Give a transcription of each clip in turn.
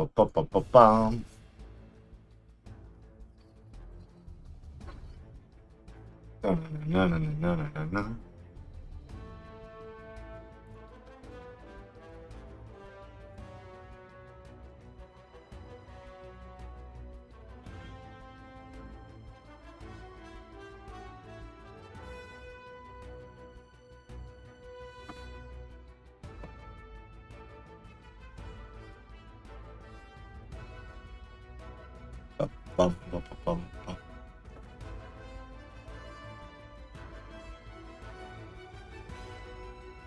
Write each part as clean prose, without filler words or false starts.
Ba-ba-ba-ba-bum. No, no, no, no, no, no, no, no. Bum, bum, bum, bum, bum.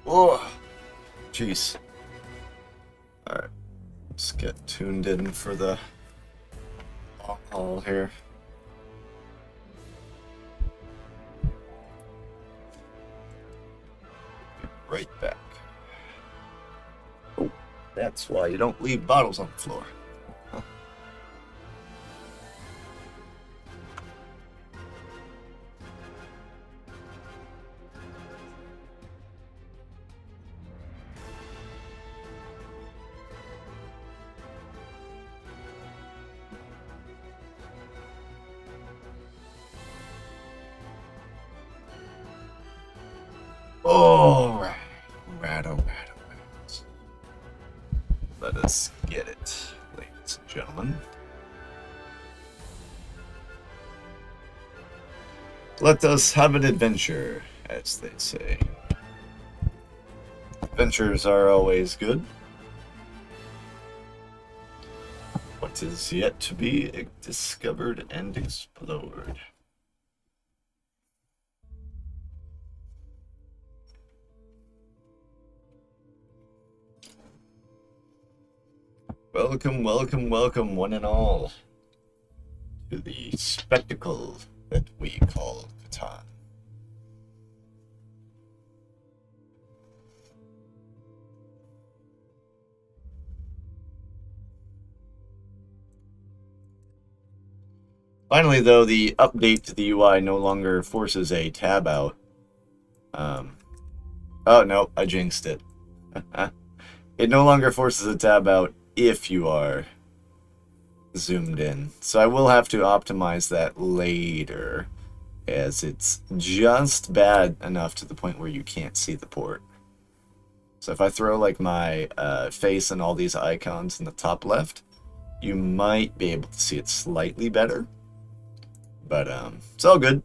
Oh, jeez. All right, let's get tuned in for the haul here. Be right back. Oh, that's why you don't leave bottles on the floor. All right. Right, all right, all right. Let us get it, ladies and gentlemen. Let us have an adventure, as they say. Adventures are always good. What is yet to be discovered and explored? Welcome, welcome, welcome, one and all, to the spectacle that we call Catan. Finally, though, the update to the UI no longer forces a tab out. Oh, no, I jinxed it. It no longer forces a tab out if you are zoomed in. So I will have to optimize that later, as it's just bad enough to the point where you can't see the port. So if I throw like my face and all these icons in the top left, you might be able to see it slightly better. But it's all good.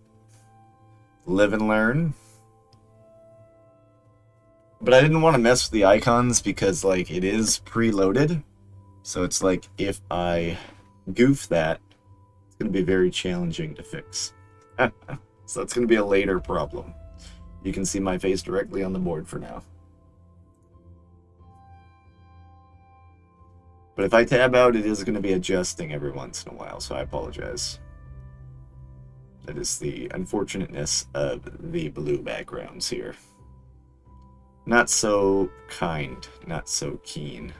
Live and learn. But I didn't want to mess with the icons because like it is preloaded. So it's like if I goof that, it's going to be very challenging to fix. So it's going to be a later problem. You can see my face directly on the board for now. But if I tab out, it is going to be adjusting every once in a while, so I apologize. That is the unfortunateness of the blue backgrounds here. Not so kind, not so keen.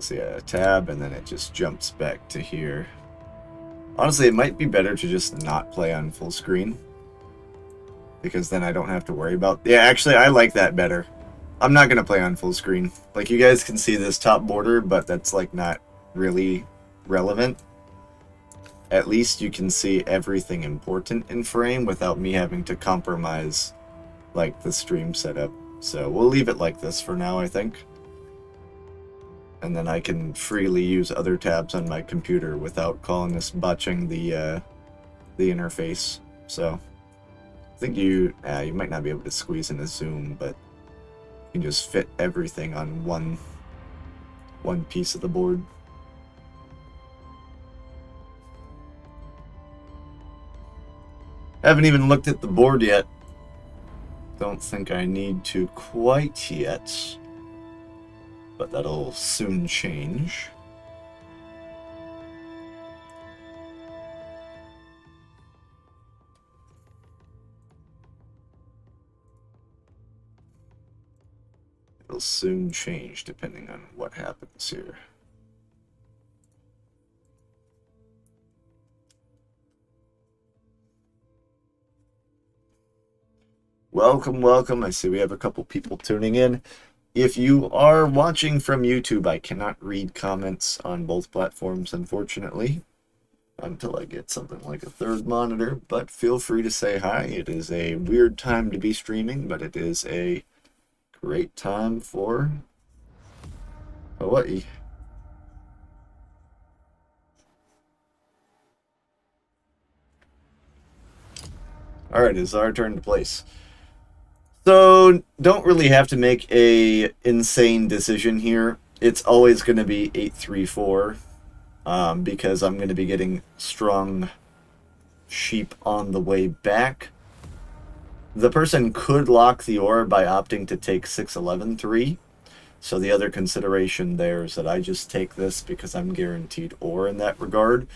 See a tab, and then it just jumps back to here. Honestly, it might be better to just not play on full screen, because then I don't have to worry about... Yeah, actually, I like that better. I'm not going to play on full screen. Like, you guys can see this top border, but that's, like, not really relevant. At least you can see everything important in frame without me having to compromise, like, the stream setup. So we'll leave it like this for now, I think. And then I can freely use other tabs on my computer without calling this botching the interface. So I think you might not be able to squeeze in a zoom, but you can just fit everything on one piece of the board. Haven't even looked at the board yet. Don't think I need to quite yet. But that'll soon change. It'll soon change depending on what happens here. Welcome, welcome. I see we have a couple people tuning in. If you are watching from YouTube, I cannot read comments on both platforms, unfortunately, until I get something like a third monitor, but feel free to say hi. It is a weird time to be streaming, but it is a great time for Hawaii. All right, it's our turn to place. So don't really have to make a insane decision here. It's always going to be 8-3-4 because I'm going to be getting strong sheep on the way back. The person could lock the ore by opting to take 6-11-3. So the other consideration there is that I just take this because I'm guaranteed ore in that regard.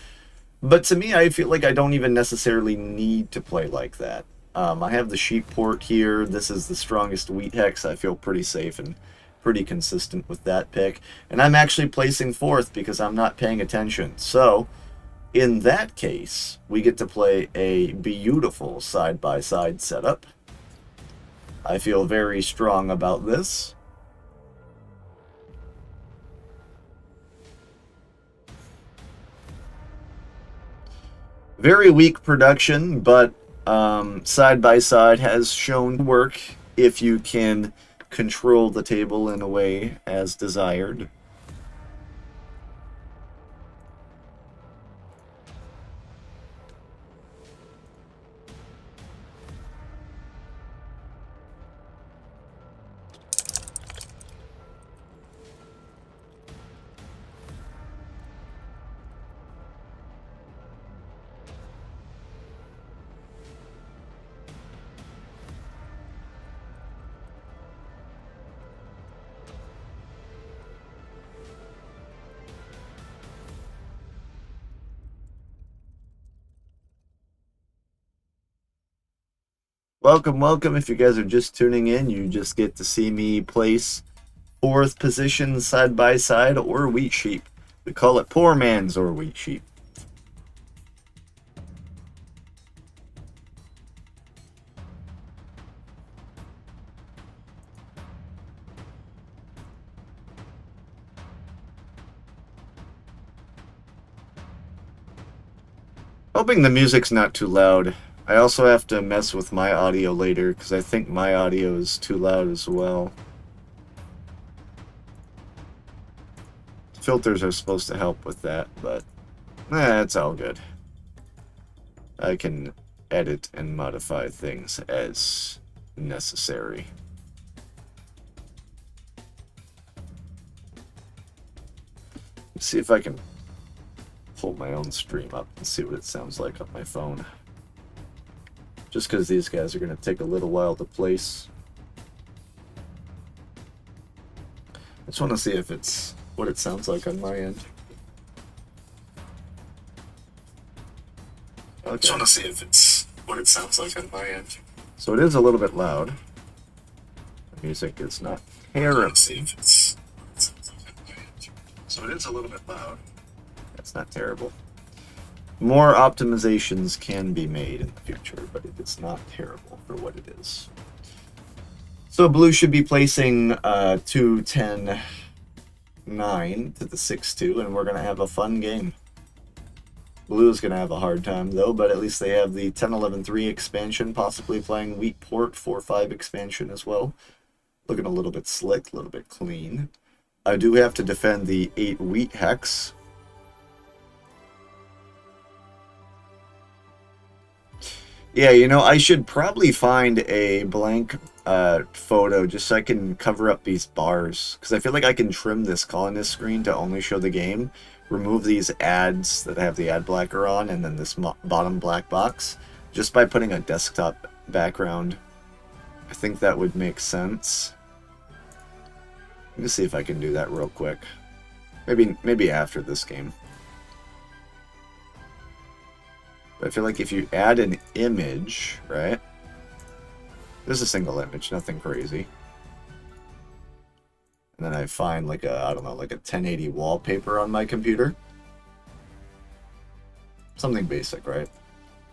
But to me, I feel like I don't even necessarily need to play like that. I have the sheep port here. This is the strongest wheat hex. I feel pretty safe and pretty consistent with that pick. And I'm actually placing fourth because I'm not paying attention. So, in that case, we get to play a beautiful side-by-side setup. I feel very strong about this. Very weak production, but side by side has shown work if you can control the table in a way as desired. Welcome, welcome. If you guys are just tuning in, you just get to see me place fourth position side by side or wheat sheep. We call it poor man's or wheat sheep. Hoping the music's not too loud. I also have to mess with my audio later because I think my audio is too loud as well. Filters are supposed to help with that, but it's all good. I can edit and modify things as necessary. Let's see if I can pull my own stream up and see what it sounds like on my phone. Just because these guys are going to take a little while to place. I just want to see if it's what it sounds like on my end. Okay. I just want to see if it's what it sounds like on my end. So it is a little bit loud. The music is not terrible. So it is a little bit loud. That's not terrible. More optimizations can be made in the future, but it is not terrible for what it is. So blue should be placing 2-10-9 to the 6-2, and we're going to have a fun game. Blue is going to have a hard time, though, but at least they have the 10-11-3 expansion, possibly playing wheat port 4-5 expansion as well. Looking a little bit slick, a little bit clean. I do have to defend the 8 wheat hex. Yeah, you know, I should probably find a blank photo just so I can cover up these bars. Because I feel like I can trim this colonist screen to only show the game. Remove these ads that have the ad blocker on, and then this bottom black box. Just by putting a desktop background. I think that would make sense. Let me see if I can do that real quick. Maybe after this game. I feel like if you add an image, right? There's a single image, nothing crazy. And then I find like a, I don't know, like a 1080 wallpaper on my computer. Something basic, right?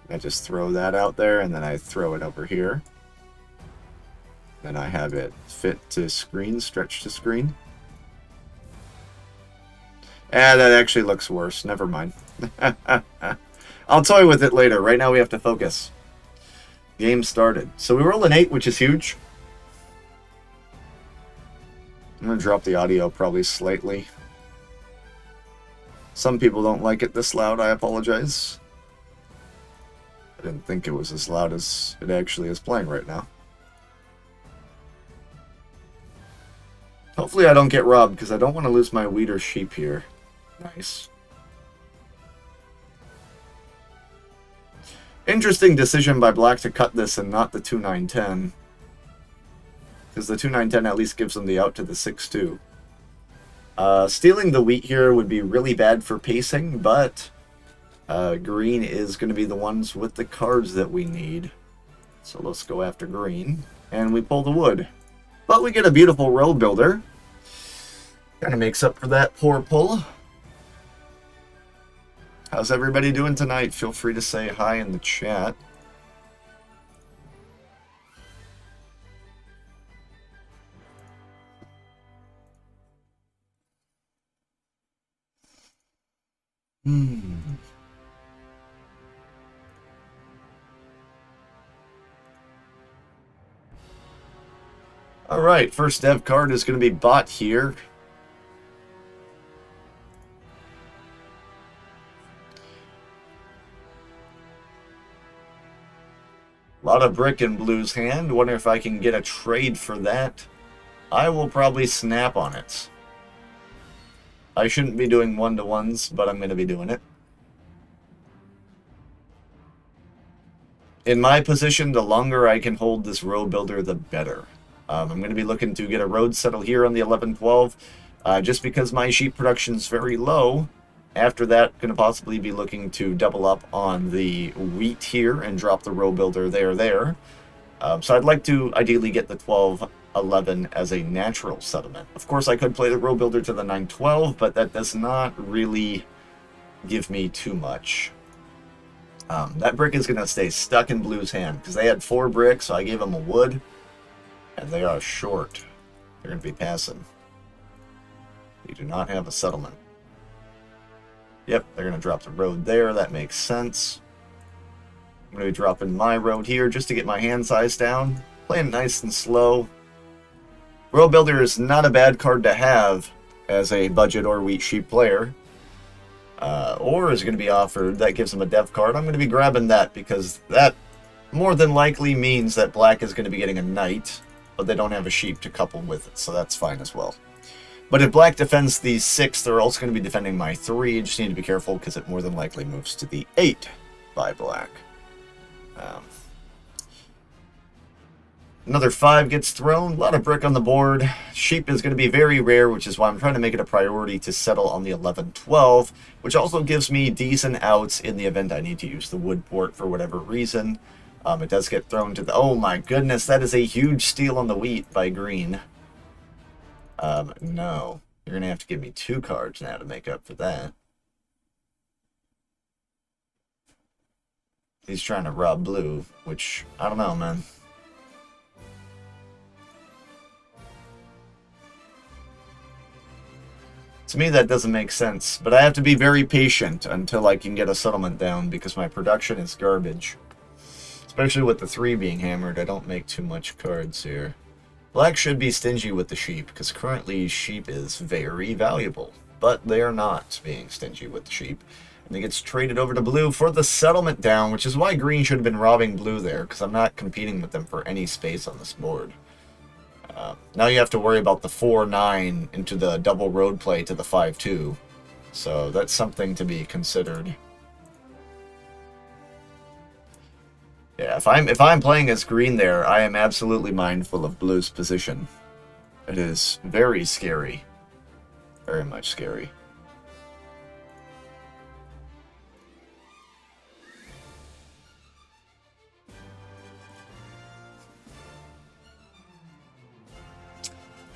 I just throw that out there and then I throw it over here. Then I have it fit to screen, stretch to screen. That actually looks worse. Never mind. I'll toy with it later. Right now we have to focus. Game started. So we roll an 8, which is huge. I'm going to drop the audio probably slightly. Some people don't like it this loud. I apologize. I didn't think it was as loud as it actually is playing right now. Hopefully I don't get robbed, because I don't want to lose my wheat or sheep here. Nice. Interesting decision by black to cut this and not the 2-9-10. Because the 2-9-10 at least gives them the out to the 6-2. Stealing the wheat here would be really bad for pacing, but green is going to be the ones with the cards that we need. So let's go after green. And we pull the wood. But we get a beautiful row builder. Kind of makes up for that poor pull. How's everybody doing tonight? Feel free to say hi in the chat. Alright, first dev card is going to be bought here. A lot of brick in blue's hand. Wonder if I can get a trade for that. I will probably snap on it. I shouldn't be doing one-to-ones, but I'm going to be doing it. In my position, the longer I can hold this row builder, the better. I'm going to be looking to get a road settle here on the 11-12, just because my sheep production is very low. After that, going to possibly be looking to double up on the wheat here and drop the row builder there. So I'd like to ideally get the 12-11 as a natural settlement. Of course, I could play the row builder to the 9-12, but that does not really give me too much. That brick is going to stay stuck in blue's hand because they had 4 bricks, so I gave them a wood, and they are short. They're going to be passing. We do not have a settlement. Yep, they're going to drop the road there. That makes sense. I'm going to be dropping my road here just to get my hand size down. Playing nice and slow. Row Builder is not a bad card to have as a budget or wheat sheep player. Or is going to be offered. That gives them a dev card. I'm going to be grabbing that because that more than likely means that black is going to be getting a knight, but they don't have a sheep to couple with it, so that's fine as well. But if black defends the 6, they're also going to be defending my 3. You just need to be careful because it more than likely moves to the 8 by black. Another 5 gets thrown. A lot of brick on the board. Sheep is going to be very rare, which is why I'm trying to make it a priority to settle on the 11-12, which also gives me decent outs in the event I need to use the wood port for whatever reason. It does get thrown to the... Oh my goodness, that is a huge steal on the wheat by green. No. You're going to have to give me 2 cards now to make up for that. He's trying to rob blue, which, I don't know, man. To me, that doesn't make sense, but I have to be very patient until I can get a settlement down because my production is garbage. Especially with the 3 being hammered, I don't make too much cards here. Black should be stingy with the sheep, because currently sheep is very valuable. But they are not being stingy with the sheep. And it gets traded over to blue for the settlement down, which is why green should have been robbing blue there, because I'm not competing with them for any space on this board. Now you have to worry about the 4-9 into the double road play to the 5-2. So that's something to be considered. Yeah, if I'm playing as green there, I am absolutely mindful of blue's position. It is very scary. Very much scary.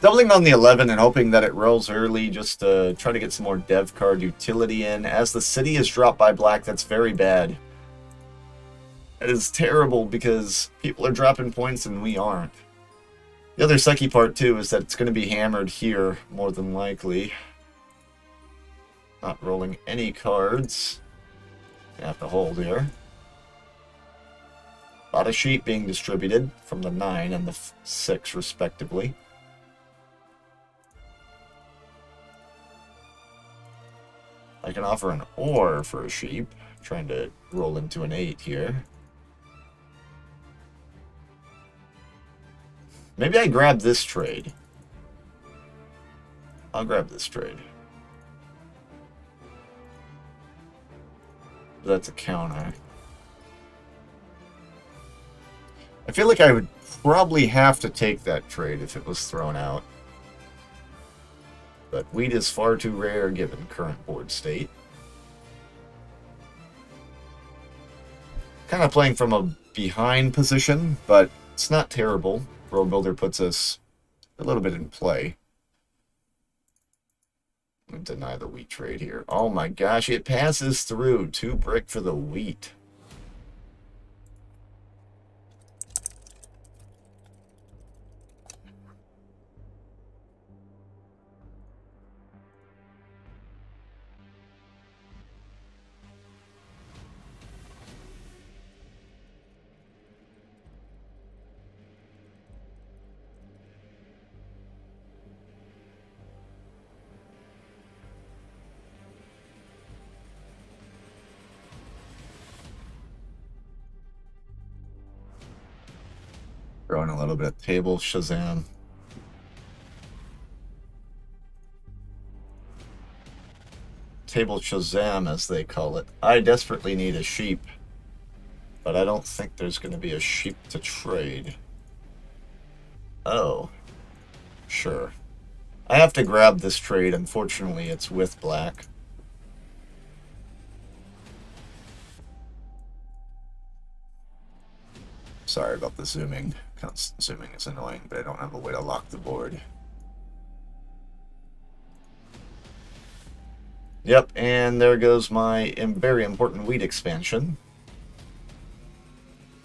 Doubling on the 11 and hoping that it rolls early just to try to get some more dev card utility in. As the city is dropped by black, that's very bad. That is terrible because people are dropping points and we aren't. The other sucky part, too, is that it's going to be hammered here, more than likely. Not rolling any cards. I have to hold here. A lot of sheep being distributed from the 9 and the 6, respectively. I can offer an ore for a sheep. Trying to roll into an 8 here. Maybe I grab this trade. I'll grab this trade. That's a counter. I feel like I would probably have to take that trade if it was thrown out. But wheat is far too rare given current board state. Kind of playing from a behind position, but it's not terrible. Road Builder puts us a little bit in play. I'm going to deny the wheat trade here. Oh my gosh, it passes through. 2 brick for the wheat. Throwing a little bit of table Shazam. Table Shazam, as they call it. I desperately need a sheep, but I don't think there's going to be a sheep to trade. Oh, sure. I have to grab this trade. Unfortunately, it's with black. Sorry about the zooming. Constant zooming is annoying, but I don't have a way to lock the board. Yep, and there goes my very important wheat expansion.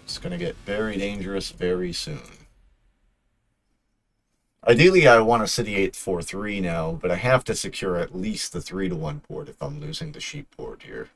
It's going to get very dangerous very soon. Ideally, I want a city 8 4-3 now, but I have to secure at least the 3-1 port if I'm losing the sheep port here.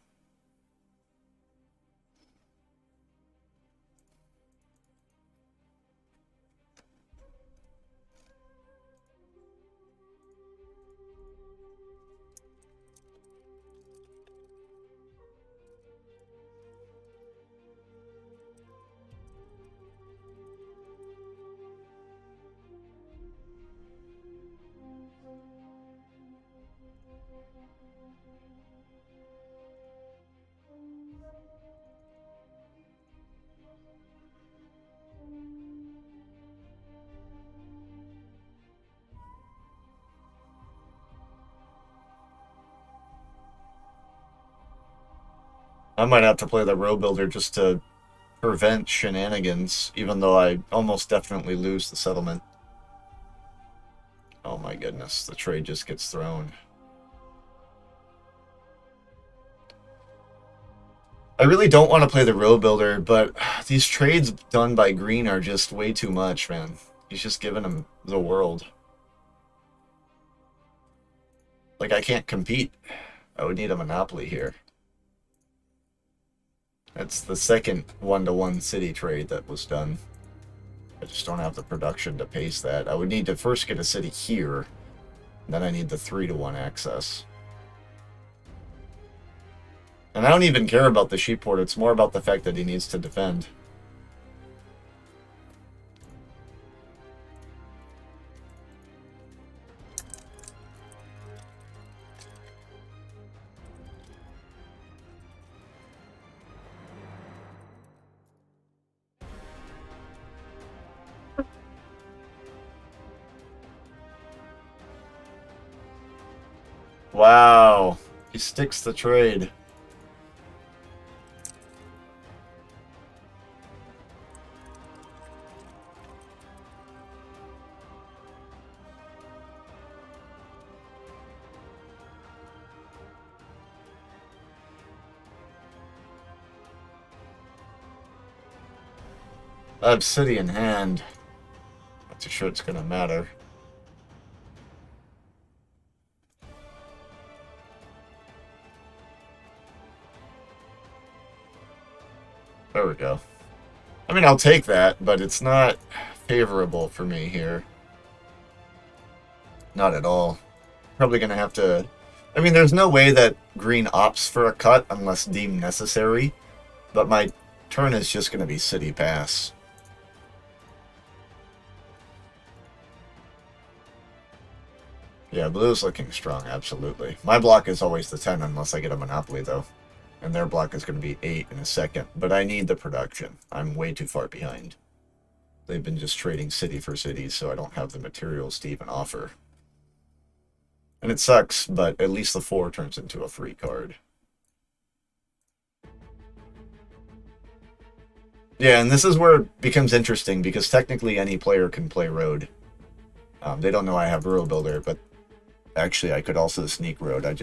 I might have to play the row builder just to prevent shenanigans, even though I almost definitely lose the settlement. Oh my goodness, the trade just gets thrown. I really don't want to play the row builder, but these trades done by Green are just way too much, man. He's just giving him the world. Like, I can't compete. I would need a monopoly here. That's the second 1-to-1 city trade that was done. I just don't have the production to pace that. I would need to first get a city here, then I need the 3-to-1 access. And I don't even care about the sheep port, it's more about the fact that he needs to defend. Wow, he sticks the trade. I have city in hand. too sure it's going to matter. There we go. I mean, I'll take that, but it's not favorable for me here. Not at all. Probably going to have to... I mean, there's no way that green opts for a cut unless deemed necessary, but my turn is just going to be city pass. Yeah, blue's looking strong, absolutely. My block is always the 10 unless I get a monopoly, though. And their block is going to be 8 in a second. But I need the production. I'm way too far behind. They've been just trading city for city, so I don't have the materials to even offer. And it sucks, but at least the 4 turns into a free card. Yeah, and this is where it becomes interesting, because technically any player can play road. They don't know I have road builder, but actually I could also sneak road. I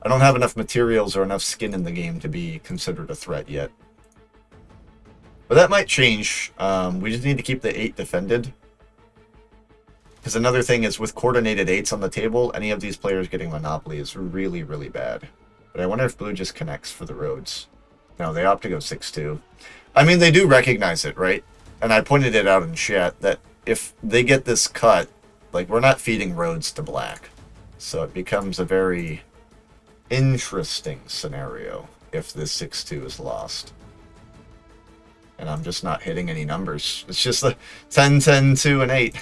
don't have enough materials or enough skin in the game to be considered a threat yet. But that might change. We just need to keep the 8 defended. Because another thing is, with coordinated 8s on the table, any of these players getting Monopoly is really, really bad. But I wonder if blue just connects for the roads. No, they opt to go 6-2. I mean, they do recognize it, right? And I pointed it out in chat that if they get this cut, like, we're not feeding roads to black. So it becomes a very interesting scenario if this 6-2 is lost. And I'm just not hitting any numbers. It's just the 10, 10, 2, and 8.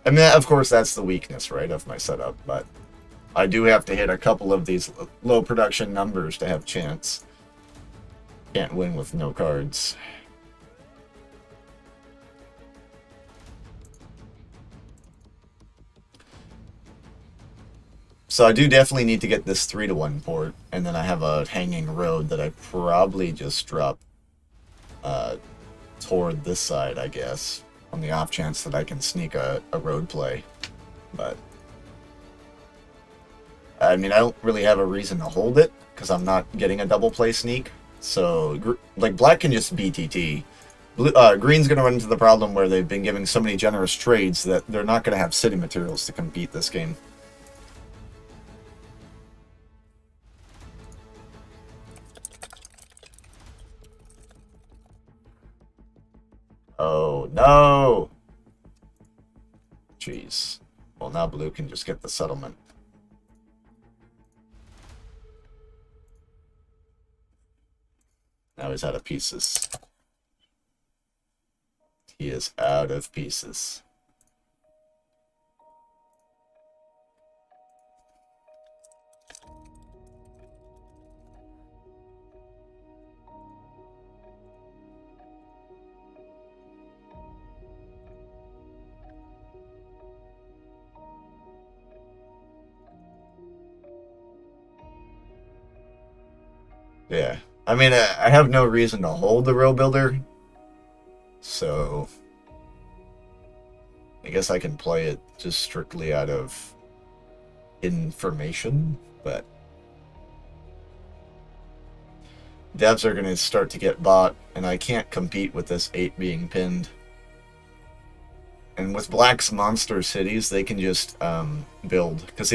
I mean, of course, that's the weakness, right, of my setup. But I do have to hit a couple of these low production numbers to have chance. Can't win with no cards. So I do definitely need to get this 3-1 port, and then I have a hanging road that I probably just drop toward this side, I guess, on the off chance that I can sneak a road play. But I mean, I don't really have a reason to hold it because I'm not getting a double play sneak. So like black can just BTT. Green's going to run into the problem where they've been giving so many generous trades that they're not going to have city materials to compete this game. Oh, no! Jeez. Well, now blue can just get the settlement. Now he's out of pieces. He is out of pieces. Yeah. I mean, I have no reason to hold the row builder. So I guess I can play it just strictly out of information, but devs are going to start to get bought, and I can't compete with this 8 being pinned. And with black's monster cities, they can just build, because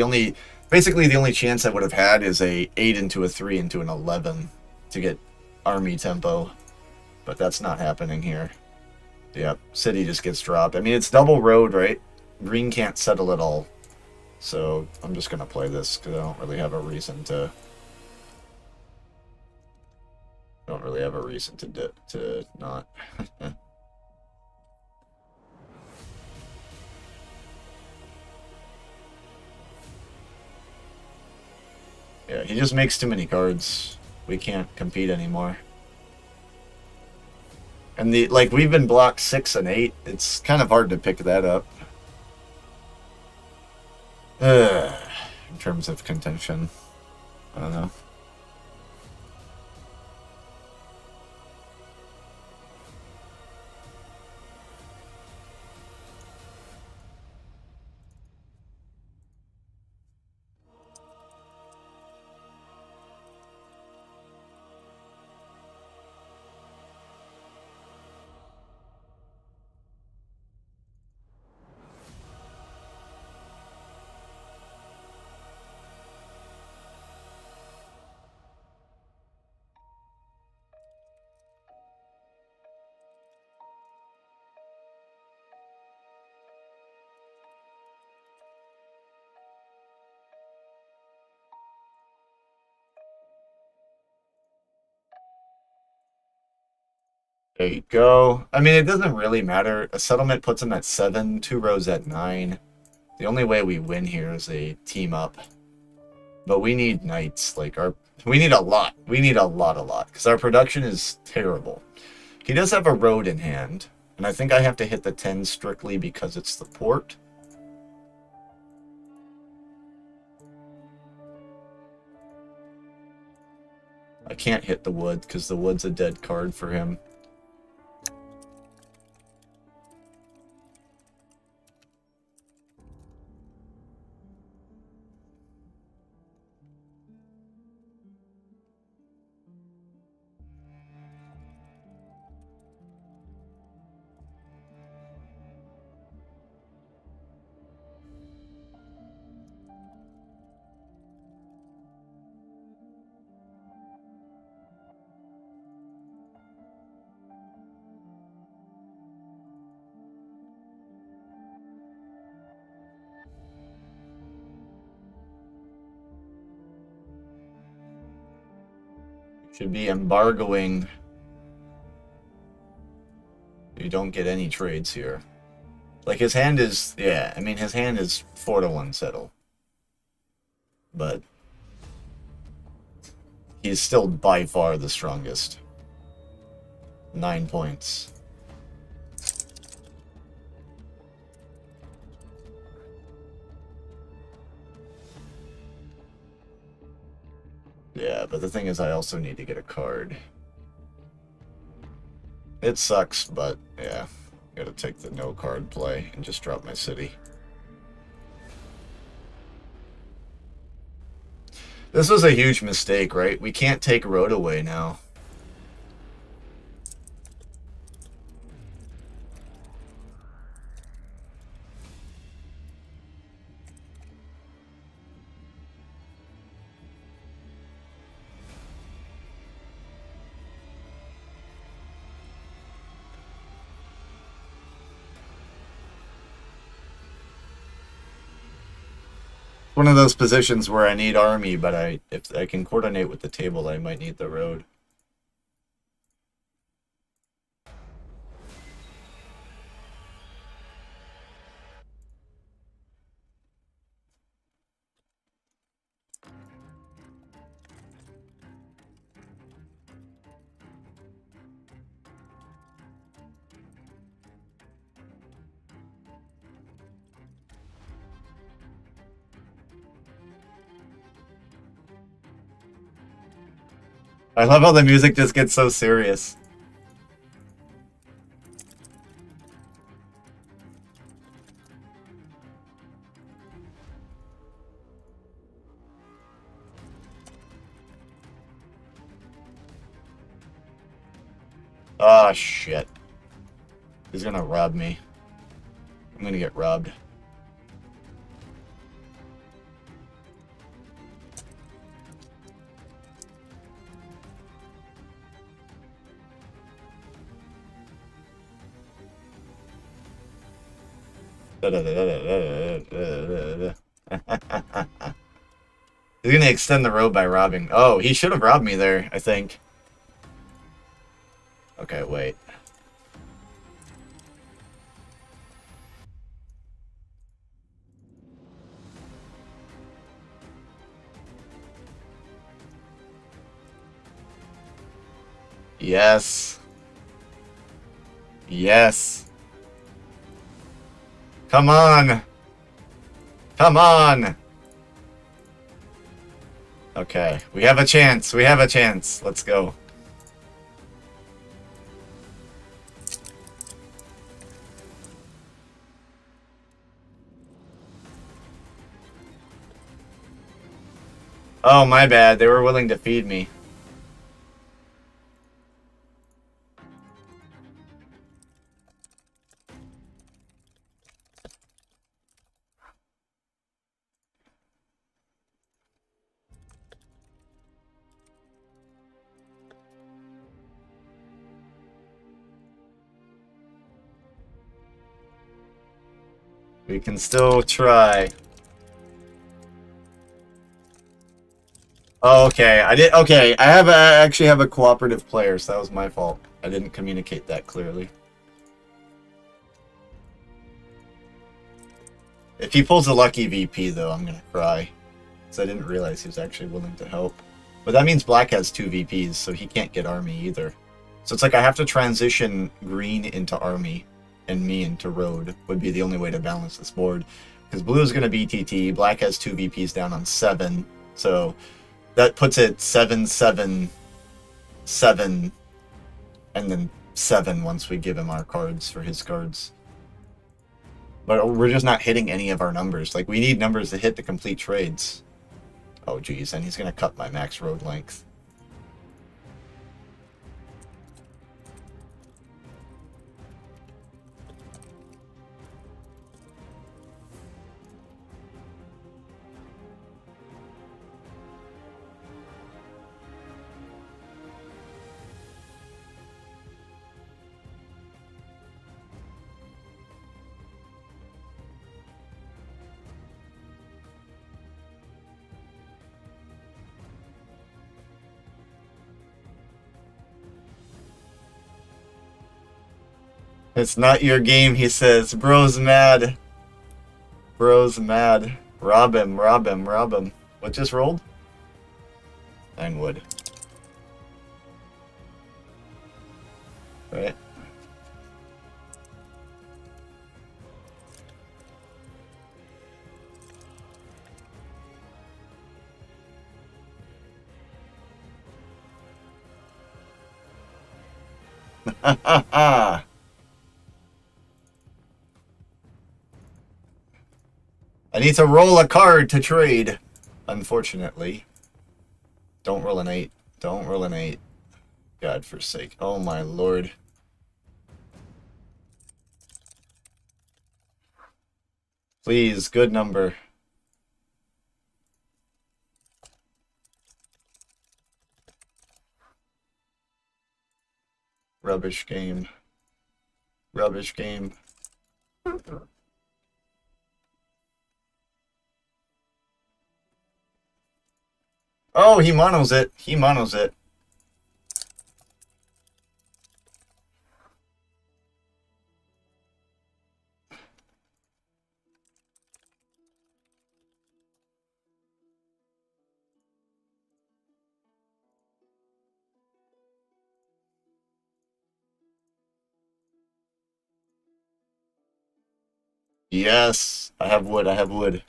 basically the only chance I would have had is a 8 into a 3 into an 11 to get army tempo, but that's not happening here. Yep, city just gets dropped. I mean, it's double road, right? Green can't settle it all. So I'm just going to play this because I don't really have a reason to... to not. Yeah, he just makes too many cards. We can't compete anymore. And we've been blocked 6 and 8. It's kind of hard to pick that up. In terms of contention. I don't know. There you go. I mean, it doesn't really matter. A settlement puts them at 7, 2 rows at 9. The only way we win here is a team up. But we need knights. Like, we need a lot. We need a lot. Because our production is terrible. He does have a road in hand. And I think I have to hit the 10 strictly because it's the port. I can't hit the wood because the wood's a dead card for him. Should be embargoing. You don't get any trades here. Like, his hand is... Yeah, I mean, his hand is 4-1 settle. But... he's still by far the strongest. 9 points. Yeah, but the thing is I also need to get a card. It sucks, but yeah. Gotta take the no card play and just drop my city. This was a huge mistake, right? We can't take road away now. One of those positions where I need army, but if I can coordinate with the table, I might need the road. I love how the music just gets so serious. Ah, shit. He's gonna rob me. I'm gonna get robbed. He's gonna extend the road by robbing. Oh, he should have robbed me there, I think. Okay, wait. Yes. Yes. Come on. Come on. Okay, we have a chance. We have a chance. Let's go. Oh, my bad. They were willing to feed me. We can still try. Oh, okay, I actually have a cooperative player, so that was my fault. I didn't communicate that clearly. If he pulls a lucky VP, though, I'm gonna cry. Because I didn't realize he was actually willing to help. But that means black has 2 VPs, so he can't get army either. So it's like I have to transition green into army, and me into road would be the only way to balance this board. Because blue is gonna be TT, black has 2 VPs down on 7, so that puts it 7, 7, 7, and then 7 once we give him our cards for his cards. But we're just not hitting any of our numbers. Like, we need numbers to hit to complete trades. Oh, geez, and he's going to cut my max road length. It's not your game, he says. Bro's mad. Bro's mad. Rob him, rob him, rob him. What just rolled? 9 wood. Right. Ha ha ha! I need to roll a card to trade, unfortunately. Don't roll an 8. Don't roll an 8. God forsake. Oh my lord. Please, good number. Rubbish game. Rubbish game. Oh, he monos it. He monos it. Yes, I have wood. I have wood.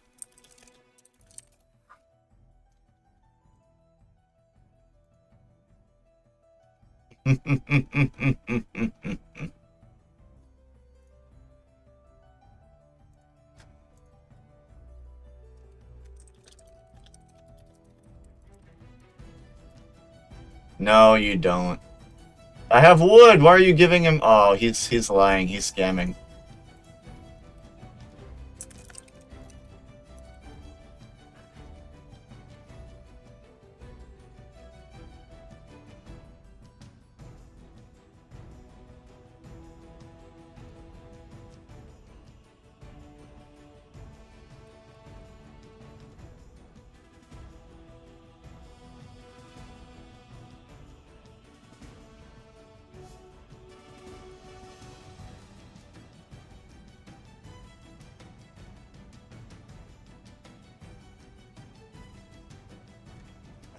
No, you don't. I have wood. Why are you giving him? Oh, he's lying. He's scamming.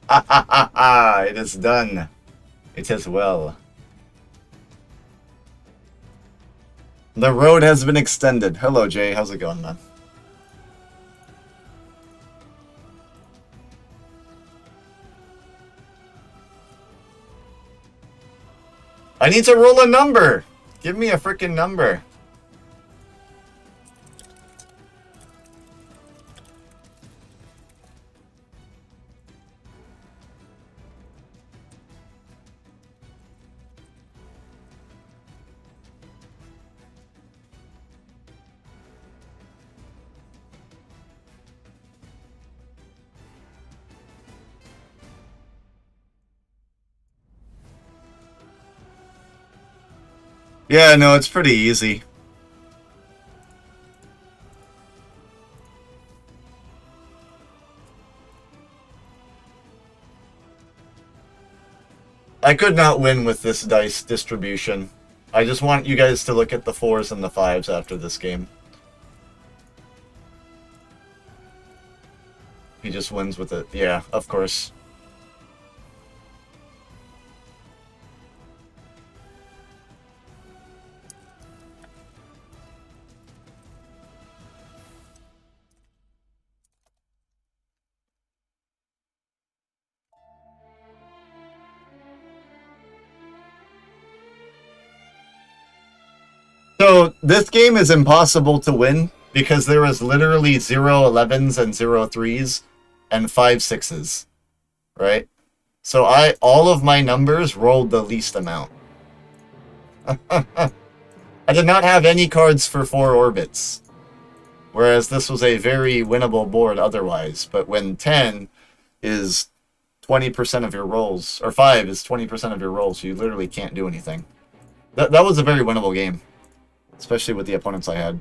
Ha ha ha ha! It is done. It is well. The road has been extended. Hello, Jay. How's it going, man? I need to roll a number. Give me a freaking number. Yeah, no, it's pretty easy. I could not win with this dice distribution. I just want you guys to look at the 4s and the 5s after this game. He just wins with it. Yeah, of course. So this game is impossible to win because there is literally 0 11s and 0 3s and 5 6s, right? So all of my numbers rolled the least amount. I did not have any cards for 4 orbits, whereas this was a very winnable board otherwise. But when 10 is 20% of your rolls, or 5 is 20% of your rolls, you literally can't do anything. That was a very winnable game, especially with the opponents I had.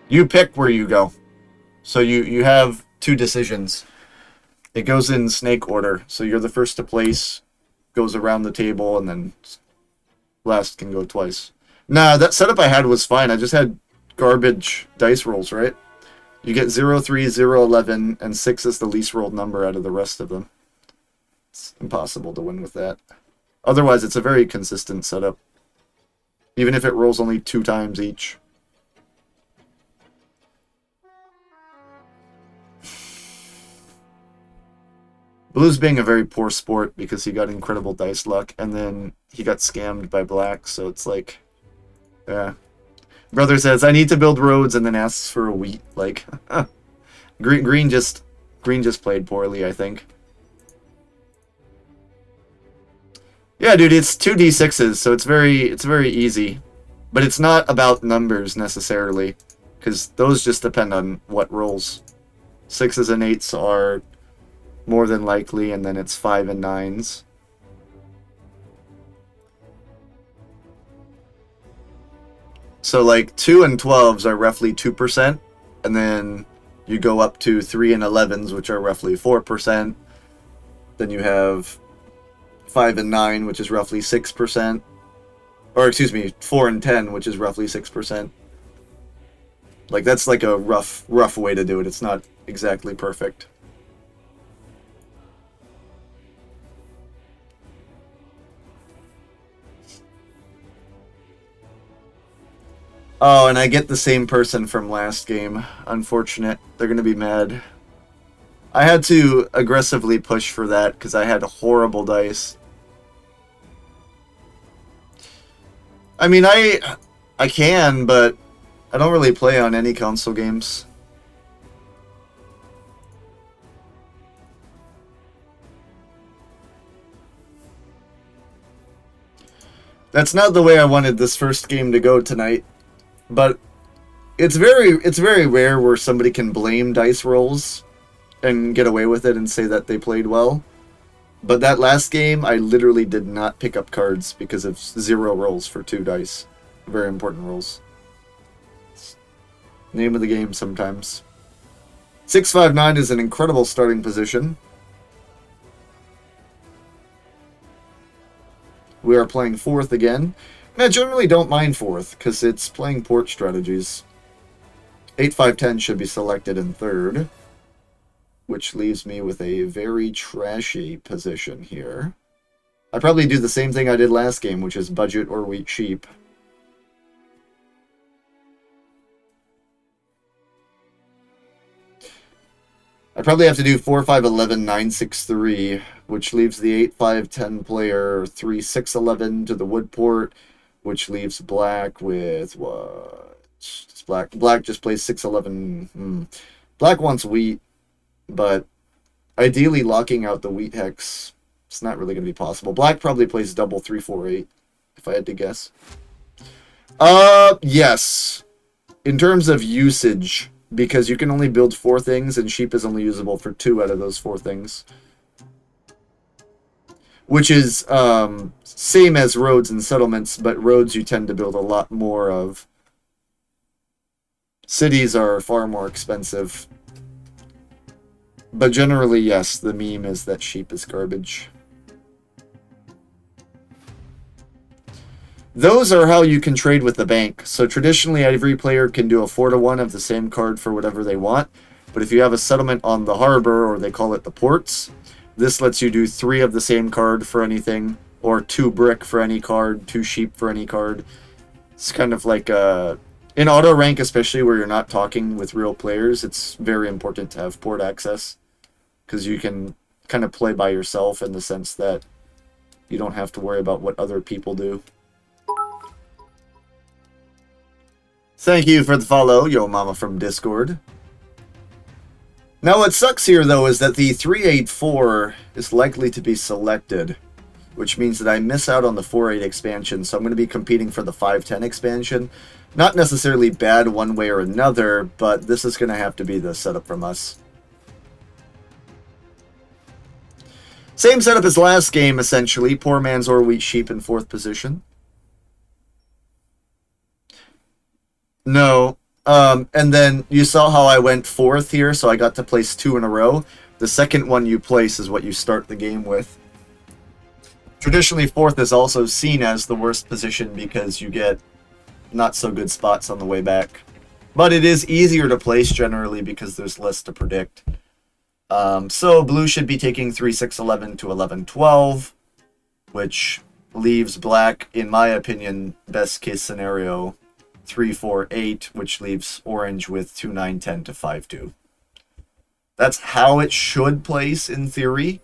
You pick where you go. So you have 2 decisions. It goes in snake order. So you're the first to place, goes around the table, and then last can go twice. Nah, that setup I had was fine. I just had garbage dice rolls, right? You get 0 3, 0 11, and 6 is the least rolled number out of the rest of them. It's impossible to win with that. Otherwise, it's a very consistent setup. Even if it rolls only 2 times each. Blue's being a very poor sport because he got incredible dice luck, and then he got scammed by black, so it's like, yeah. Brother says, I need to build roads, and then asks for a wheat. Like, Green just played poorly, I think. Yeah, dude, it's 2d6s, so it's very easy. But it's not about numbers, necessarily, because those just depend on what rolls. 6s and 8s are more than likely, and then it's 5 and 9s. So like 2 and 12s are roughly 2%, and then you go up to 3 and 11s, which are roughly 4%. Then you have 5 and 9, which is roughly 6%. Or excuse me, 4 and 10, which is roughly 6%. Like that's like a rough way to do it. It's not exactly perfect. Oh, and I get the same person from last game. Unfortunate. They're going to be mad. I had to aggressively push for that because I had horrible dice. I mean, I can, but I don't really play on any console games. That's not the way I wanted this first game to go tonight. But it's very rare where somebody can blame dice rolls and get away with it and say that they played well. But that last game, I literally did not pick up cards because of 0 rolls for 2 dice. Very important rolls. Name of the game sometimes. 6-5-9 is an incredible starting position. We are playing 4th again. And I generally don't mind 4th, because it's playing port strategies. 8-5-10 should be selected in 3rd, which leaves me with a very trashy position here. I probably do the same thing I did last game, which is budget or weak sheep. I probably have to do 4-5-11-9-6-3, which leaves the 8-5-10 player 3-6-11 to the wood port, which leaves black with what? Black just plays 6-11. Black wants wheat, but ideally locking out the wheat hex, it's not really going to be possible. Black probably plays double 3-4-8, if I had to guess. Yes. In terms of usage, because you can only build 4 things, and sheep is only usable for 2 out of those 4 things. Which is same as roads and settlements, but roads you tend to build a lot more of. Cities are far more expensive. But generally, yes, the meme is that sheep is garbage. Those are how you can trade with the bank. So traditionally, every player can do a 4-to-1 of the same card for whatever they want. But if you have a settlement on the harbor, or they call it the ports, this lets you do 3 of the same card for anything, or 2 brick for any card, 2 sheep for any card. It's kind of like in auto rank, especially where you're not talking with real players, it's very important to have port access, because you can kind of play by yourself in the sense that you don't have to worry about what other people do. Thank you for the follow, Yo Mama from Discord. Now what sucks here, though, is that the 384 is likely to be selected, which means that I miss out on the 4.8 expansion, so I'm going to be competing for the 5.10 expansion. Not necessarily bad one way or another, but this is going to have to be the setup from us. Same setup as last game, essentially. Poor man's or wheat sheep in 4th position. No. And then you saw how I went 4th here, so I got to place 2 in a row. The second one you place is what you start the game with. Traditionally, 4th is also seen as the worst position because you get not so good spots on the way back. But it is easier to place generally because there's less to predict. So blue should be taking 3, 6, 11 to 11, 12, which leaves black, in my opinion, best case scenario, 3, 4, 8, which leaves orange with 2, 9, 10 to 5, 2. That's how it should place in theory.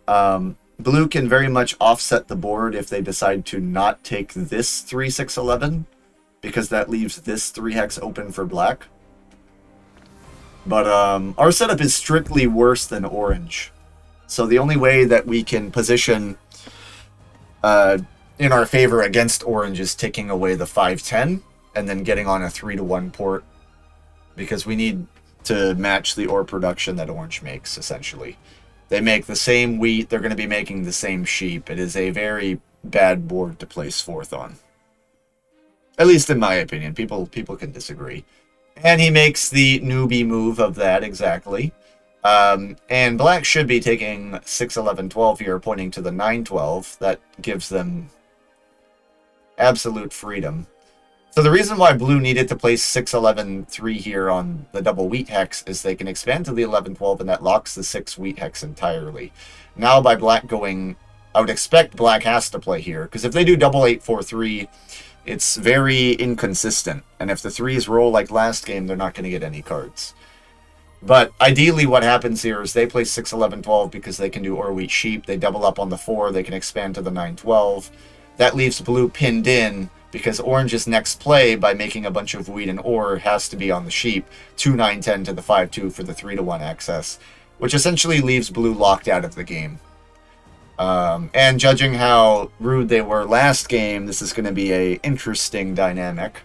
Blue can very much offset the board if they decide to not take this 3, 6, 11, because that leaves this 3 hex open for black. But our setup is strictly worse than orange. So the only way that we can position in our favor against orange is taking away the 5-10 and then getting on a 3-to-1 port, because we need to match the ore production that orange makes, essentially. They make the same wheat, they're going to be making the same sheep. It is a very bad board to place 4th on. At least in my opinion. People can disagree. And he makes the newbie move of that, exactly. And black should be taking 6, 11, 12 here, pointing to the 9, 12. That gives them absolute freedom. So the reason why blue needed to place 6, 11, 3 here on the double wheat hex is they can expand to the 11, 12, and that locks the 6 wheat hex entirely. Now by black going, I would expect black has to play here, because if they do double 8, 4, 3, it's very inconsistent. And if the 3s roll like last game, they're not going to get any cards. But ideally what happens here is they play 6, 11, 12 because they can do ore, wheat, sheep. They double up on the 4. They can expand to the 9, 12. That leaves blue pinned in, because orange's next play, by making a bunch of wheat and ore, has to be on the sheep. 2, 9, 10 to the 5, 2 for the 3-to-1 access, which essentially leaves blue locked out of the game. And judging how rude they were last game, this is going to be a interesting dynamic.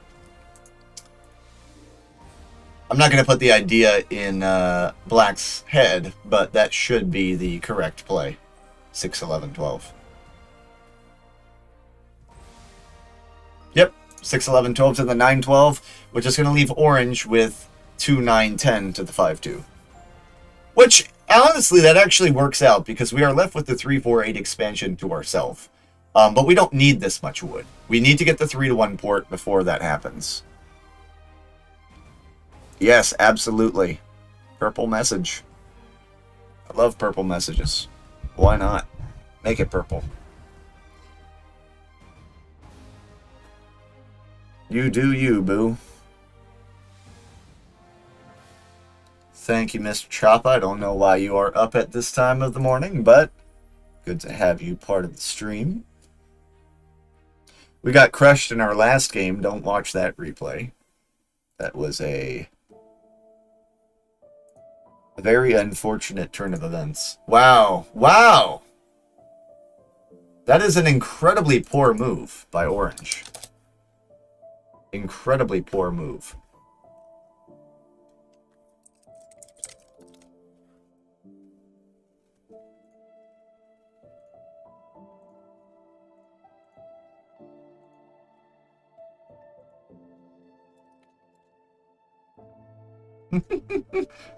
I'm not going to put the idea in black's head, but that should be the correct play. 6, 11, 12. Yep, 6, 11, 12 to the 9, 12, which is going to leave orange with 2, 9, 10 to the 5, 2. Which, honestly, that actually works out, because we are left with the 3, 4, 8 expansion to ourselves. But we don't need this much wood. We need to get the 3-to-1 port before that happens. Yes, absolutely. Purple message. I love purple messages. Why not? Make it purple. You do you, boo. Thank you, Mr. Choppa. I don't know why you are up at this time of the morning, but good to have you part of the stream. We got crushed in our last game. Don't watch that replay. That was a very unfortunate turn of events. Wow. Wow! That is an incredibly poor move by orange. Incredibly poor move.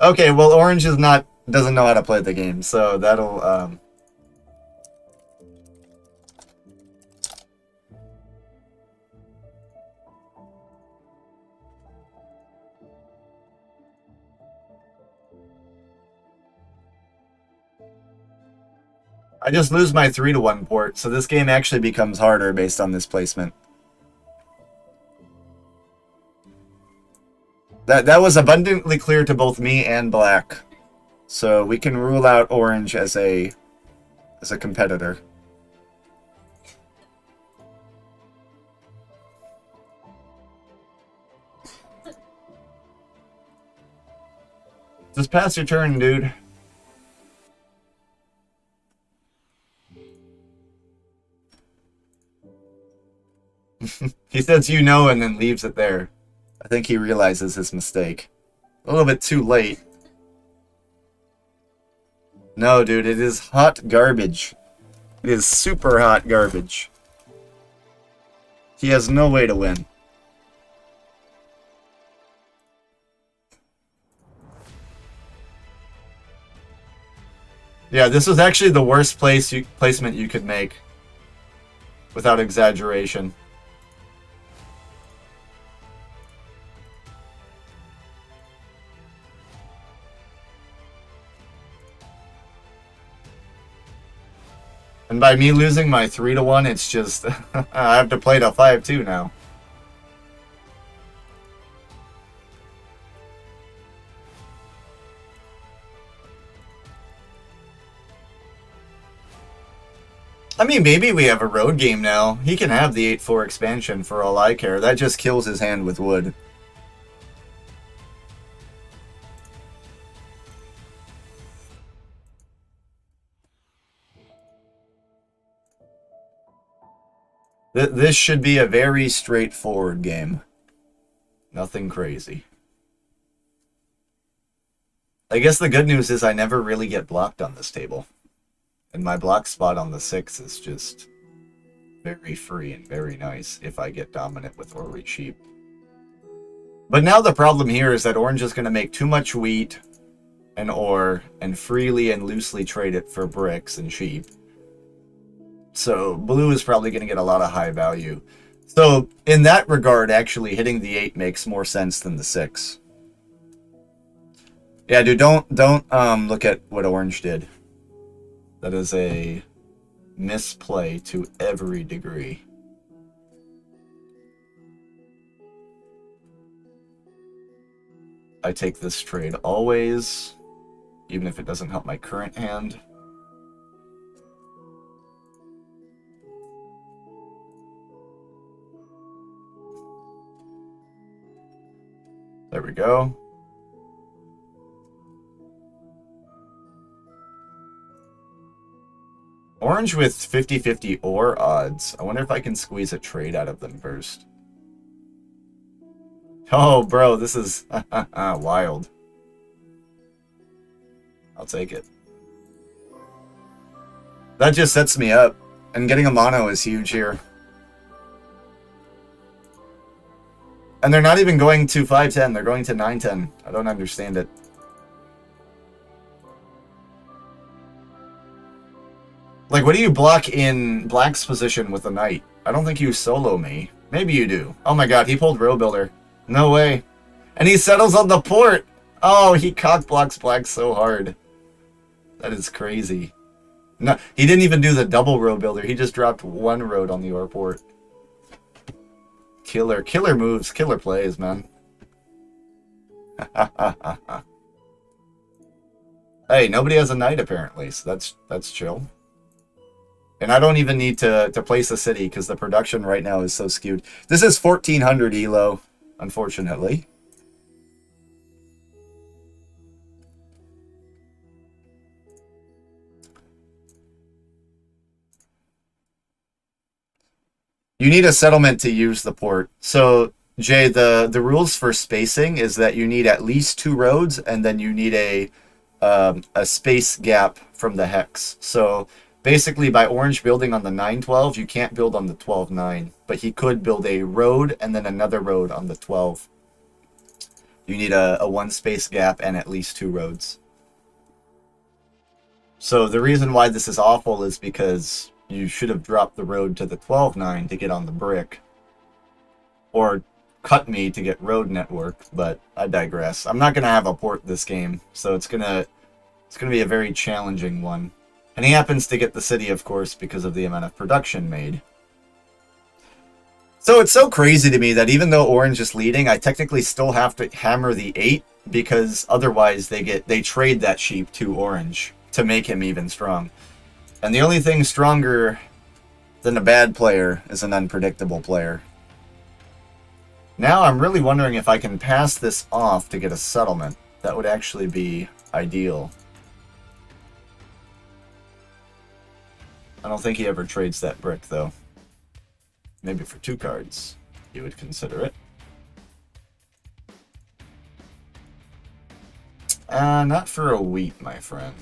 Okay, well, orange doesn't know how to play the game, so that'll I just lose my 3-to-1 port, so this game actually becomes harder based on this placement. That was abundantly clear to both me and black. So we can rule out orange as a competitor. Just pass your turn, dude. He says you know and then leaves it there. I think he realizes his mistake. A little bit too late. No, dude, it is hot garbage. It is super hot garbage. He has no way to win. Yeah, this was actually the worst placement you could make. Without exaggeration. And by me losing my 3-to-1, it's just I have to play to 5-2 now. I mean, maybe we have a road game now. He can have the 8-4 expansion for all I care. That just kills his hand with wood. This should be a very straightforward game. Nothing crazy. I guess the good news is I never really get blocked on this table. And my block spot on the 6 is just very free and very nice if I get dominant with Orway Sheep. But now the problem here is that orange is going to make too much wheat and ore and freely and loosely trade it for bricks and sheep. So blue is probably going to get a lot of high value. So in that regard, actually hitting the 8 makes more sense than the 6. Yeah, dude, don't look at what orange did. That is a misplay to every degree. I take this trade always, even if it doesn't help my current hand. There we go. Orange with 50-50 ore odds. I wonder if I can squeeze a trade out of them first. Oh, bro, this is wild. I'll take it. That just sets me up. And getting a mono is huge here. And they're not even going to 5-10. They're going to 9-10. I don't understand it. Like, what do you block in black's position with a knight? I don't think you solo me. Maybe you do. Oh my god, he pulled Row Builder. No way. And he settles on the port! Oh, he cock blocks black so hard. That is crazy. No, he didn't even do the double Row Builder. He just dropped one road on the ore port. Killer. Killer moves. Killer plays, man. Hey, nobody has a knight apparently, so that's chill. And I don't even need to place a city because the production right now is so skewed. This is 1400 elo, unfortunately. You need a settlement to use the port. So, Jay, the rules for spacing is that you need at least 2 roads, and then you need a space gap from the hex. So basically, by orange building on the 9-12, you can't build on the 12-9, but he could build a road and then another road on the 12. You need a 1 space gap and at least 2 roads. So the reason why this is awful is because you should have dropped the road to the 12-9 to get on the brick. Or cut me to get road network, but I digress. I'm not going to have a port this game, so it's gonna be a very challenging one. And he happens to get the city, of course, because of the amount of production made. So it's so crazy to me that even though Orange is leading, I technically still have to hammer the 8, because otherwise they trade that sheep to Orange to make him even strong. And the only thing stronger than a bad player is an unpredictable player. Now I'm really wondering if I can pass this off to get a settlement. That would actually be ideal. I don't think he ever trades that brick, though. Maybe for 2 cards, you would consider it. Not for a wheat, my friend.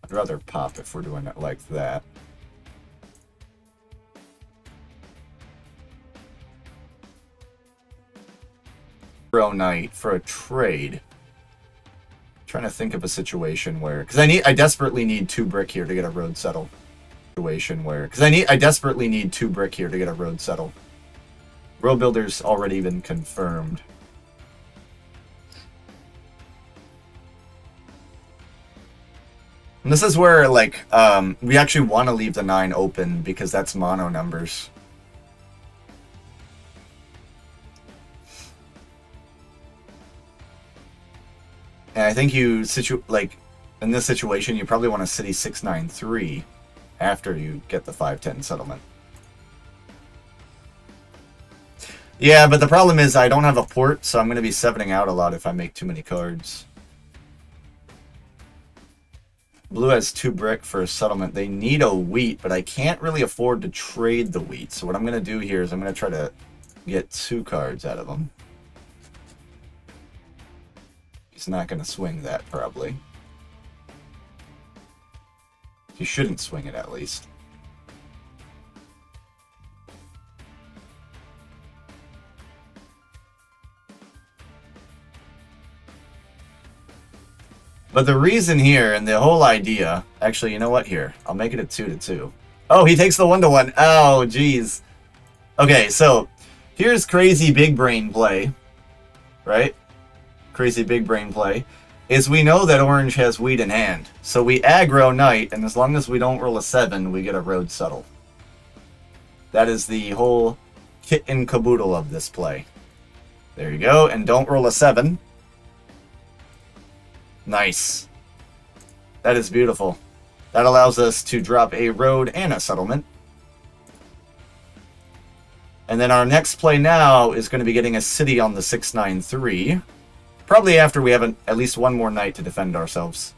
I'd rather pop if we're doing it like that. Pro Knight for a trade. I'm trying to think of a situation where, because I desperately need 2 brick here to get a road settled. I desperately need 2 brick here to get a road settled. Road builder's already been confirmed. And this is where, like, we actually want to leave the 9 open because that's mono numbers. And I think in this situation, you probably want a city 693 after you get the 510 settlement. Yeah, but the problem is I don't have a port, so I'm going to be 7ing out a lot if I make too many cards. Blue has 2 brick for a settlement. They need a wheat, but I can't really afford to trade the wheat. So what I'm going to do here is I'm going to try to get 2 cards out of them. He's not going to swing that, probably. He shouldn't swing it, at least. But the reason here, and the whole idea... Actually, you know what? Here, I'll make it a 2-2. Oh, he takes the 1-1. Oh, jeez. Okay, so here's crazy big brain play. Right? Crazy big brain play. Is we know that Orange has wheat in hand. So we aggro Knight, and as long as we don't roll a 7, we get a road settle. That is the whole kit and caboodle of this play. There you go, and don't roll a 7. Nice. That is beautiful. That allows us to drop a road and a settlement. And then our next play now is going to be getting a city on the 693. Probably after we have at least 1 more night to defend ourselves.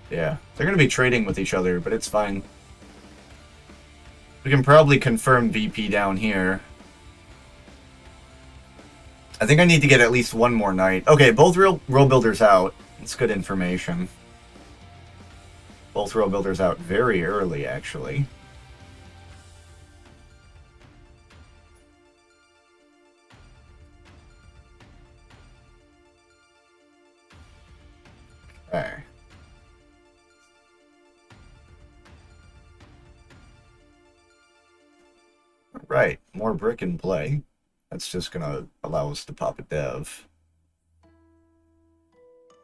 Yeah, they're going to be trading with each other, but it's fine. We can probably confirm VP down here. I think I need to get at least 1 more night. Okay, both row builders out. That's good information. Both row builders out very early, actually. Okay. Right, more brick in play. That's just going to allow us to pop a dev.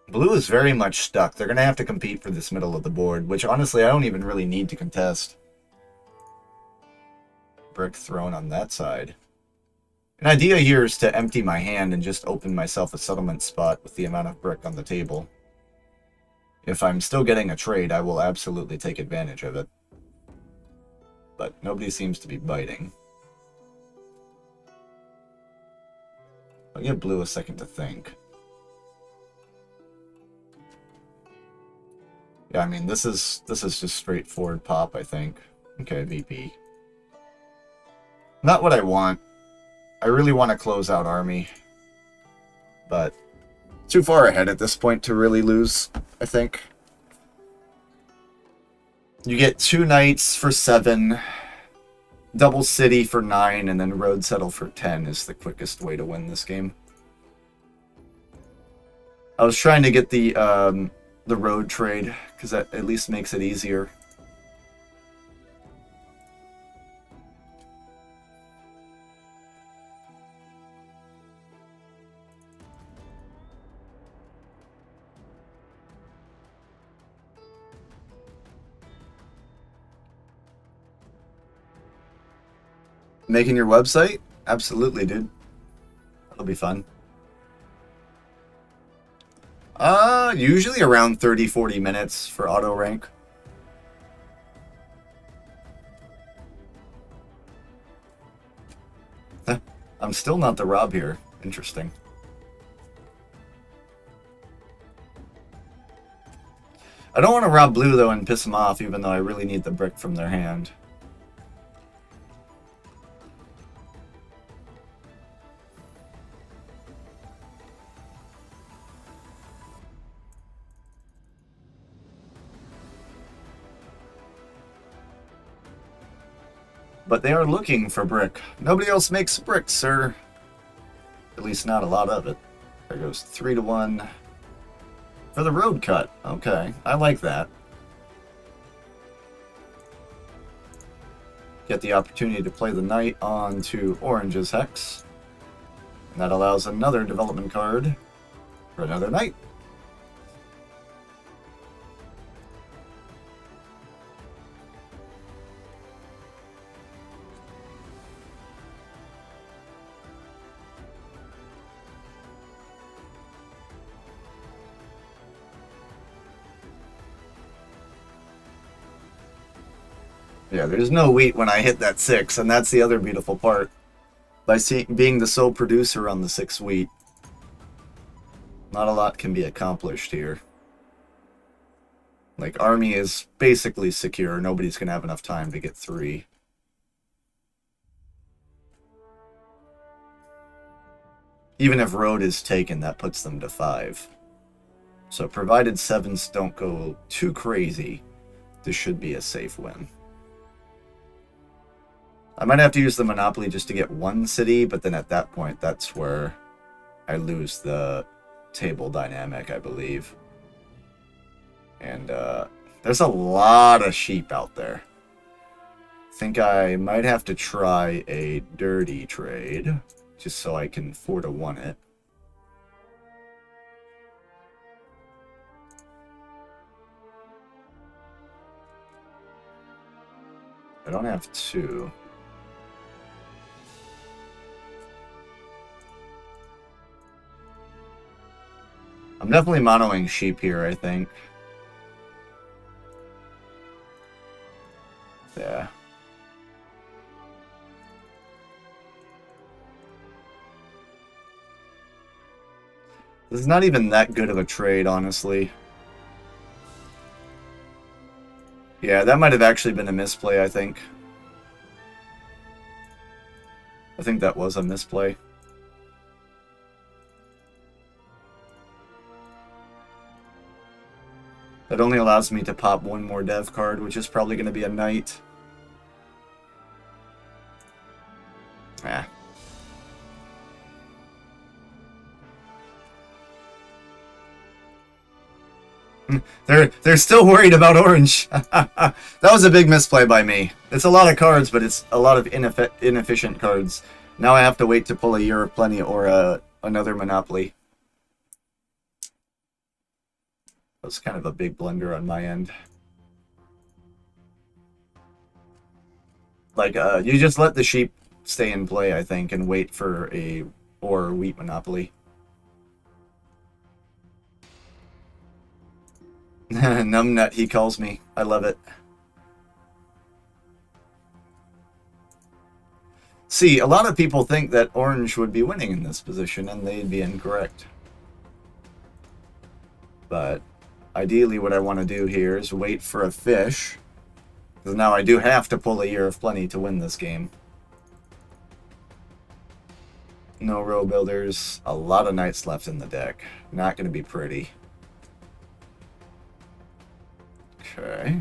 Blue is very much stuck. They're going to have to compete for this middle of the board, which honestly I don't even really need to contest. Brick thrown on that side. An idea here is to empty my hand and just open myself a settlement spot with the amount of brick on the table. If I'm still getting a trade, I will absolutely take advantage of it. But nobody seems to be biting. I'll give blue a second to think. Yeah, I mean, this is just straightforward pop, I think. Okay, VP. Not what I want. I really want to close out army. But too far ahead at this point to really lose, I think. You get 2 knights for 7. Double city for 9, and then road settle for 10 is the quickest way to win this game. I was trying to get the the road trade, because that at least makes it easier. Making your website? Absolutely, dude. That'll be fun. Usually around 30-40 minutes for Autorank. I'm still not the Rob here. Interesting. I don't want to rob blue, though, and piss them off, even though I really need the brick from their hand. But they are looking for brick. Nobody else makes brick, sir. At least not a lot of it. There goes 3-1. For the road cut. Okay, I like that. Get the opportunity to play the knight onto Orange's Hex. And that allows another development card for another knight. Yeah, there's no wheat when I hit that 6, and that's the other beautiful part. By being the sole producer on the 6 wheat, not a lot can be accomplished here. Like, army is basically secure. Nobody's going to have enough time to get 3. Even if road is taken, that puts them to 5. So provided 7s don't go too crazy, this should be a safe win. I might have to use the Monopoly just to get 1 city, but then at that point, that's where I lose the table dynamic, I believe. And there's a lot of sheep out there. I think I might have to try a dirty trade, just so I can 4-1 it. I don't have 2. I'm definitely monoing sheep here, I think. Yeah. This is not even that good of a trade, honestly. Yeah, that might have actually been a misplay, I think. I think that was a misplay. That only allows me to pop 1 more dev card, which is probably going to be a knight. Ah. They're still worried about orange. That was a big misplay by me. It's a lot of cards, but it's a lot of inefficient cards. Now I have to wait to pull a Year of Plenty or another Monopoly. That was kind of a big blunder on my end. Like, you just let the sheep stay in play, I think, and wait for a or wheat Monopoly. Numbnut, he calls me. I love it. See, a lot of people think that orange would be winning in this position, and they'd be incorrect. But ideally what I want to do here is wait for a fish. Because now I do have to pull a Year of Plenty to win this game. No row builders. A lot of knights left in the deck. Not going to be pretty. Okay.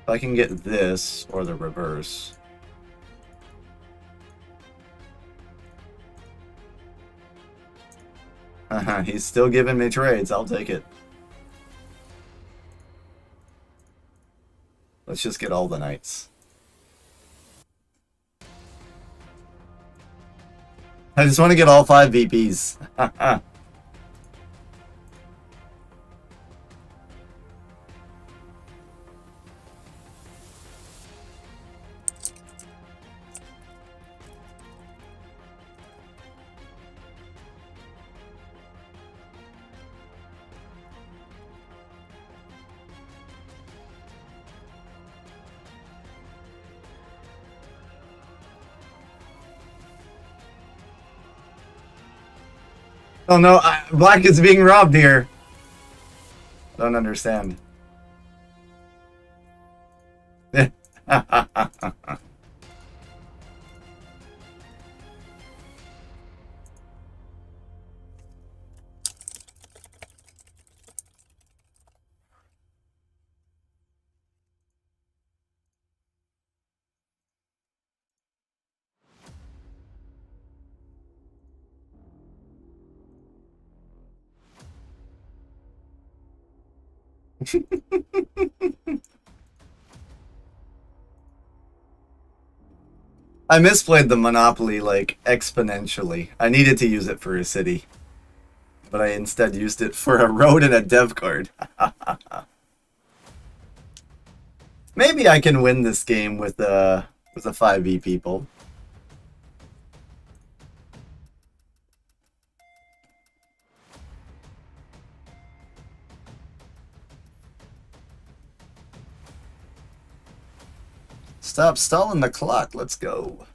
If I can get this, or the reverse. He's still giving me trades. I'll take it. Let's just get all the knights. I just want to get all 5 VPs. Oh no, Black is being robbed here. I don't understand. I misplayed the Monopoly, like, exponentially. I needed to use it for a city. But I instead used it for a road and a dev card. Maybe I can win this game with a 5e people. Stop stalling the clock. Let's go.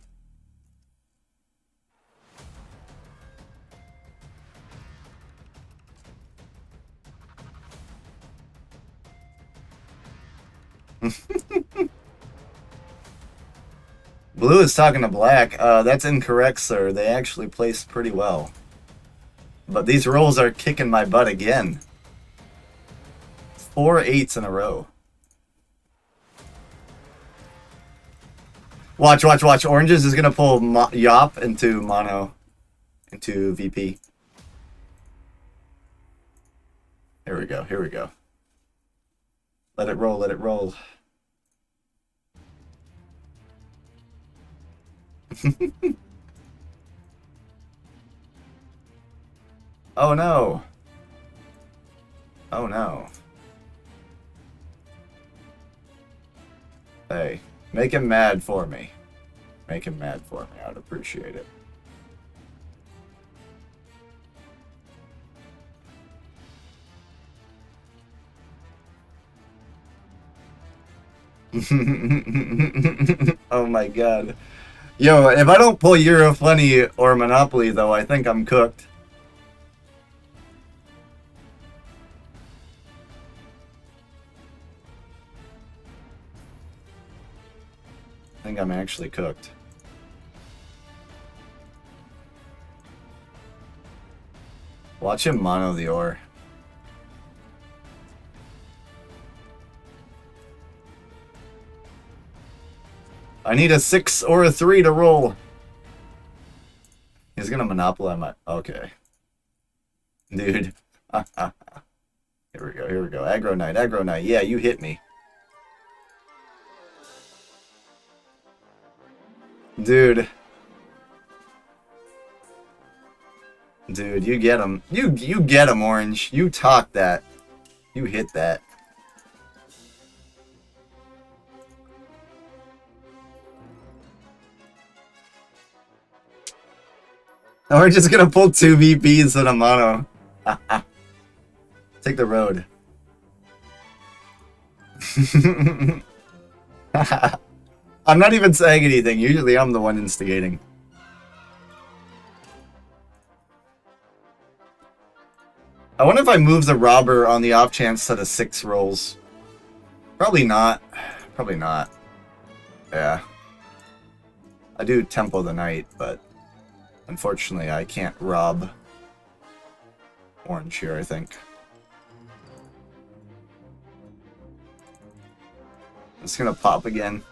Blue is talking to black. That's incorrect, sir. They actually placed pretty well. But these rolls are kicking my butt again. 4 8s in a row. Watch, watch, watch. Oranges is going to pull Yop into mono. Into VP. Here we go, here we go. Let it roll, let it roll. Oh no. Oh no. Hey, make him mad for me. Make him mad for me. I'd appreciate it. Oh my god. Yo, if I don't pull Euro Funny or Monopoly, though, I think I'm cooked. I think I'm actually cooked. Watch him mono the ore. I need a 6 or a 3 to roll. He's gonna monopolize my... Okay. Dude. Here we go, here we go. Aggro Knight, Aggro Knight. Yeah, you hit me. Dude. Dude, you get him. You get him, Orange. You talk that. You hit that. And we're just gonna pull 2 VPs in a mono. Take the road. I'm not even saying anything. Usually I'm the one instigating. I wonder if I move the robber on the off chance that a 6 rolls. Probably not. Probably not. Yeah. I do tempo the knight, but unfortunately I can't rob Orange here, I think. It's gonna pop again.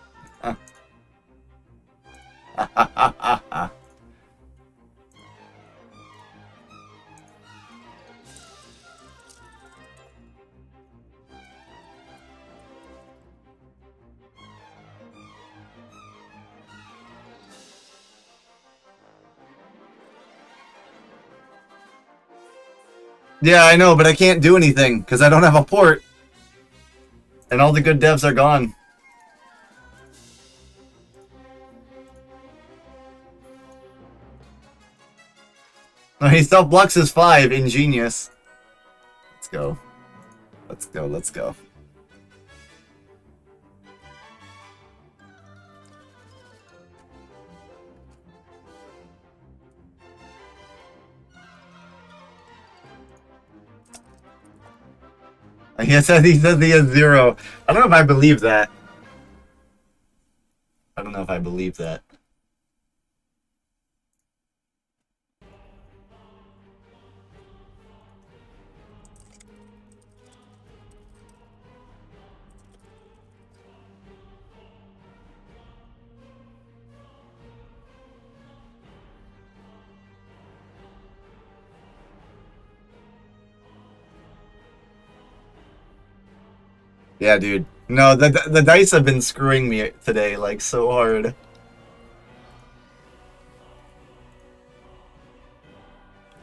Yeah, I know, but I can't do anything because I don't have a port. And all the good devs are gone. No, he self-blocks his 5. Ingenious. Let's go. Let's go, let's go. He says he has 0. I don't know if I believe that. I don't know if I believe that. Yeah, dude. No, the dice have been screwing me today, like, so hard.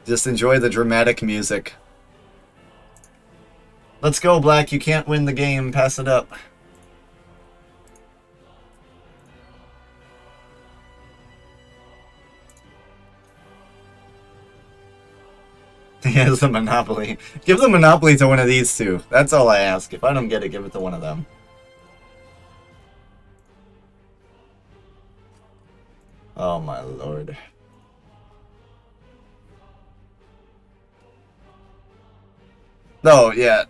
Just enjoy the dramatic music. Let's go, Black. You can't win the game. Pass it up. He has a Monopoly. Give the Monopoly to one of these two. That's all I ask. If I don't get it, give it to one of them. Oh, my lord. No, yeah.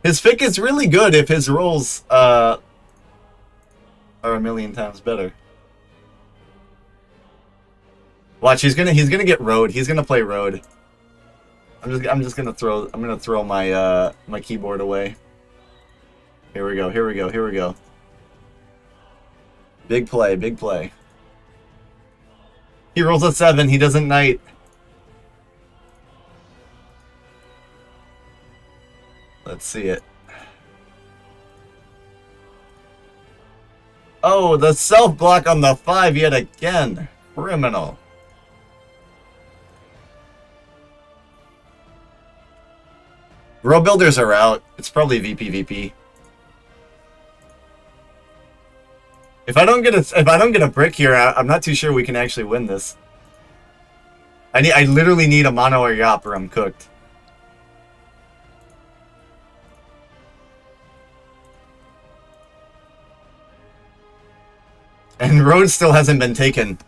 His fic is really good if his rolls are a million times better. Watch, he's gonna get road. He's gonna play road. I'm gonna throw my my keyboard away. Here we go. Here we go. Here we go. Big play. Big play. He rolls a 7. He doesn't knight. Let's see it. Oh, the self block on the 5 yet again. Criminal. Row builders are out. It's probably VP. If I don't get a brick here, I'm not too sure we can actually win this. I literally need a mono or yop or I'm cooked. And road still hasn't been taken.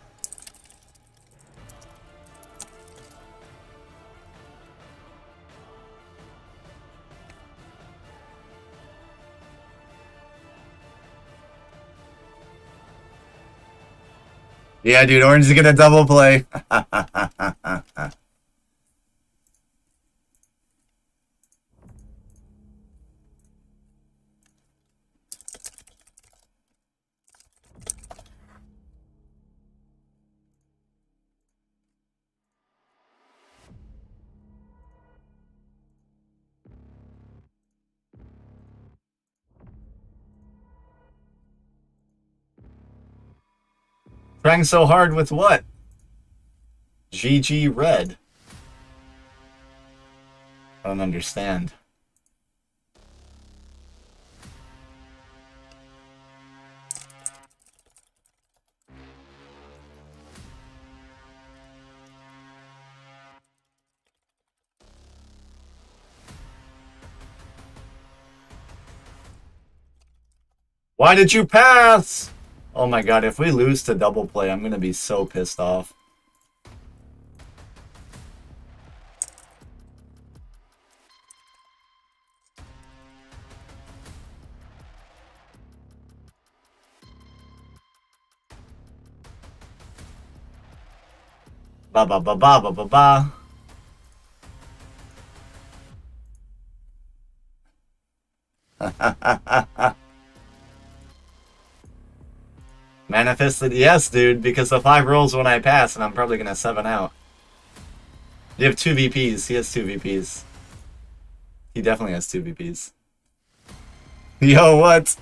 Yeah, dude, Orange is gonna double play. Trying so hard with what? GG Red. I don't understand. Why did you pass? Oh my god, if we lose to double play, I'm gonna be so pissed off. Ba ba ba ba ba ba ba. Manifested, yes, dude, because the 5 rolls when I pass, and I'm probably gonna 7 out. You have 2 VPs. He has 2 VPs. He definitely has 2 VPs. Yo, what?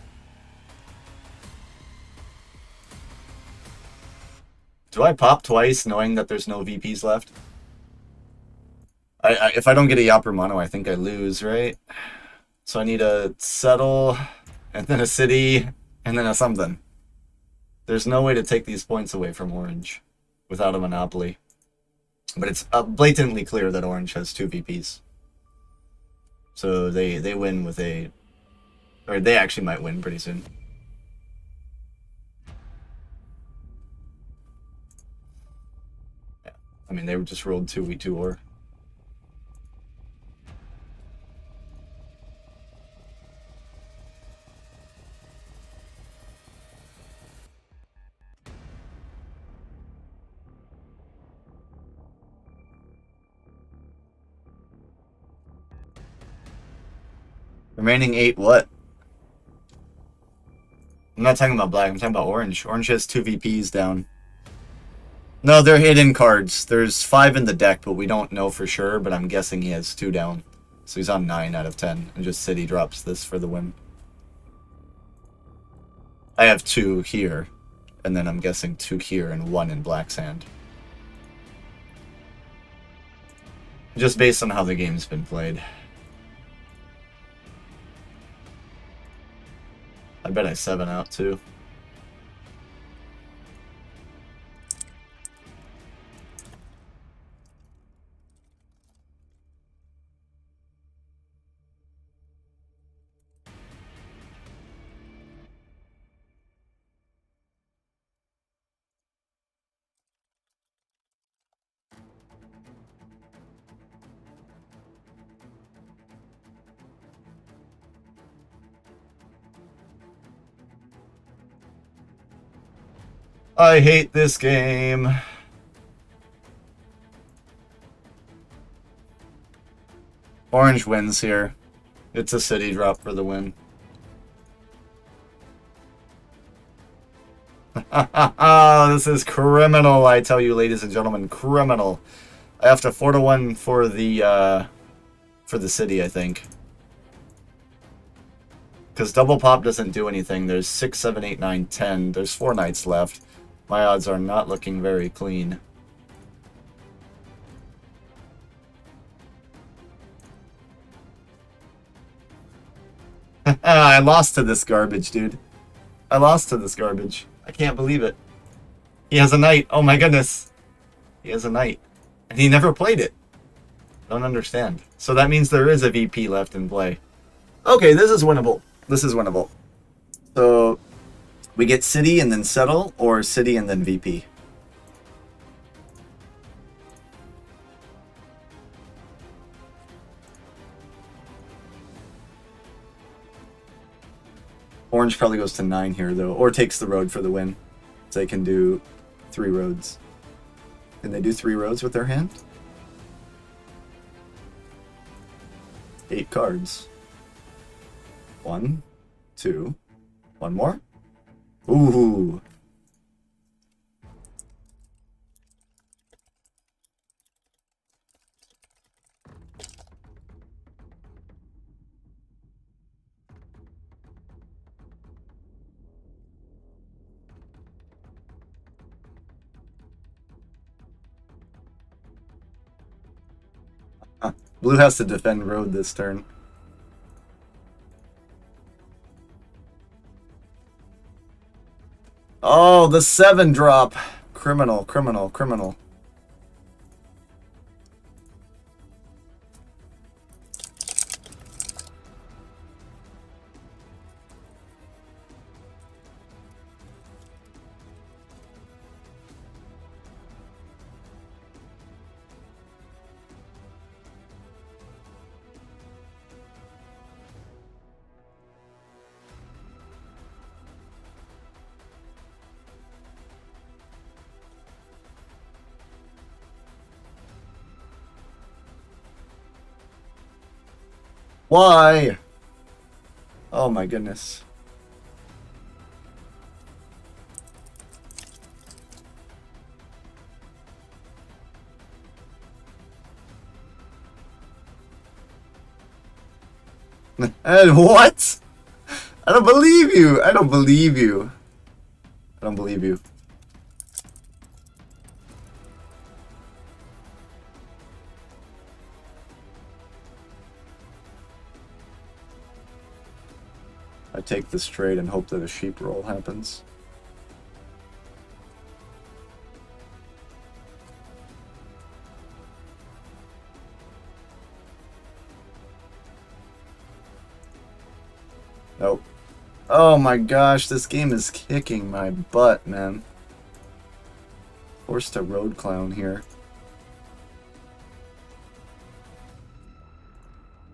Do I pop twice knowing that there's no VPs left? If I don't get a Yopper Mono, I think I lose, right? So I need a settle, and then a city, and then a something. There's no way to take these points away from Orange without a monopoly. But it's blatantly clear that Orange has 2 VPs. So they win with a... Or they actually might win pretty soon. Yeah. I mean, they just rolled 2v2 or... Remaining 8 what? I'm not talking about black, I'm talking about orange. Orange has 2 VPs down. No, they're hidden cards. There's 5 in the deck, but we don't know for sure, but I'm guessing he has 2 down. So he's on 9 out of 10, and just City drops this for the win. I have 2 here, and then I'm guessing 2 here and 1 in Black's hand. Just based on how the game's been played. I bet I 7 out too. I hate this game. Orange wins here. It's a city drop for the win. This is criminal, I tell you, ladies and gentlemen, criminal. I have to 4-1 for the city, I think. Because double pop doesn't do anything. There's 6, 7, 8, 9, 10. There's 4 knights left. My odds are not looking very clean. I lost to this garbage, dude. I lost to this garbage. I can't believe it. He has a knight. Oh my goodness. He has a knight. And he never played it. Don't understand. So that means there is a VP left in play. Okay, this is winnable. This is winnable. So we get city and then settle, or city and then VP. Orange probably goes to 9 here, though, or takes the road for the win. So they can do 3 roads. Can they do 3 roads with their hand? 8 cards. 1, 2, 1 more. Ooh. Blue has to defend road this turn. Oh, the 7 drop. Criminal, criminal, criminal. Why? Oh my goodness. And what? I don't believe you. I don't believe you. I don't believe you. I take this trade and hope that a sheep roll happens. Nope. Oh my gosh, this game is kicking my butt, man. Forced to road clown here.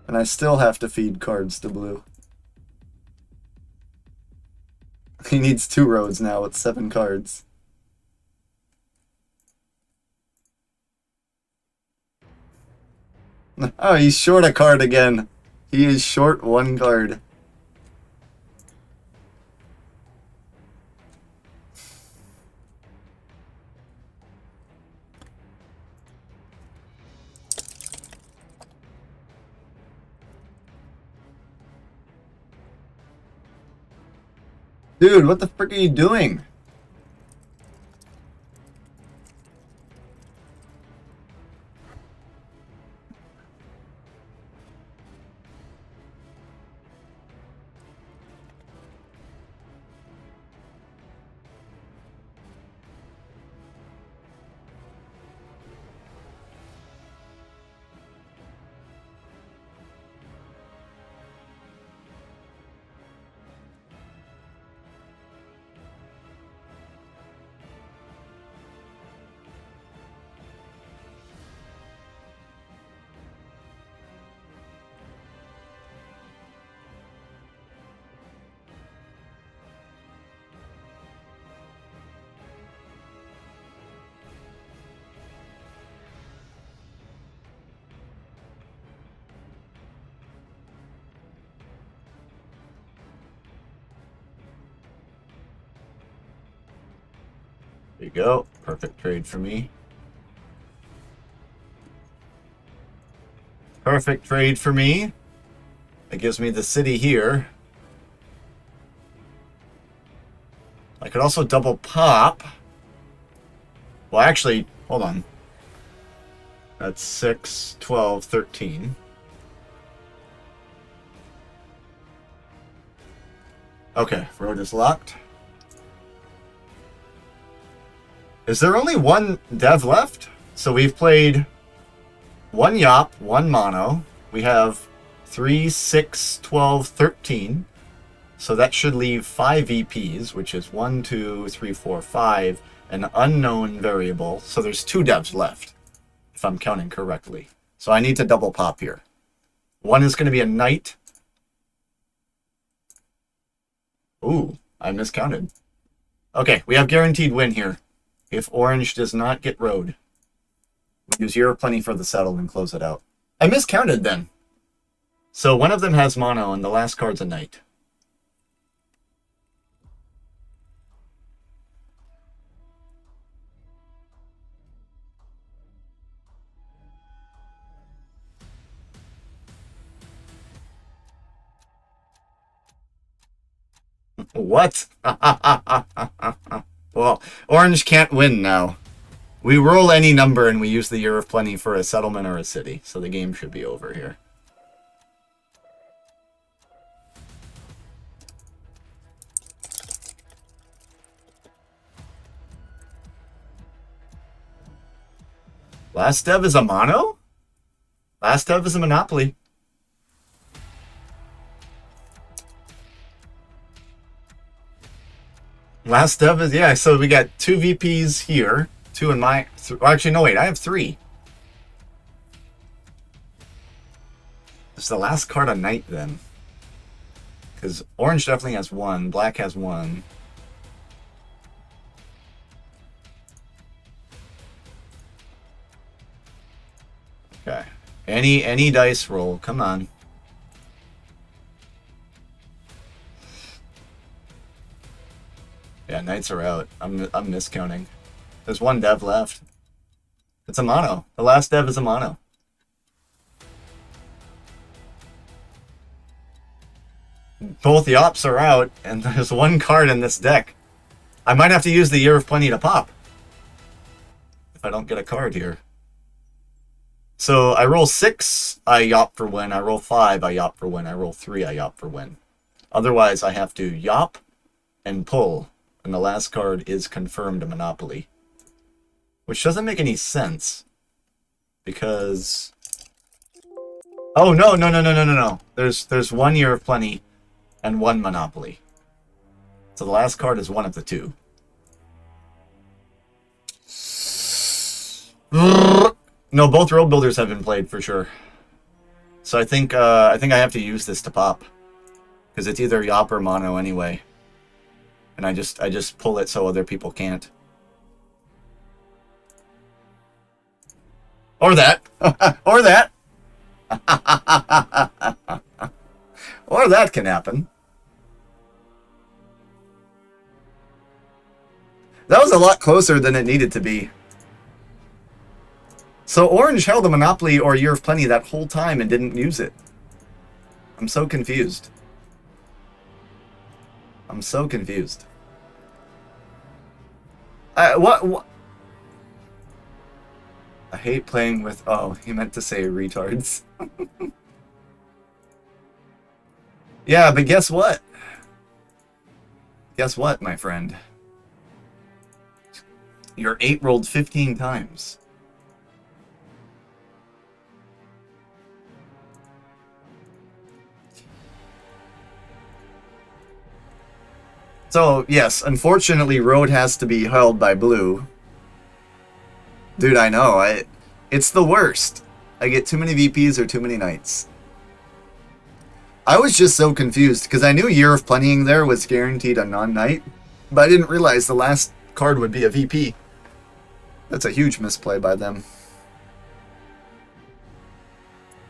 And I still have to feed cards to blue. He needs 2 roads now with 7 cards. Oh, he's short a card again. He is short 1 card. Dude, what the frick are you doing? There you go. Perfect trade for me. Perfect trade for me. That gives me the city here. I could also double pop. Well, actually, hold on. That's 6, 12, 13. Okay, road is locked. Is there only 1 dev left? So we've played 1 Yop, 1 Mono. We have 3, 6, 12, 13. So that should leave 5 VPs, which is 1, 2, 3, 4, 5, an unknown variable. So there's 2 devs left, if I'm counting correctly. So I need to double pop here. 1 is going to be a knight. Ooh, I miscounted. Okay, we have guaranteed win here. If orange does not get road, we use Year of Plenty for the settle and close it out. I miscounted then. So one of them has mono and the last card's a knight. What? Well, orange can't win now. We roll any number and we use the Year of Plenty for a settlement or a city, so the game should be over here. Last dev is a mono? Last dev is a monopoly. Last dev is, yeah, so we got 2 VPs here. 2 in my... actually, no, wait, I have 3. Is the last card a knight, then? Because orange definitely has 1. Black has 1. Okay. Any dice roll. Come on. Yeah, knights are out. I'm miscounting. There's one dev left. It's a mono. The last dev is a mono. Both Yops are out, and there's one card in this deck. I might have to use the Year of Plenty to pop. If I don't get a card here. So I roll 6, I Yop for win. I roll 5, I Yop for win. I roll 3, I Yop for win. Otherwise, I have to Yop and pull. And the last card is Confirmed Monopoly. Which doesn't make any sense. Because... Oh, no. There's 1 Year of Plenty and 1 Monopoly. So the last card is one of the two. No, both road builders have been played for sure. So I think I have to use this to pop. Because it's either Yop or mono anyway. And I just pull it so other people can't. Or that. Or that. Or that can happen. That was a lot closer than it needed to be. So Orange held a Monopoly or Year of Plenty that whole time and didn't use it. I'm so confused. I'm so confused. What? I hate playing with... Oh, he meant to say retards. Yeah, but guess what? Guess what, my friend? Your 8 rolled 15 times. So, yes, unfortunately, Road has to be held by Blue. Dude, I know. It's the worst. I get too many VPs or too many Knights. I was just so confused, because I knew Year of Plentying there was guaranteed a non-Knight, but I didn't realize the last card would be a VP. That's a huge misplay by them.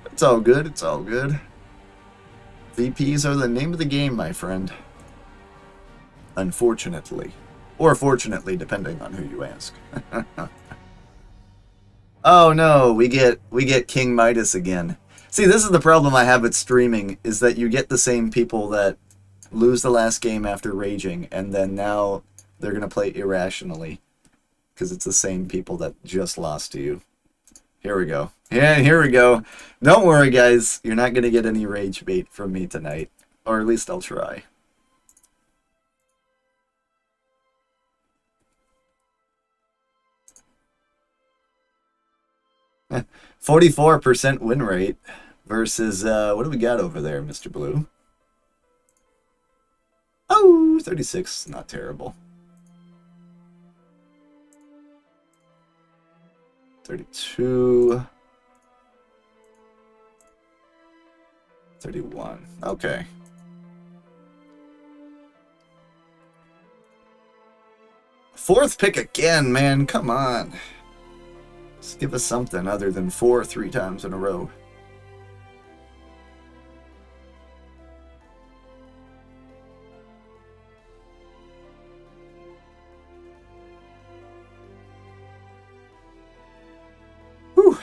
It's all good, it's all good. VPs are the name of the game, my friend. Unfortunately. Or fortunately, depending on who you ask. Oh no, we get King Midas again. See, this is the problem I have with streaming, is that you get the same people that lose the last game after raging, and then now they're going to play irrationally. Because it's the same people that just lost to you. Here we go. Yeah, here we go. Don't worry, guys. You're not going to get any rage bait from me tonight. Or at least I'll try. Eh, 44% win rate versus, what do we got over there, Mr. Blue? Oh, 36. Not terrible. 32. 31. Okay. Fourth pick again, man. Come on. Just give us something other than 4 3 times in a row. Whew.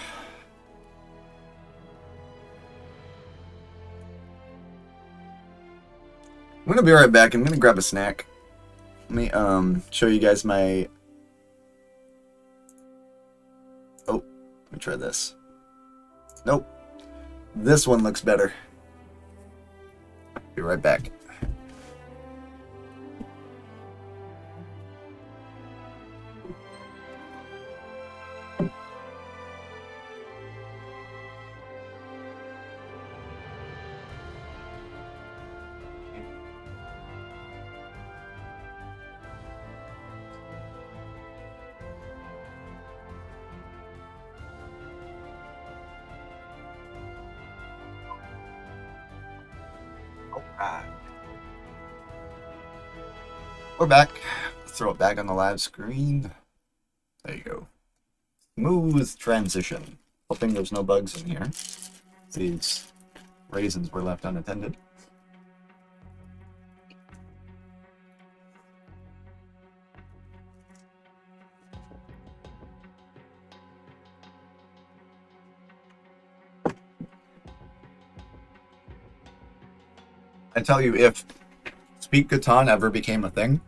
I'm gonna be right back. I'm gonna grab a snack. Let me show you guys my... Oh, let me try this. Nope. This one looks better. Be right back. We're back. Throw it back on the live screen. There you go. Smooth transition. Hoping there's no bugs in here. These raisins were left unattended. I tell you, if Speak Catan ever became a thing,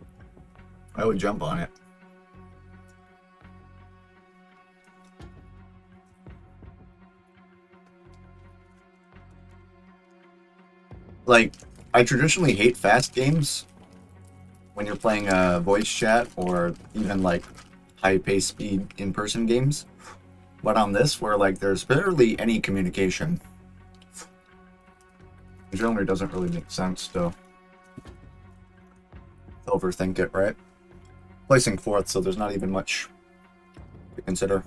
I would jump on it. Like, I traditionally hate fast games when you're playing a voice chat or even like high-paced speed in-person games. But on this, where like there's barely any communication, it generally doesn't really make sense to overthink it, right? Placing fourth, so there's not even much to consider.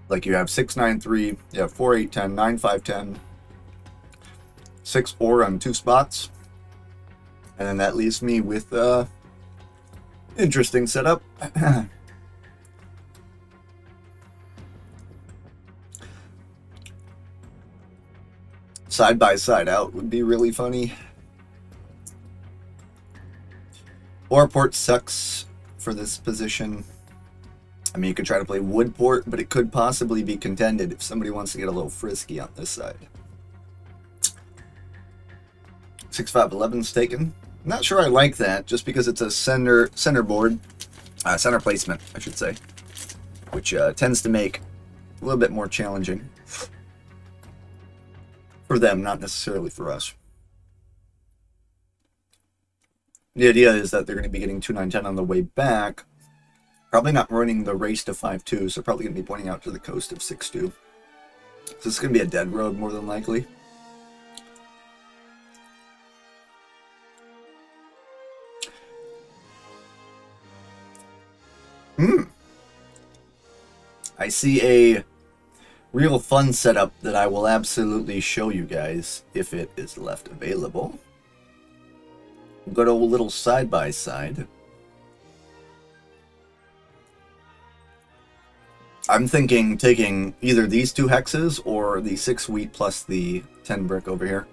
Like you have 6, 9, 3, you have 4, 8, 10, 9, 5, 10, 6, 4 on 2 spots. And then that leaves me with interesting setup. Side by side out would be really funny. Or port sucks for this position. I mean, you could try to play wood port, but it could possibly be contended if somebody wants to get a little frisky on this side. 6, 5, 11's taken. I'm not sure I like that, just because it's a center board, center placement, I should say, which tends to make a little bit more challenging for them, not necessarily for us. The idea is that they're going to be getting 2, 9, 10 on the way back. Probably not running the race to 5-2, so probably going to be pointing out to the coast of 6-2. So this is going to be a dead road, more than likely. I see a real fun setup that I will absolutely show you guys if it is left available. Good old little side by side. I'm thinking taking either these 2 hexes or the 6 wheat plus the 10 brick over here.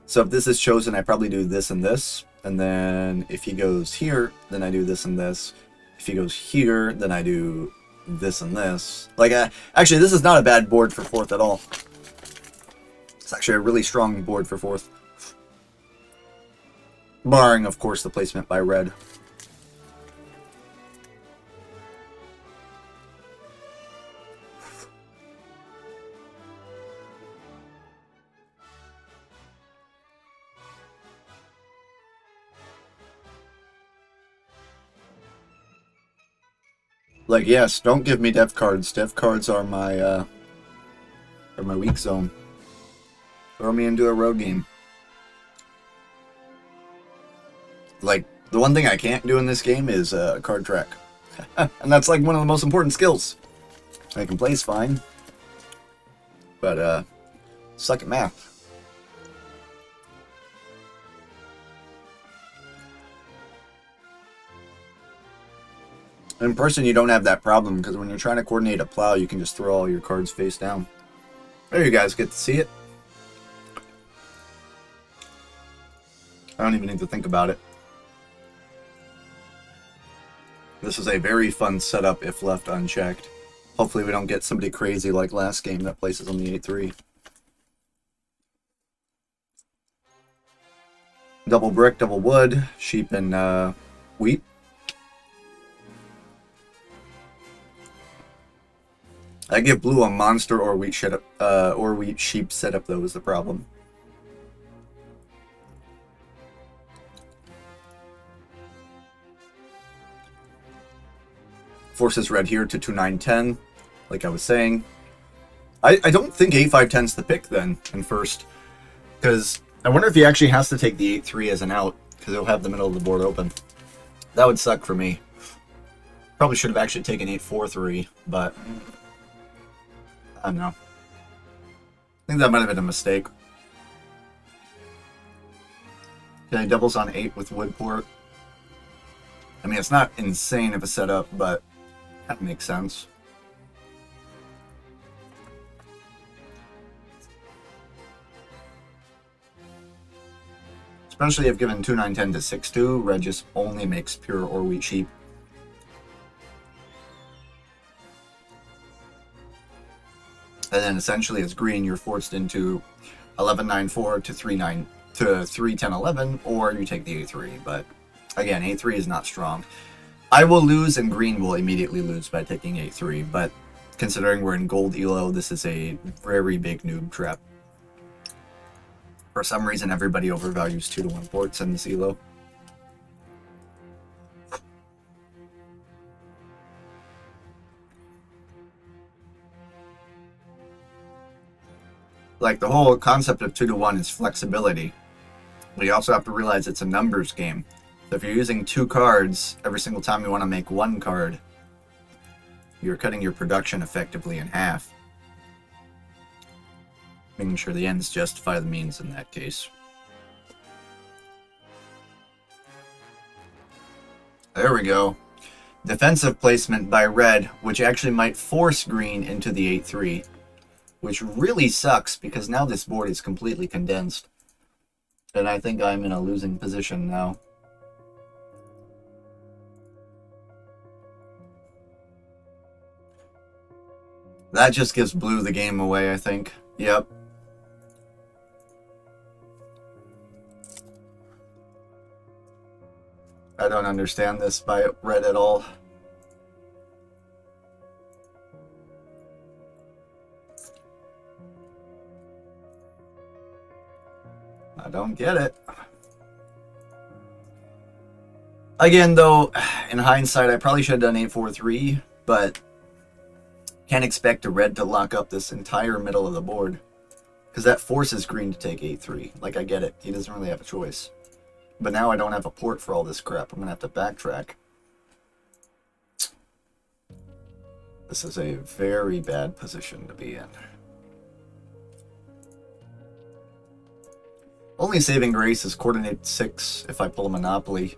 So if this is chosen, I probably do this and this. And then if he goes here, then I do this and this. If he goes here, then I do this and this. Like, actually, this is not a bad board for fourth at all. It's actually a really strong board for fourth. Barring, of course, the placement by red. Like, yes, don't give me dev cards. Dev cards are my weak zone. Throw me into a road game. Like, the one thing I can't do in this game is card track. And that's like one of the most important skills. I can play is fine. But, suck at math. In person, you don't have that problem, because when you're trying to coordinate a plow, you can just throw all your cards face down. There you guys get to see it. I don't even need to think about it. This is a very fun setup if left unchecked. Hopefully we don't get somebody crazy like last game that places on the 8-3. Double brick, double wood, sheep and wheat. I give blue a monster or wheat setup, or wheat sheep setup though is the problem. Forces red here to 2, 9, 10, like I was saying. I don't think 8, 5, 10's the pick then in first, because I wonder if he actually has to take the 8-3 as an out, because he'll have the middle of the board open. That would suck for me. Probably should have actually taken 8-4-3, but I don't know. I think that might have been a mistake. Okay, doubles on 8 with Woodport. I mean, it's not insane of a setup, but that makes sense. Especially if given 2, 9, 10 to 6-2, red just only makes pure or wheat sheep. And then essentially as green, you're forced into 11-9-4 to 3-9 to 3-10-11, or you take the A3. But again, A3 is not strong. I will lose, and green will immediately lose by taking A3. But considering we're in gold elo, this is a very big noob trap. For some reason, everybody overvalues 2-1 ports in this elo. Like, the whole concept of 2-1 is flexibility. We also have to realize it's a numbers game. So if you're using 2 cards every single time you want to make 1 card, you're cutting your production effectively in half. Making sure the ends justify the means in that case. There we go. Defensive placement by red, which actually might force green into the 8-3. Which really sucks, because now this board is completely condensed. And I think I'm in a losing position now. That just gives blue the game away, I think. Yep. I don't understand this by red at all. I don't get it. Again, though, in hindsight, I probably should have done 8-4-3, but can't expect a red to lock up this entire middle of the board, because that forces green to take 8-3. Like, I get it. He doesn't really have a choice. But now I don't have a port for all this crap. I'm going to have to backtrack. This is a very bad position to be in. Only saving grace is coordinate 6 if I pull a Monopoly.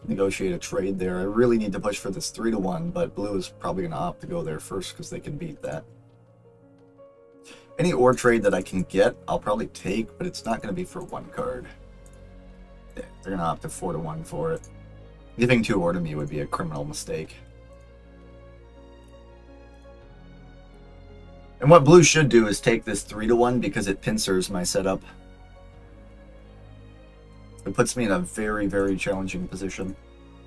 Negotiate a trade there. I really need to push for this 3-1, but blue is probably going to opt to go there first because they can beat that. Any ore trade that I can get, I'll probably take, but it's not going to be for 1 card. Yeah, they're going to opt to 4-1 for it. Giving 2 ore to me would be a criminal mistake. And what blue should do is take this 3-1 because it pincers my setup. It puts me in a very, very challenging position.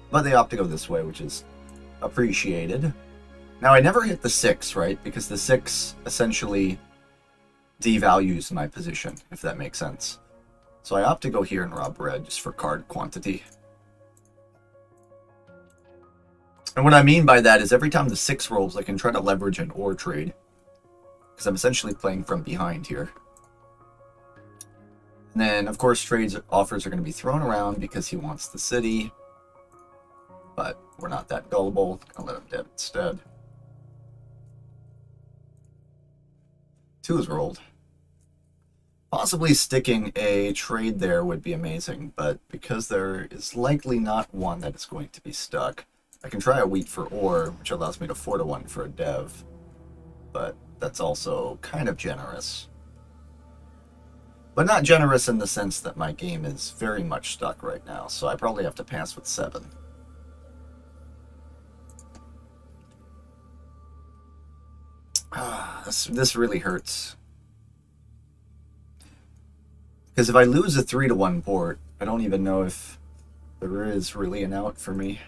But they opt to go this way, which is appreciated. Now, I never hit the 6, right? Because the 6 essentially devalues my position, if that makes sense. So I opt to go here and rob red just for card quantity. And what I mean by that is every time the 6 rolls, I can try to leverage an ore trade. Because I'm essentially playing from behind here. And then, of course, trades offers are going to be thrown around because he wants the city. But we're not that gullible. I'll let him dead instead. 2 is rolled. Possibly sticking a trade there would be amazing, but because there is likely not one that is going to be stuck, I can try a wheat for ore, which allows me to 4-1 for a dev. But that's also kind of generous. But not generous in the sense that my game is very much stuck right now, so I probably have to pass with 7. This really hurts. Because if I lose a 3-1 port, I don't even know if there is really an out for me.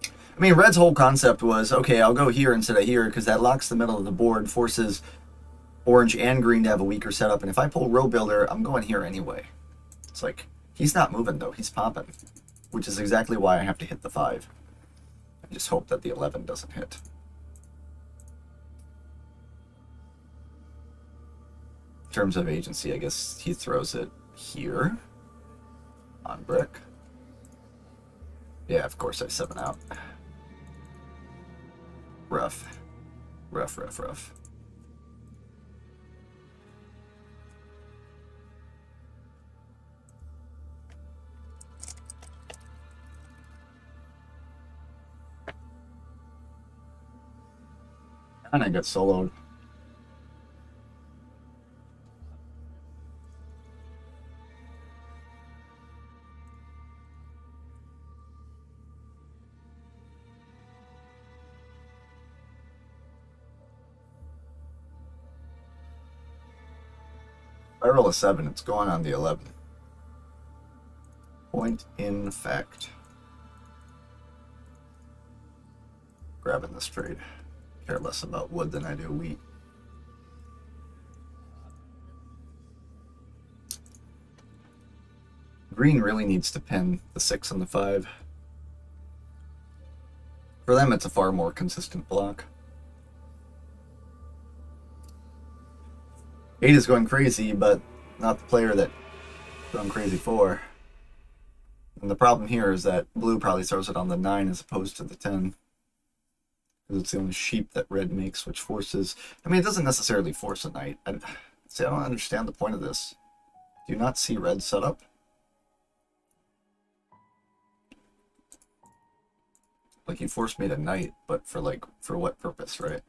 I mean, red's whole concept was, okay, I'll go here instead of here, because that locks the middle of the board, forces orange and green to have a weaker setup, and if I pull row builder, I'm going here anyway. It's like, he's not moving though, he's popping. Which is exactly why I have to hit the 5. I just hope that the 11 doesn't hit. In terms of agency, I guess he throws it here. On brick. Yeah, of course I 7 out. Rough. Rough, rough, rough. And I got soloed. I roll a 7, it's going on the 11. Point in fact. Grabbing this trade. Care less about wood than I do wheat. Green really needs to pin the 6 and the 5. For them, it's a far more consistent block. 8 is going crazy, but not the player that it's going crazy for. And the problem here is that blue probably throws it on the 9 as opposed to the 10. Because it's the only sheep that red makes, which forces... I mean, it doesn't necessarily force a knight. I don't understand the point of this. Do you not see red set up? Like, you forced me to knight, but for what purpose, right?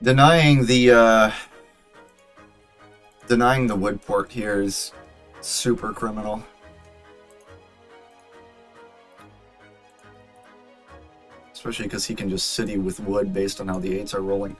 Denying the wood port here is super criminal. Especially because he can just city with wood based on how the 8s are rolling.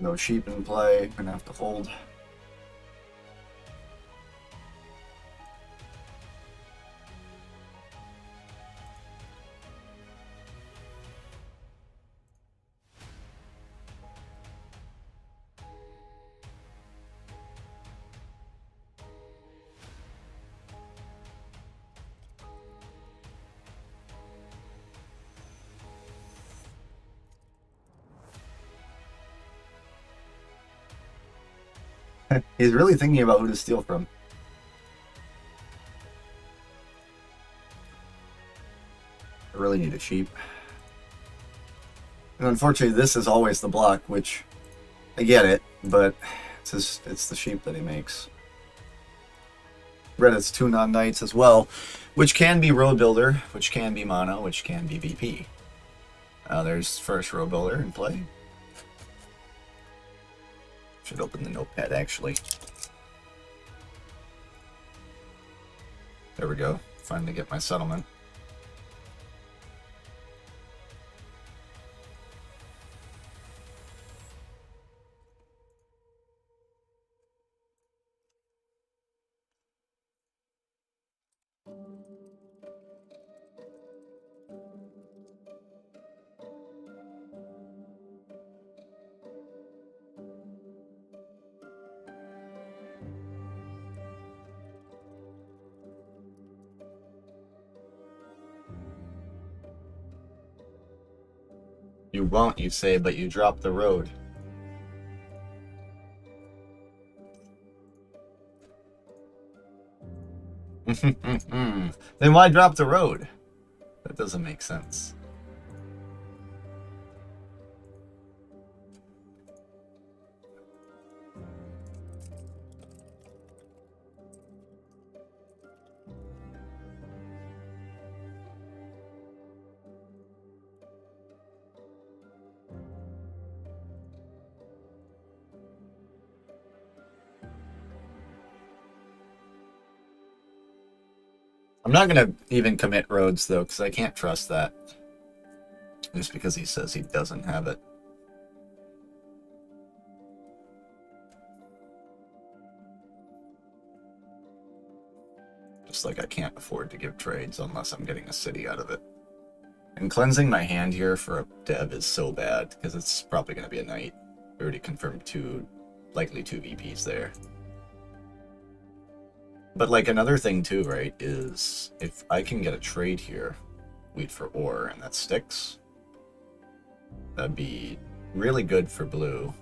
No sheep in play, gonna have to hold. He's really thinking about who to steal from. I really need a sheep. And unfortunately, this is always the block, which I get it, but it's the sheep that he makes. Red has 2 non-knights as well, which can be road builder, which can be mono, which can be VP. There's first road builder in play. Should open the notepad, actually. There we go. Finally get my settlement. You won't, you say, but you drop the road. Then why drop the road? That doesn't make sense. I'm not going to even commit roads, though, because I can't trust that. Just because he says he doesn't have it. Just like I can't afford to give trades unless I'm getting a city out of it. And cleansing my hand here for a dev is so bad, because it's probably going to be a knight. We already confirmed likely two VPs there. But, like, another thing, too, right, is if I can get a trade here, wheat for ore, and that sticks, that'd be really good for blue.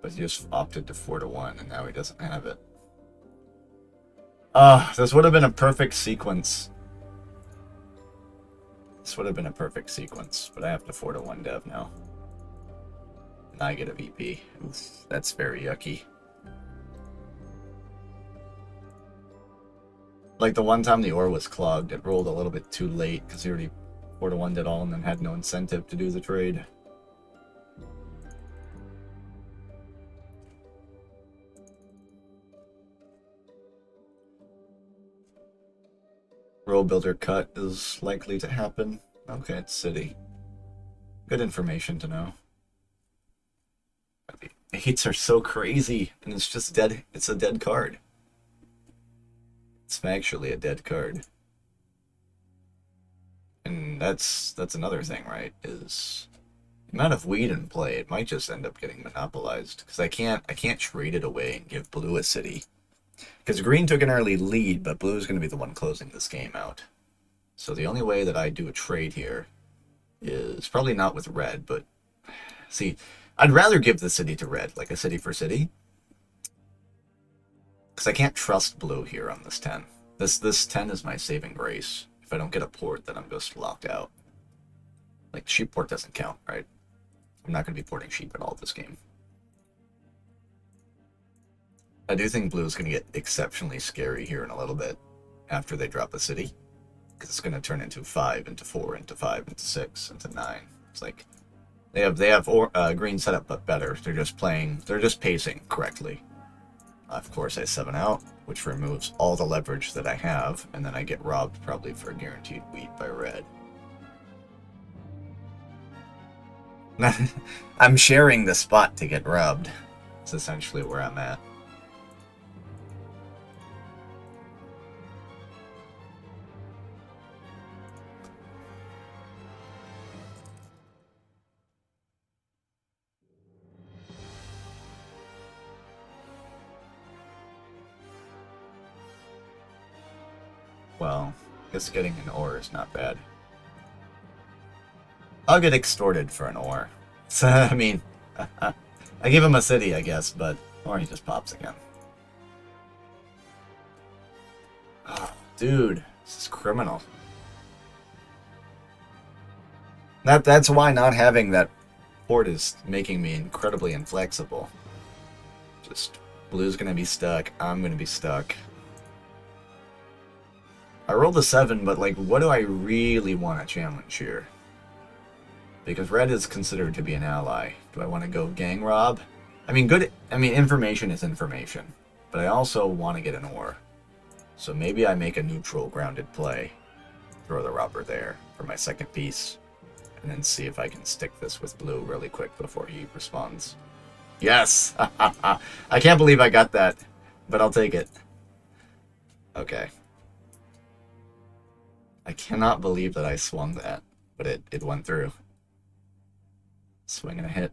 But he just opted to 4-1, and now he doesn't have it. This would have been a perfect sequence. This would have been a perfect sequence, but I have to 4-1 dev now. I get a VP. Oof, that's very yucky. Like the one time the ore was clogged, it rolled a little bit too late because he already 4-1 did all and then had no incentive to do the trade. Roll builder cut is likely to happen. Okay, it's city. Good information to know. The hits are so crazy, and it's just dead. It's a dead card. It's actually a dead card. And that's another thing, right? Is the amount of weed in play, it might just end up getting monopolized. Because I can't trade it away and give blue a city. Because green took an early lead, but blue is going to be the one closing this game out. So the only way that I do a trade here is probably not with red, but see, I'd rather give the city to red, like a city for city. Because I can't trust blue here on this 10. This 10 is my saving grace. If I don't get a port, then I'm just locked out. Like, sheep port doesn't count, right? I'm not going to be porting sheep at all this game. I do think blue is going to get exceptionally scary here in a little bit after they drop a city. Because it's going to turn into 5, into 4, into 5, into 6, into 9. It's like, they have green setup, but better. They're just pacing correctly. Of course, I 7 out, which removes all the leverage that I have, and then I get robbed probably for a guaranteed wheat by red. I'm sharing the spot to get robbed. That's essentially where I'm at. Well, I guess getting an ore is not bad. I'll get extorted for an ore. So, I mean, I give him a city, I guess, but or he just pops again. Oh, dude, this is criminal. That's why not having that port is making me incredibly inflexible. Just blue's gonna be stuck. I'm gonna be stuck. I rolled a 7, but like, what do I really want to challenge here? Because red is considered to be an ally. Do I want to go gang rob? I mean, information is information, but I also want to get an ore. So maybe I make a neutral grounded play, throw the robber there for my second piece, and then see if I can stick this with blue really quick before he responds. Yes! I can't believe I got that, but I'll take it. Okay. I cannot believe that I swung that, but it went through. Swing and a hit.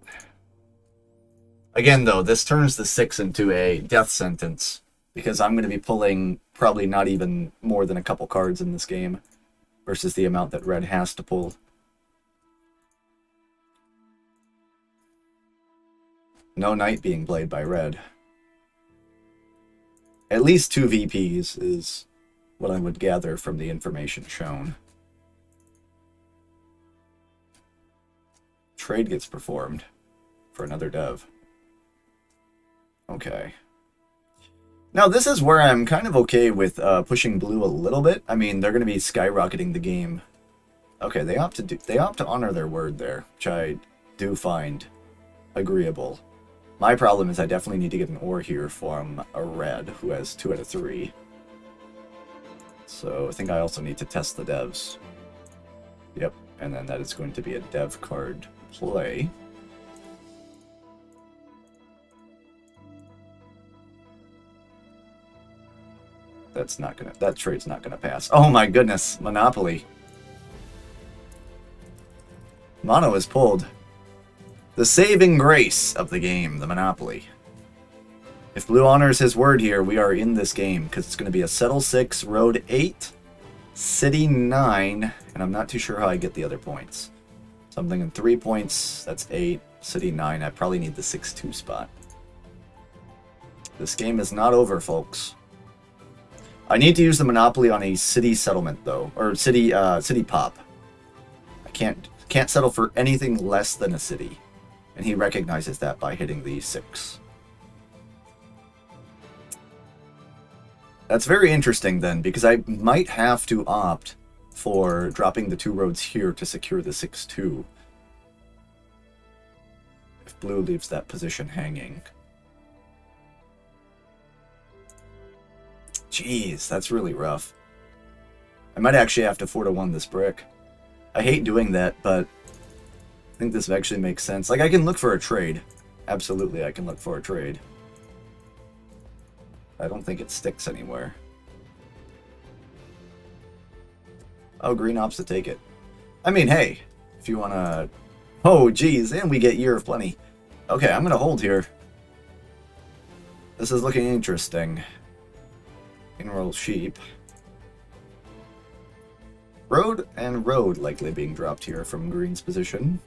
Again, though, this turns the 6 into a death sentence, because I'm going to be pulling probably not even more than a couple cards in this game, versus the amount that red has to pull. No knight being played by red. At least 2 VPs is what I would gather from the information shown. Trade gets performed for another dove. Okay. Now this is where I'm kind of okay with pushing blue a little bit. I mean, they're going to be skyrocketing the game. Okay, they opt to honor their word there, which I do find agreeable. My problem is I definitely need to get an ore here from a red who has 2 out of 3. So I think I also need to test the devs. Yep, and then that is going to be a dev card play. That trade's not gonna pass. Oh my goodness, Monopoly. Mono is pulled. The saving grace of the game, the Monopoly. If blue honors his word here, we are in this game, because it's going to be a settle 6, road 8, city 9, and I'm not too sure how I get the other points. Something in 3 points, that's 8, city 9, I probably need the 6-2 spot. This game is not over, folks. I need to use the Monopoly on a city settlement, though, or city pop. I can't settle for anything less than a city. And he recognizes that by hitting the 6. That's very interesting then, because I might have to opt for dropping the 2 roads here to secure the 6-2. If blue leaves that position hanging. Jeez, that's really rough. I might actually have to 4-1 this brick. I hate doing that, but I think this actually makes sense. Like, I can look for a trade. Absolutely, I can look for a trade. I don't think it sticks anywhere. Oh, green opts to take it. I mean, hey, if you want to... Oh, geez, and we get Year of Plenty. Okay, I'm going to hold here. This is looking interesting. Enroll sheep. Road and road likely being dropped here from green's position.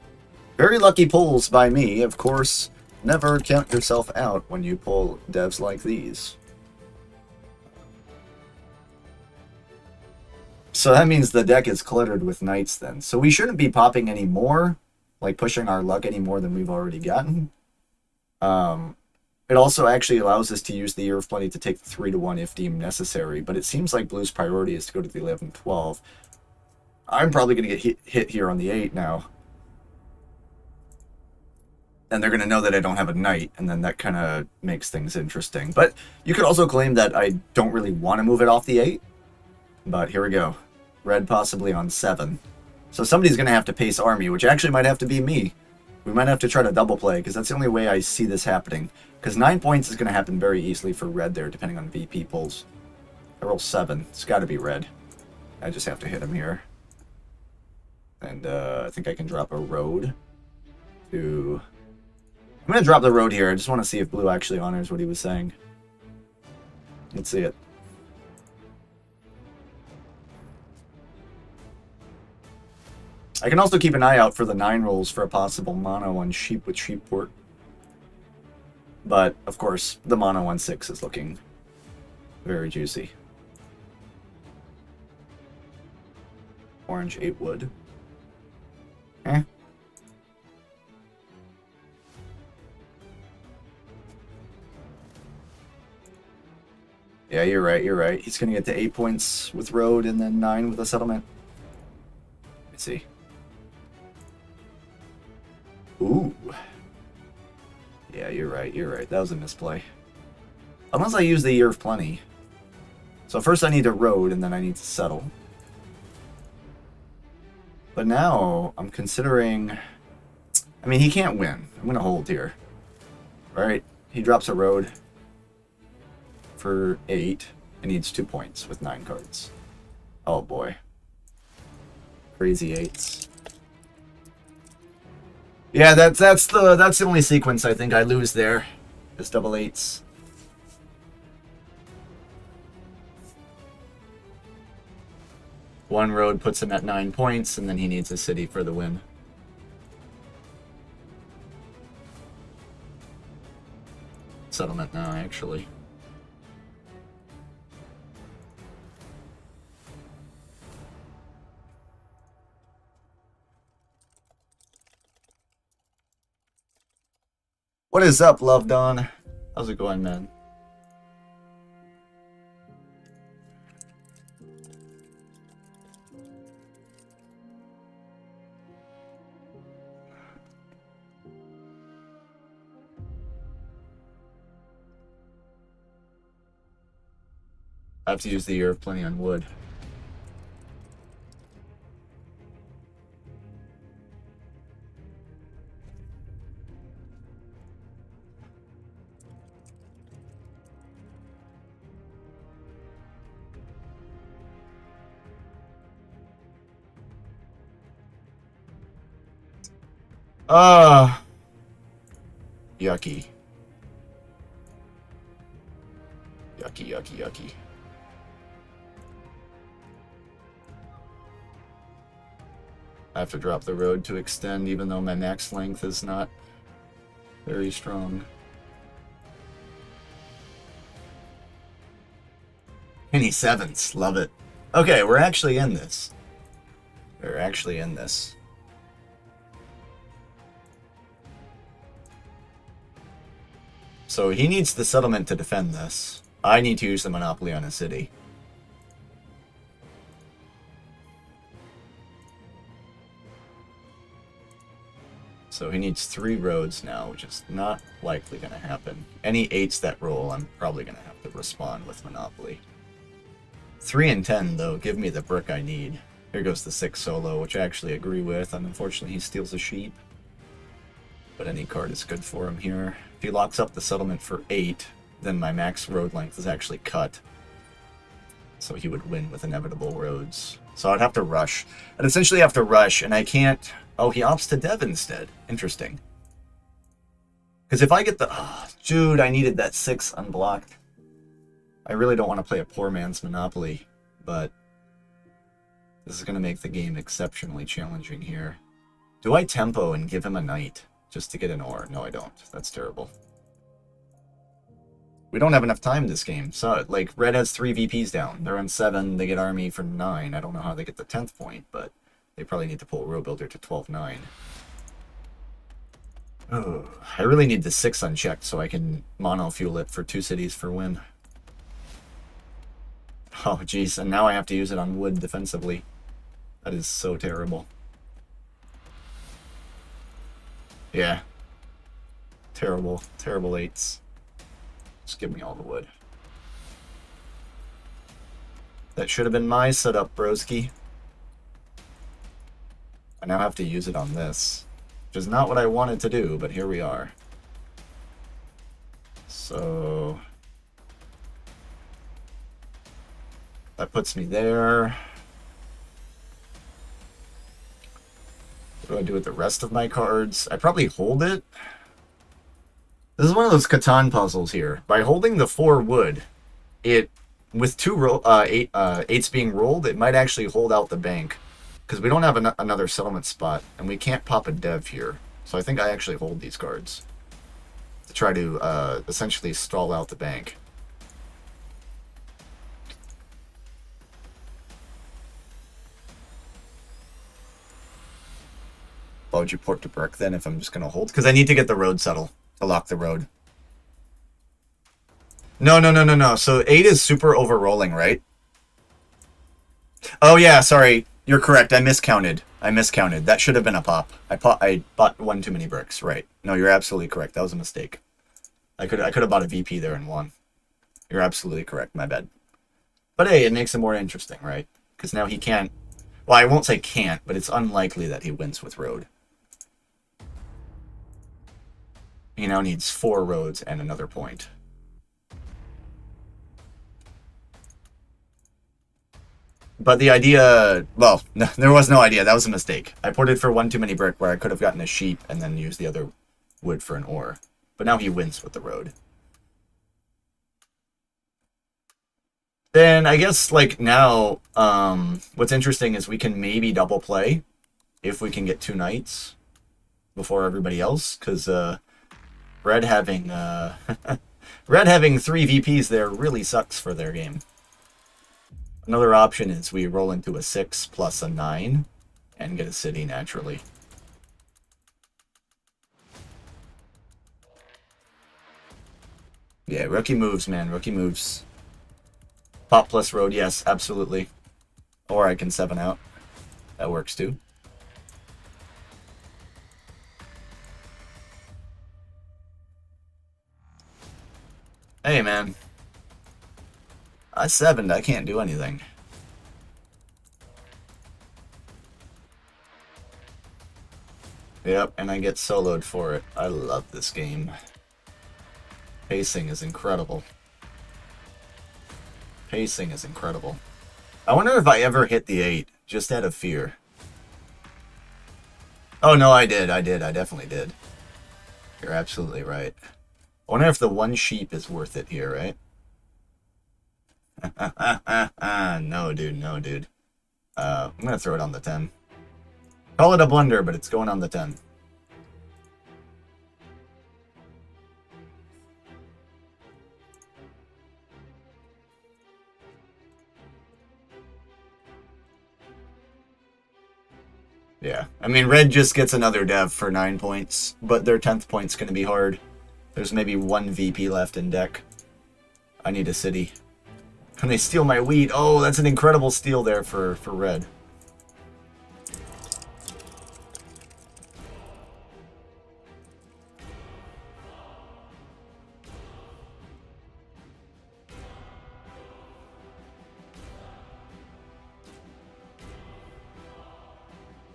Very lucky pulls by me, of course. Never count yourself out when you pull devs like these. So that means the deck is cluttered with knights then. So we shouldn't be popping any more, like pushing our luck any more than we've already gotten. It also actually allows us to use the Year of Plenty to take the 3-1 if deemed necessary, but it seems like blue's priority is to go to the 11-12. I'm probably going to get hit here on the 8 now. And they're going to know that I don't have a knight, and then that kind of makes things interesting. But you could also claim that I don't really want to move it off the 8. But here we go. Red possibly on 7. So somebody's going to have to pace army, which actually might have to be me. We might have to try to double play, because that's the only way I see this happening. Because 9 points is going to happen very easily for red there, depending on VP pulls. I roll 7. It's got to be red. I just have to hit him here. And I think I can drop a road to... I'm going to drop the road here. I just want to see if blue actually honors what he was saying. Let's see it. I can also keep an eye out for the 9 rolls for a possible mono on sheep with sheep port. But, of course, the mono on 6 is looking very juicy. Orange 8 wood. Eh. Yeah, you're right, you're right. He's going to get to 8 points with road and then 9 with a settlement. Let's see. Ooh. Yeah, you're right, you're right. That was a misplay. Unless I use the Year of Plenty. So first I need to road, and then I need to settle. But now, I'm considering... I mean, he can't win. I'm going to hold here. Right? He drops a road for 8. He needs 2 points with 9 cards. Oh boy. Crazy 8s. Yeah, that's the only sequence I think I lose there. Is double 8s. One road puts him at 9 points, and then he needs a city for the win. Settlement now, actually. What is up, Love Dawn? How's it going, man? I have to use the Year of Plenty on wood. Yucky. Yucky, yucky, yucky. I have to drop the road to extend, even though my max length is not very strong. Any 7s, love it. Okay, we're actually in this. We're actually in this. So he needs the settlement to defend this. I need to use the monopoly on a city. So he needs 3 roads now, which is not likely going to happen. Any 8s that roll, I'm probably going to have to respond with monopoly. 3 and 10, though, give me the brick I need. Here goes the 6 solo, which I actually agree with, and unfortunately he steals a sheep. But any card is good for him here. If he locks up the settlement for 8, then my max road length is actually cut. So he would win with inevitable roads. So I'd have to rush. I'd essentially have to rush, and I can't... Oh, he opts to dev instead. Interesting. Because if I get the... Oh, dude, I needed that 6 unblocked. I really don't want to play a poor man's Monopoly, but this is going to make the game exceptionally challenging here. Do I tempo and give him a knight just to get an ore? No, I don't. That's terrible. We don't have enough time this game. So, like, red has 3 VPs down. They're on 7. They get army for 9. I don't know how they get the 10th point, but they probably need to pull road builder to 12-9. Oh, I really need the 6 unchecked so I can mono fuel it for 2 cities for win. Oh, jeez, and now I have to use it on wood defensively. That is so terrible. Yeah. Terrible, terrible 8s. Just give me all the wood. That should have been my setup, broski. I now have to use it on this, which is not what I wanted to do, but here we are. So that puts me there. What do I do with the rest of my cards? I probably hold it. This is one of those Catan puzzles here. By holding the 4 wood, it, with 2 8s being rolled, it might actually hold out the bank. Because we don't have another settlement spot, and we can't pop a dev here. So I think I actually hold these cards to try to essentially stall out the bank. Why would you port to brick then if I'm just going to hold? Because I need to get the road settled to lock the road. No. So 8 is super over-rolling, right? Oh yeah, sorry. You're correct. I miscounted. That should have been a pop. I bought 1 too many bricks. Right. No, you're absolutely correct. That was a mistake. I could have bought a VP there and won. You're absolutely correct. My bad. But hey, it makes it more interesting, right? Because now he can't... Well, I won't say can't, but it's unlikely that he wins with road. He now needs 4 roads and another point. But the idea, well, no, there was no idea. That was a mistake. I ported for 1 too many brick where I could have gotten a sheep and then used the other wood for an ore. But now he wins with the road. Then I guess, like, now, what's interesting is we can maybe double play if we can get 2 knights before everybody else. Because red having 3 VPs there really sucks for their game. Another option is we roll into a 6 plus a 9 and get a city naturally. Yeah, rookie moves, man. Rookie moves. Pop plus road, yes, absolutely. Or I can 7 out. That works too. Hey, man. I 7'd, I can't do anything. Yep, and I get soloed for it. I love this game. Pacing is incredible. Pacing is incredible. I wonder if I ever hit the 8, just out of fear. Oh, no, I did. I definitely did. You're absolutely right. I wonder if the 1 sheep is worth it here, right? No, dude. I'm gonna throw it on the 10. Call it a blunder, but it's going on the 10. Yeah, I mean, red just gets another dev for 9 points, but their 10th point's gonna be hard. There's maybe one VP left in deck. I need a city. Can they steal my wheat? Oh, that's an incredible steal there for red.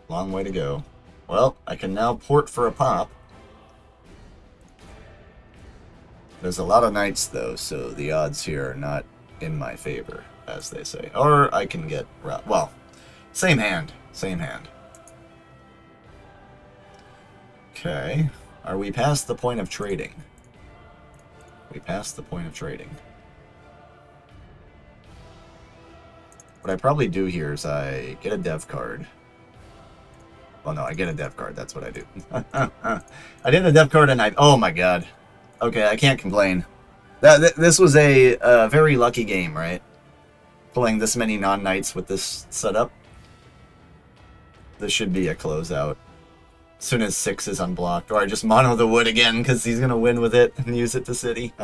Long way to go. Well, I can now port for a pop. There's a lot of knights, though, so the odds here are not in my favor, as they say. Or I can get... well, same hand. Same hand. Okay. Are we past the point of trading? We passed the point of trading. What I probably do here is I get a dev card. Well, no, I get a dev card. That's what I do. I did a dev card and I... oh, my God. Okay, I can't complain. This was a very lucky game, right? Playing this many non-knights with this setup. This should be a closeout. As soon as 6 is unblocked. Or I just mono the wood again, because he's going to win with it and use it to city.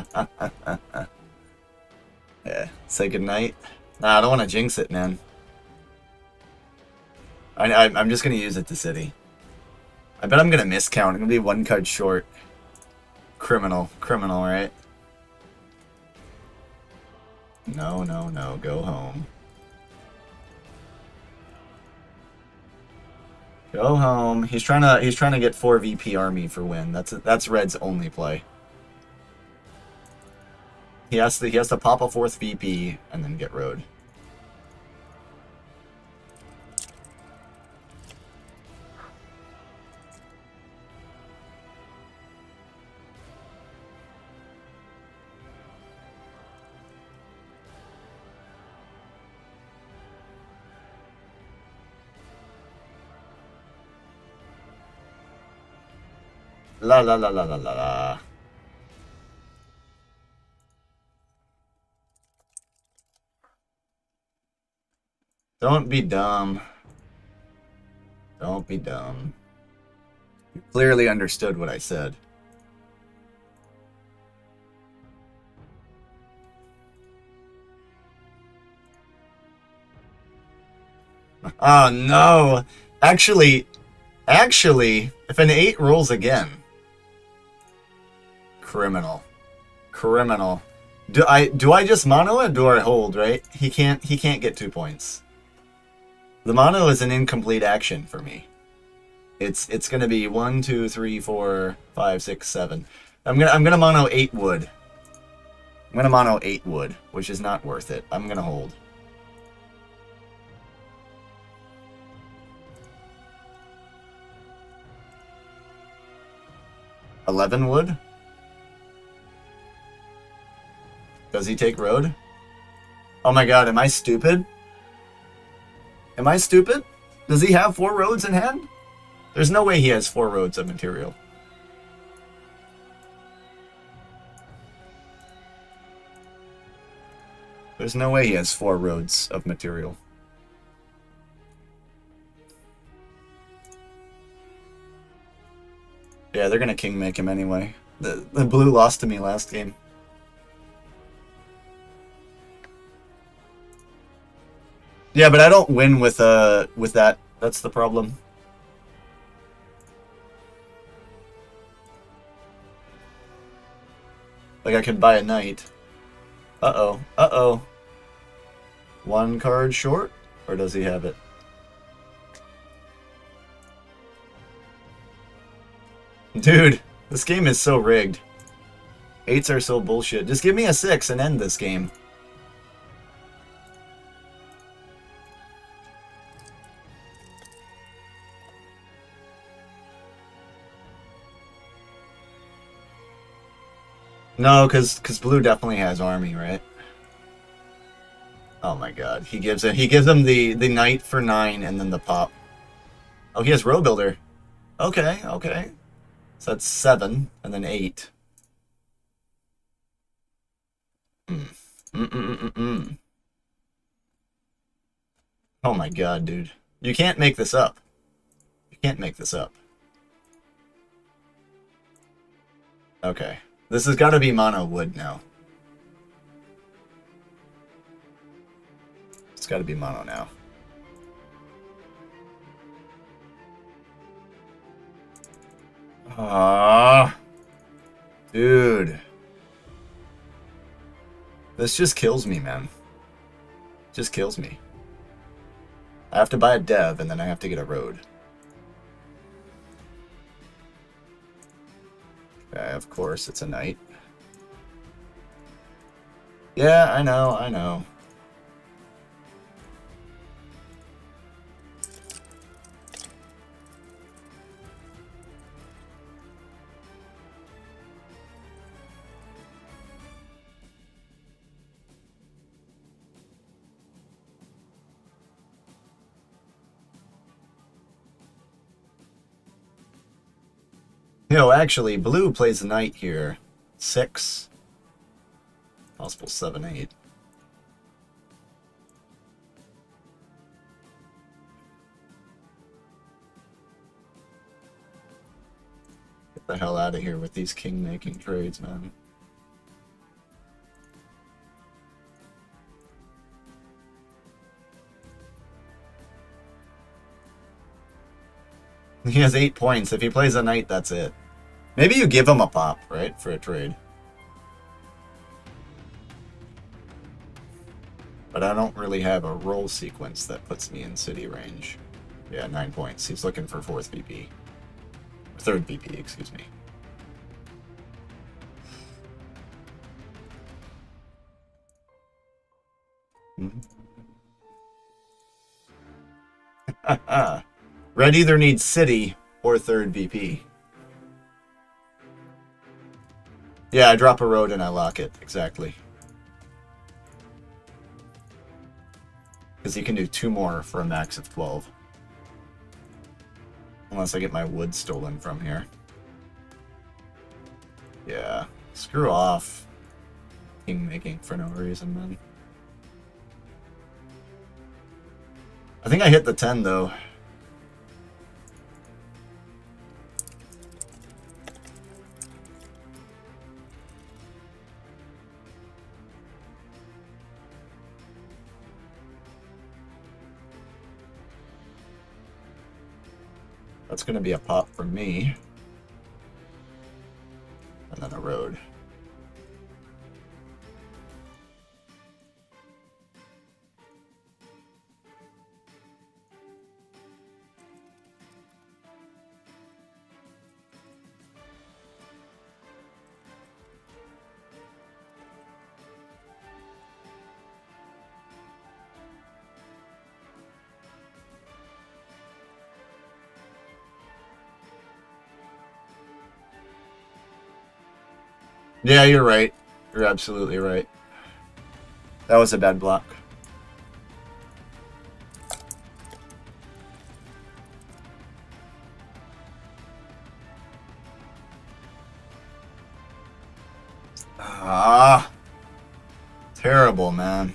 Yeah, say goodnight. Nah, I don't want to jinx it, man. I'm just going to use it to city. I bet I'm going to miscount. I'm going to be one card short. Criminal, right? No, no, no. Go home. Go home. He's trying to get 4 VP army for win. That's Red's only play. He has to pop a 4th VP and then get road. La la la la la la la. Don't be dumb. Don't be dumb. You clearly understood what I said. Oh no! Actually, if an 8 rolls again. Criminal. Do I just mono it or do I hold, right? He can't get 2 points. The mono is an incomplete action for me. It's gonna be 1, 2, 3, 4, 5, 6, 7. I'm gonna mono 8 wood. I'm gonna mono 8 wood, which is not worth it. I'm gonna hold. $11 wood? Does he take road? Oh my god, am I stupid? Am I stupid? Does he have 4 roads in hand? There's no way he has 4 roads of material. There's no way he has 4 roads of material. Yeah, they're gonna king make him anyway. The blue lost to me last game. Yeah, but I don't win with that. That's the problem. Like I could buy a knight. Uh-oh. Uh-oh. 1 card short? Or does he have it? Dude, this game is so rigged. 8s are so bullshit. Just give me a 6 and end this game. No, because blue definitely has army, right? Oh my god. He gives them the knight for 9 and then the pop. Oh, he has row builder. Okay, okay. So that's 7 and then 8. Oh my god, dude. You can't make this up. You can't make this up. Okay. This has got to be mono wood now. It's got to be mono now. Ah, dude. This just kills me, man. Just kills me. I have to buy a dev, and then I have to get a road. Okay, of course, it's a knight. Yeah, I know, I know. No, actually, blue plays a knight here. 6. Possible 7, 8. Get the hell out of here with these king-making trades, man. He has 8 points. If he plays a knight, that's it. Maybe you give him a pop, right, for a trade. But I don't really have a roll sequence that puts me in city range. Yeah, 9 points. He's looking for 4th VP. 3rd VP, excuse me. Red either needs city or 3rd VP. Yeah, I drop a road and I lock it, exactly. Because he can do 2 more for a max of 12. Unless I get my wood stolen from here. Yeah, screw off. King making for no reason, man. I think I hit the 10, though. That's going to be a pop for me. And then a road. Yeah, you're right. You're absolutely right. That was a bad block. Ah. Terrible, man.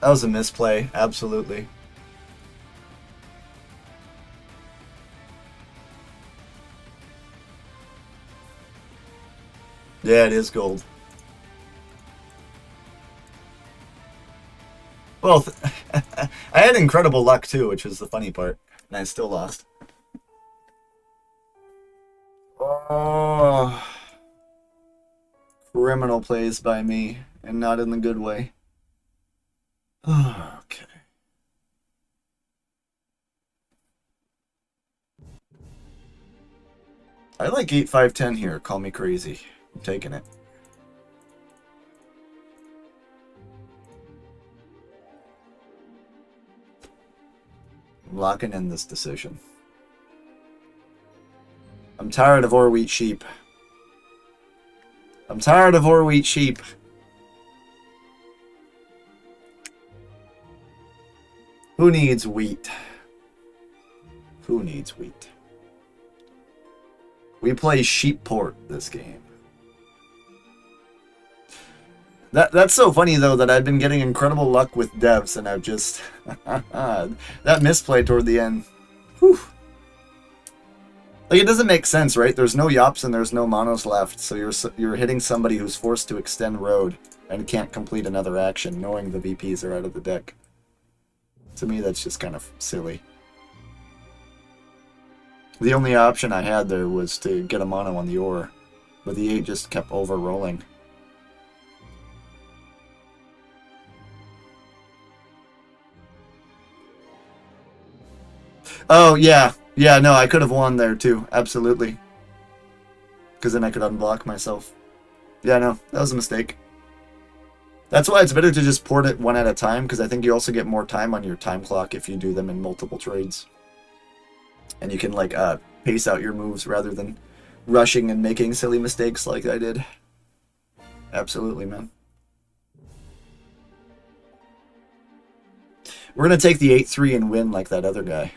That was a misplay, absolutely. Yeah, it is gold. Well, I had incredible luck too, which is the funny part, and I still lost. Oh, criminal plays by me, and not in the good way. Okay. I like 8, 5, 10 here. Call me crazy. I'm taking it. I'm locking in this decision. I'm tired of wheat sheep. I'm tired of wheat sheep. Who needs wheat? Who needs wheat? We play sheep port this game. That's so funny though that I've been getting incredible luck with devs and I've just that misplay toward the end. Whew. Like it doesn't make sense, right? There's no yops and there's no monos left, so you're hitting somebody who's forced to extend road and can't complete another action, knowing the VPs are out of the deck. To me, that's just kind of silly. The only option I had there was to get a mono on the ore, but the 8 just kept over-rolling. Oh, yeah. Yeah, no, I could have won there, too. Absolutely. Because then I could unblock myself. Yeah, no, that was a mistake. That's why it's better to just port it one at a time, because I think you also get more time on your time clock if you do them in multiple trades. And you can, like, pace out your moves rather than rushing and making silly mistakes like I did. Absolutely, man. We're going to take the 8-3 and win like that other guy.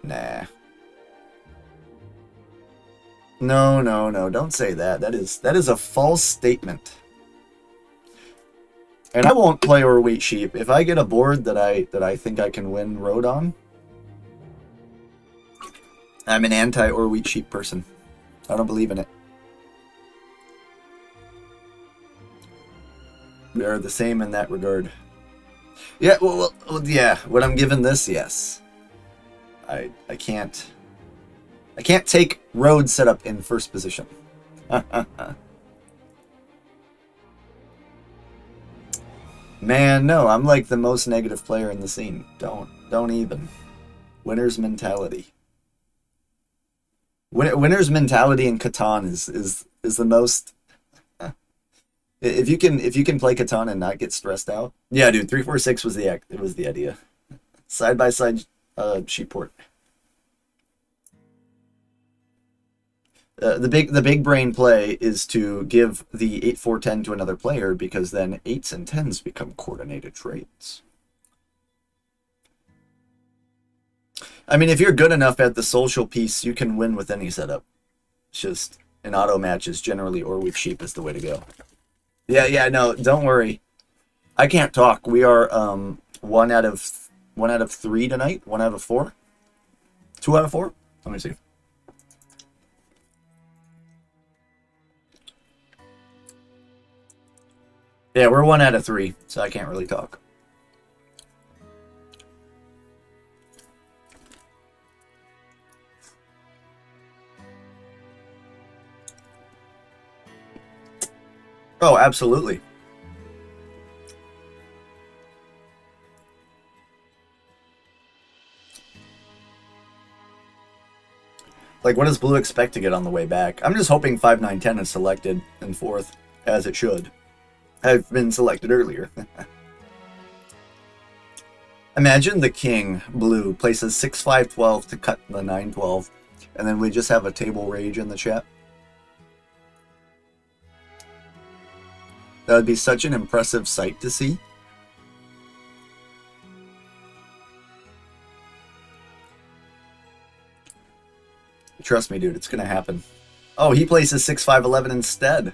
Nah. No, no, no, don't say that. That is a false statement. And I won't play or wheat sheep. If I get a board that I think I can win road on, I'm an anti or wheat sheep person. I don't believe in it. We are the same in that regard. Yeah, well, yeah. When I'm given this, yes. I can't take road setup in first position. Man, no, I'm like the most negative player in the scene. Don't even. Winner's mentality. Winner's mentality in Catan is the most. If you can play Catan and not get stressed out, yeah, dude. 3-4-6 was the idea. Side by side, sheep port. The big brain play is to give the 8-4-10 to another player, because then 8s and 10s become coordinated trades. I mean, if you're good enough at the social piece, you can win with any setup. It's just in auto matches, generally, or with sheep is the way to go. Yeah, no, don't worry. I can't talk. We are 1 out of 3 tonight. 1 out of 4. 2 out of 4. Let me see. Yeah, we're 1 out of 3, so I can't really talk. Oh, absolutely. Like, what does blue expect to get on the way back? I'm just hoping 5-9-10 is selected in 4th, as it should. Have been selected earlier. Imagine the king, blue, places 6-5-12 to cut the 9-12, and then we just have a table rage in the chat. That would be such an impressive sight to see. Trust me, dude, it's gonna happen. Oh, he places 6-5-11 instead.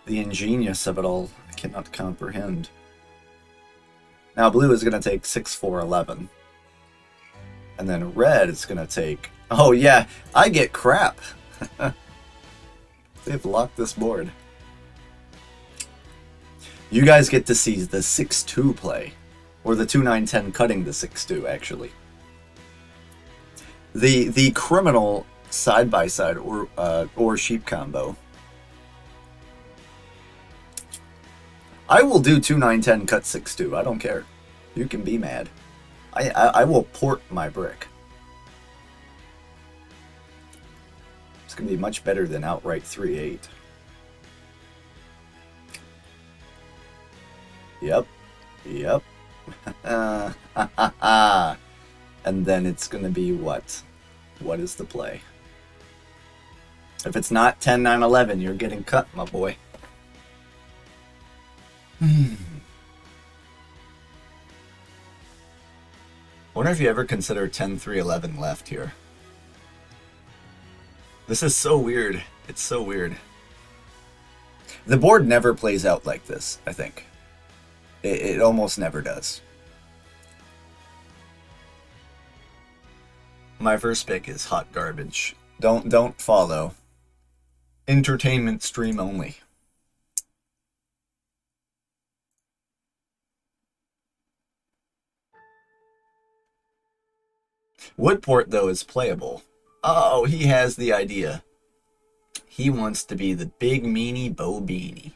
The ingenious of it all, I cannot comprehend. Now blue is going to take 6-4-11. And then red is going to take... Oh yeah, I get crap. They've locked this board. You guys get to see the 6-2 play. Or the 2-9-10 cutting the 6-2, actually. The criminal side-by-side or sheep combo. I will do 2-9-10 cut 6-2. I don't care. You can be mad. I will port my brick. It's going to be much better than outright 3-8. Yep. And then it's going to be what? What is the play? If it's not 10-9-11, you're getting cut, my boy. Wonder if you ever consider 10-3-11 left here. This is so weird. It's so weird. The board never plays out like this, I think. It almost never does. My first pick is hot garbage. Don't follow. Entertainment stream only. Woodport, though, is playable. Oh, he has the idea. He wants to be the big meanie Bo Beanie.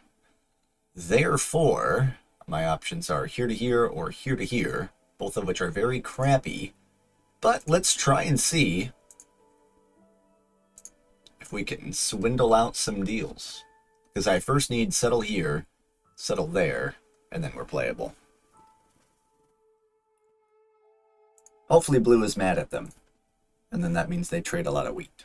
Therefore, my options are here to here or here to here, both of which are very crappy. But let's try and see if we can swindle out some deals. Because I first need settle here, settle there, and then we're playable. Hopefully blue is mad at them. And then that means they trade a lot of wheat.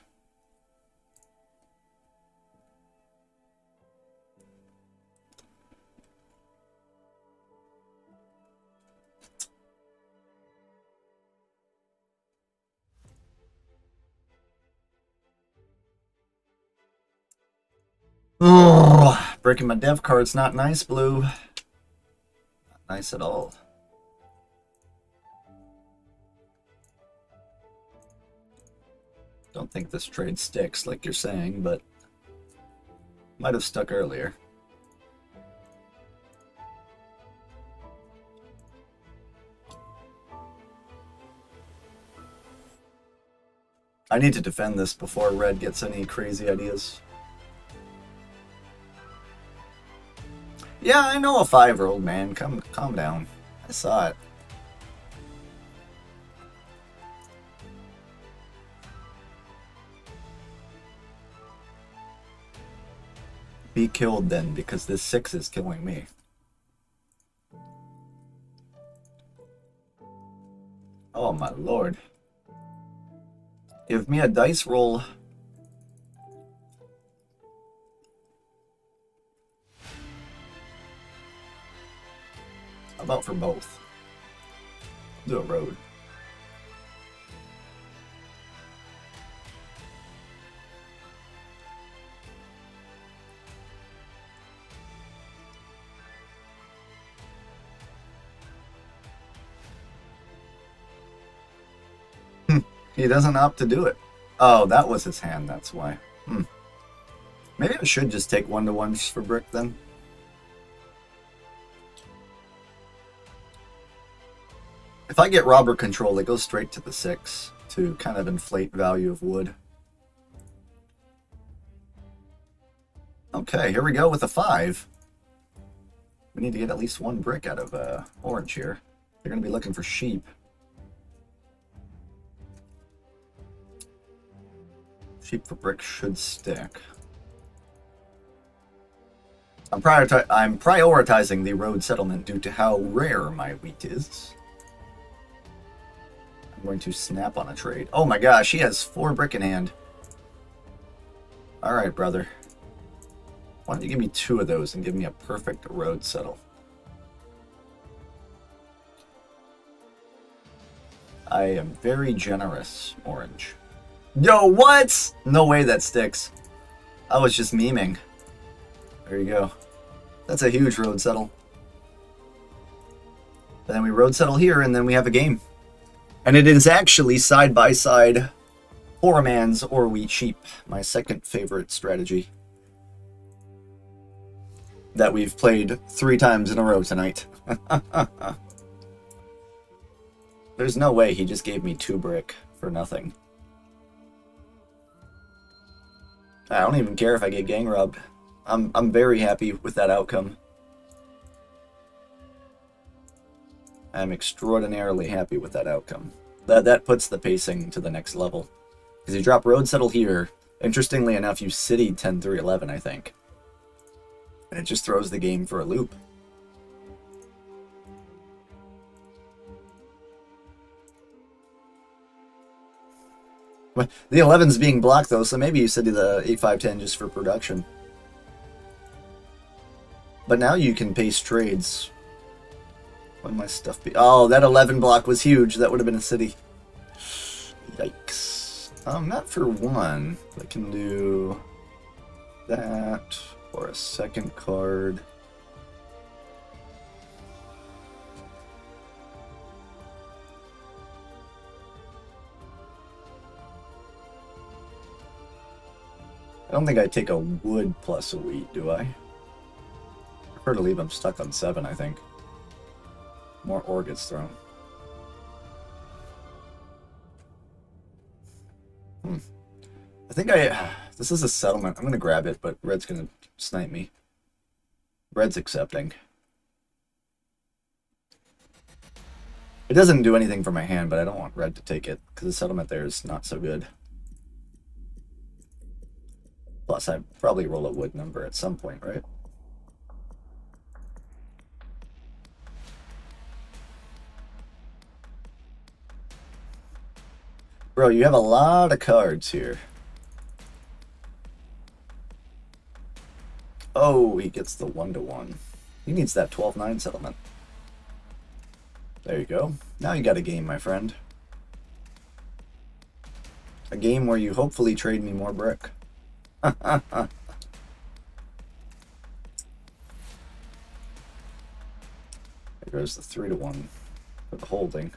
Oh, breaking my dev card's not nice, blue. Not nice at all. Don't think this trade sticks like you're saying, but might have stuck earlier. I need to defend this before red gets any crazy ideas. Yeah, I know a 5-year-old, man. Calm down. I saw it. Be killed then, because this 6 is killing me. Oh my lord. Give me a dice roll. How about for both? Do a road. He doesn't opt to do it. Oh, that was his hand, that's why. Maybe I should just take 1-to-1s for brick then. If I get robber control, it goes straight to the 6 to kind of inflate value of wood. Okay, here we go with a 5. We need to get at least 1 brick out of orange here. They're going to be looking for sheep. Sheep for brick should stick. I'm prioritizing the road settlement due to how rare my wheat is. I'm going to snap on a trade. Oh my gosh, he has 4 brick in hand. Alright, brother. Why don't you give me 2 of those and give me a perfect road settle? I am very generous, orange. Yo, what? No way that sticks. I was just memeing. There you go. That's a huge road settle. And then we road settle here, and then we have a game. And it is actually side-by-side poor man's or wheat sheep. My second favorite strategy. That we've played 3 times in a row tonight. There's no way he just gave me 2 brick for nothing. I don't even care if I get gang robbed. I'm very happy with that outcome. I'm extraordinarily happy with that outcome. That puts the pacing to the next level. Because you drop road settle here. Interestingly enough, you city 10-3-11, I think. And it just throws the game for a loop. The 11's being blocked, though, so maybe you city the 8-5-10 just for production. But now you can paste trades. When my stuff be... Oh, that 11 block was huge. That would have been a city. Yikes. Not for one. I can do that or a second card. I don't think I take a wood plus a wheat, do I? I prefer to leave them stuck on 7, I think. More ore gets thrown. I think this is a settlement. I'm going to grab it, but red's going to snipe me. Red's accepting. It doesn't do anything for my hand, but I don't want red to take it, because the settlement there is not so good. Plus, I probably roll a wood number at some point, right? Bro, you have a lot of cards here. Oh, he gets the 1-to-1. He needs that 12-9 settlement. There you go. Now you got a game, my friend. A game where you hopefully trade me more brick. There goes the 3-to-1 for the holding.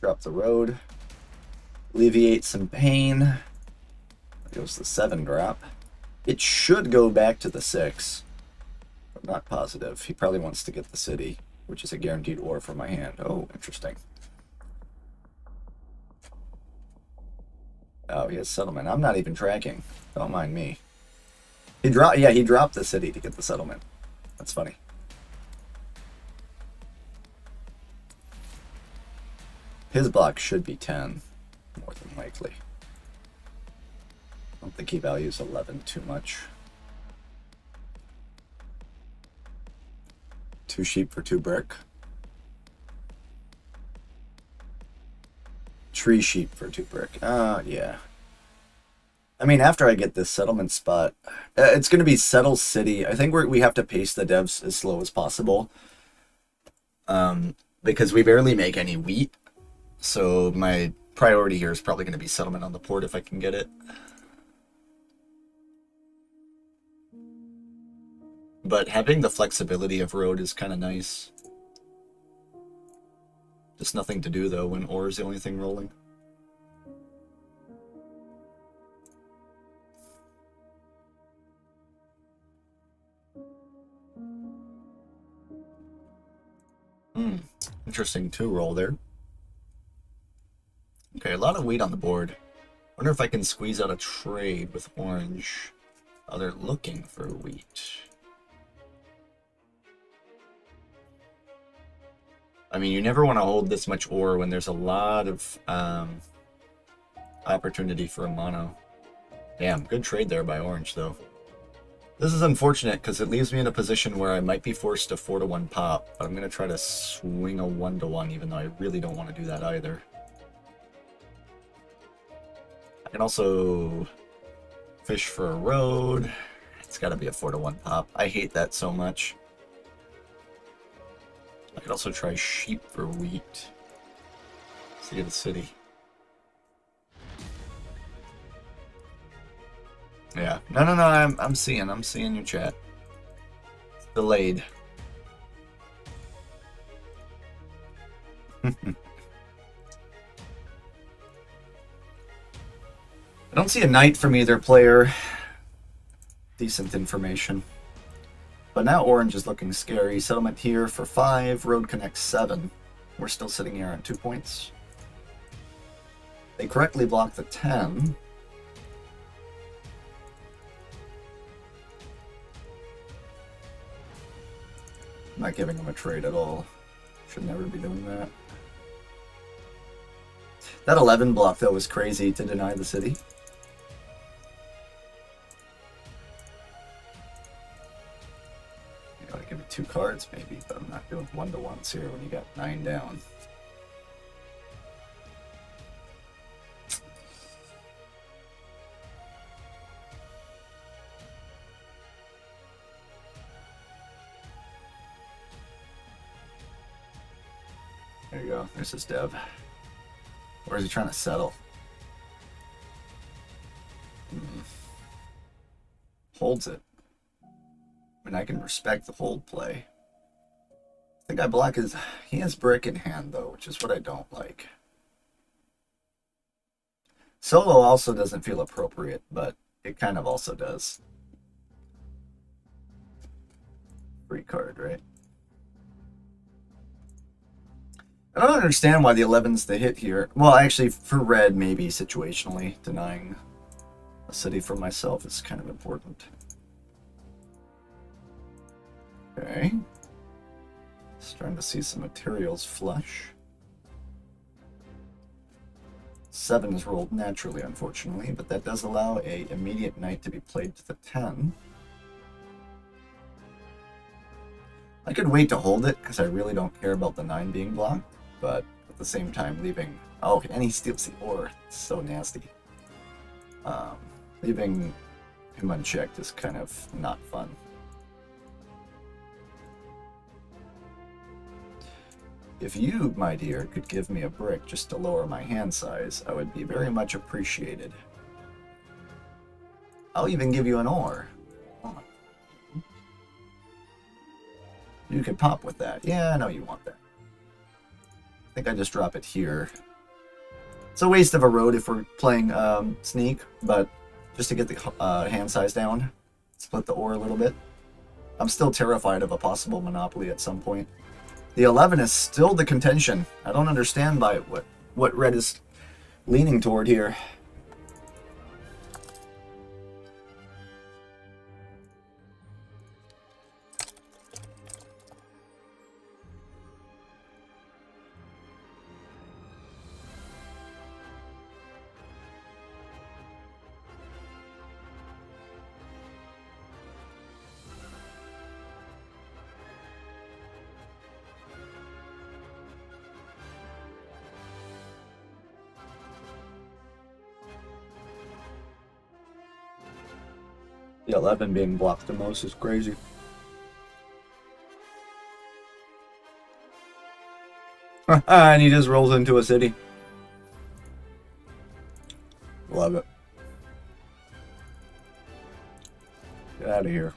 Drop the road. Alleviate some pain. There goes the 7 drop. It should go back to the 6. I'm not positive. He probably wants to get the city, which is a guaranteed ore for my hand. Oh, interesting. Oh, he has settlement. I'm not even tracking. Don't mind me. He dropped the city to get the settlement. That's funny. His block should be 10, more than likely. I don't think he values 11 too much. 2 sheep for 2 brick. Tree sheep for 2 brick. Yeah. I mean, after I get this settlement spot, it's going to be settle city. I think we have to pace the devs as slow as possible. Because we barely make any wheat. So my priority here is probably going to be settlement on the port if I can get it. But having the flexibility of road is kind of nice. Just nothing to do, though, when ore is the only thing rolling. Interesting 2-roll there. Okay, a lot of wheat on the board. Wonder if I can squeeze out a trade with orange. Oh, they're looking for wheat. I mean, you never want to hold this much ore when there's a lot of opportunity for a mono. Damn, good trade there by orange, though. This is unfortunate because it leaves me in a position where I might be forced to 4-to-1 pop, but I'm going to try to swing a 1-to-1 even though I really don't want to do that either. I can also fish for a road. It's got to be a 4-to-1 pop. I hate that so much. I could also try sheep for wheat. See the city. Yeah. No. I'm seeing your chat. It's delayed. I don't see a knight from either player. Decent information. But now orange is looking scary. Settlement here for 5. Road connects 7. We're still sitting here on 2 points. They correctly blocked the 10. I'm not giving them a trade at all. Should never be doing that. That 11 block, though, was crazy to deny the city. You gotta give me 2 cards, maybe, but I'm not doing 1-to-1s here when you got 9 down. There you go. There's his dev. Or is he trying to settle? holds it. I mean, I can respect the hold play. I think I block his... He has brick in hand, though, which is what I don't like. Solo also doesn't feel appropriate, but it kind of also does. Free card, right? I don't understand why the 11's the hit here. Well, actually, for red, maybe situationally, denying a city for myself is kind of important. Okay. Starting to see some materials flush. 7 is rolled naturally, unfortunately, but that does allow a immediate knight to be played to the 10. I could wait to hold it, because I really don't care about the 9 being blocked, but at the same time leaving... Oh, and he steals the ore. It's so nasty. Leaving him unchecked is kind of not fun. If you, my dear, could give me a brick just to lower my hand size, I would be very much appreciated. I'll even give you an ore. Oh. You could pop with that. Yeah, I know you want that. I think I just drop it here. It's a waste of a road if we're playing sneak, but just to get the hand size down, split the ore a little bit. I'm still terrified of a possible monopoly at some point. The 11 is still the contention. I don't understand what red is leaning toward here. The 11 being blocked the most is crazy. And he just rolls into a city. Love it. Get out of here.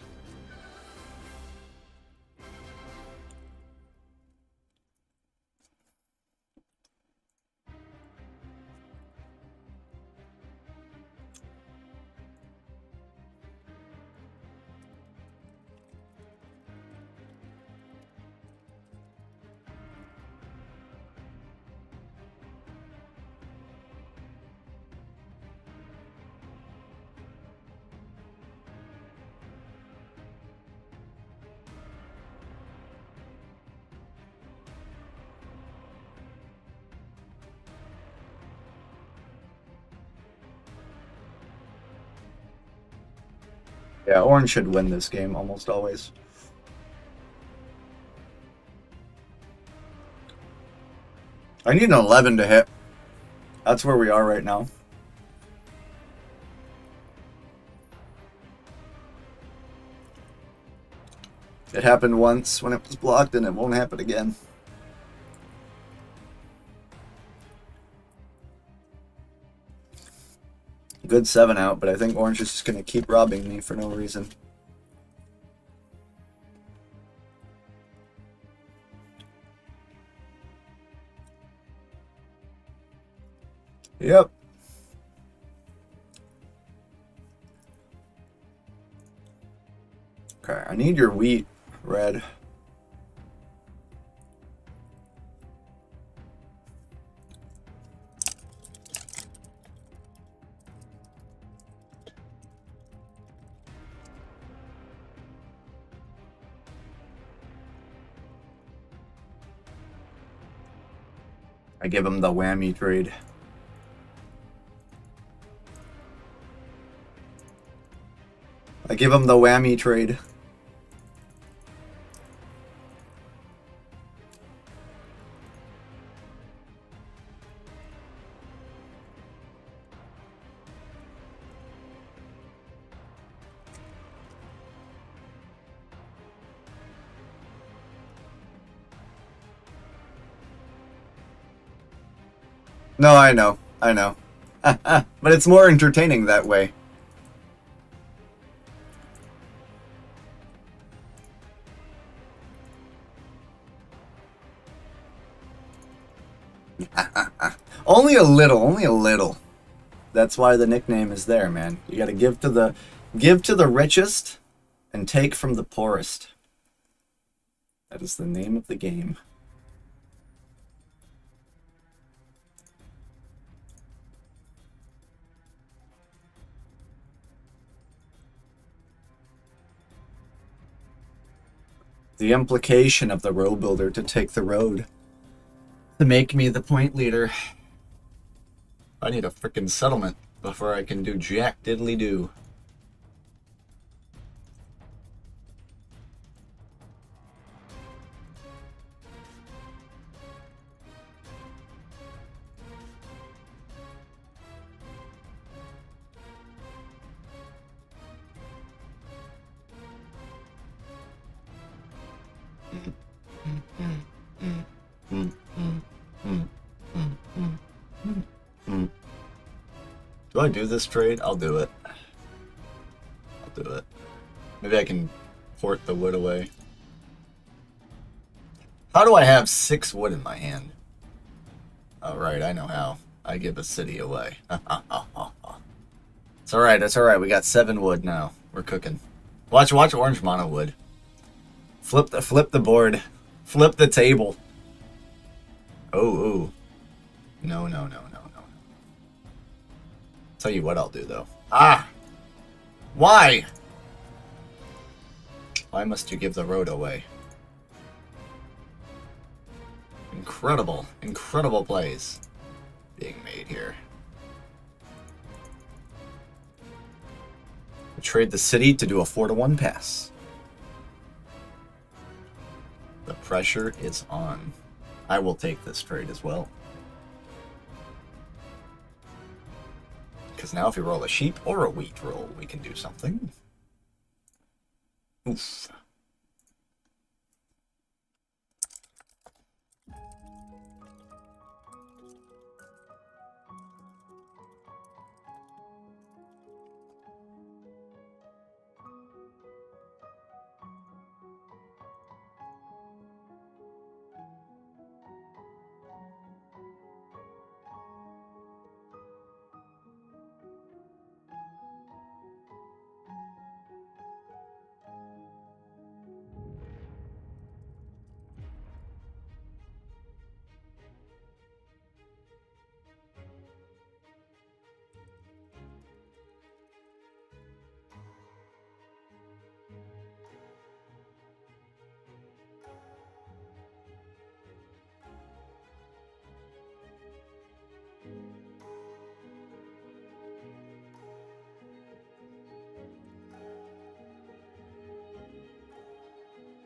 Yeah, orange should win this game almost always. I need an 11 to hit. That's where we are right now. It happened once when it was blocked, and it won't happen again. Good 7 out, but I think orange is just going to keep robbing me for no reason. Yep. Okay, I need your wheat, red. I give him the whammy trade. I give him the whammy trade. No, I know. I know. But it's more entertaining that way. Only a little, only a little. That's why the nickname is there, man. You gotta give to the richest and take from the poorest. That is the name of the game. The implication of the road builder to take the road. To make me the point leader. I need a frickin' settlement before I can do jack diddly do. Do I do this trade? I'll do it. I'll do it. Maybe I can port the wood away. How do I have 6 wood in my hand? Oh, right, I know how. I give a city away. It's alright, it's alright. We got 7 wood now. We're cooking. Watch orange mono wood. Flip the board. Flip the table. Oh. No. Tell you what I'll do, though. Ah! Why? Why must you give the road away? Incredible plays being made here. We trade the city to do a 4-to-1 pass. The pressure is on. I will take this trade as well. Because now if we roll a sheep or a wheat roll, we can do something. Oof.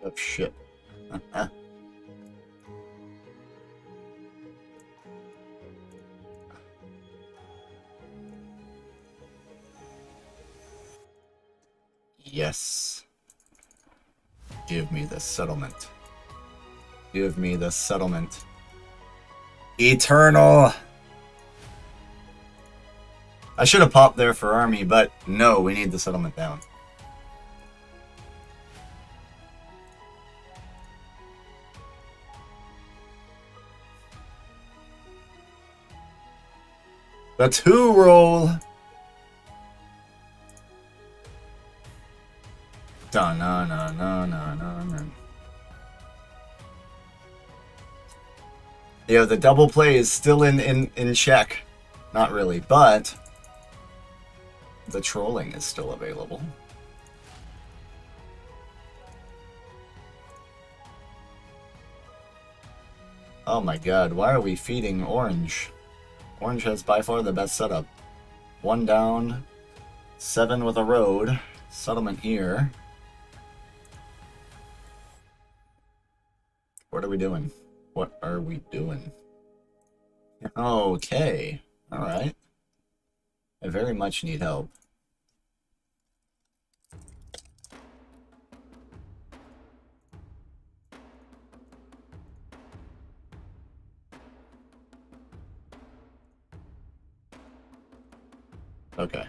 Oh, shit. Yes. Give me the settlement. Give me the settlement. Eternal! I should have popped there for army, but no, we need the settlement down. The 2 roll. Dun, na, na, na, na, na, na. Yeah, the double play is still in check. Not really, but the trolling is still available. Oh my god, why are we feeding orange? Orange has by far the best setup. 1 down, 7 with a road, settlement here. What are we doing? What are we doing? Okay, alright. I very much need help. Okay.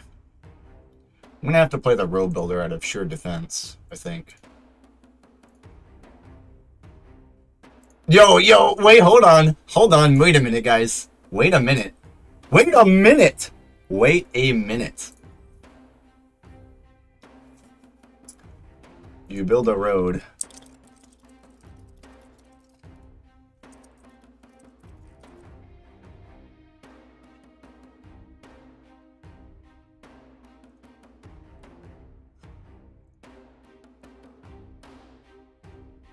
I'm gonna have to play the road builder out of sheer defense, I think. Yo, wait, hold on. Hold on, wait a minute, guys. Wait a minute. Wait a minute! Wait a minute. You build a road.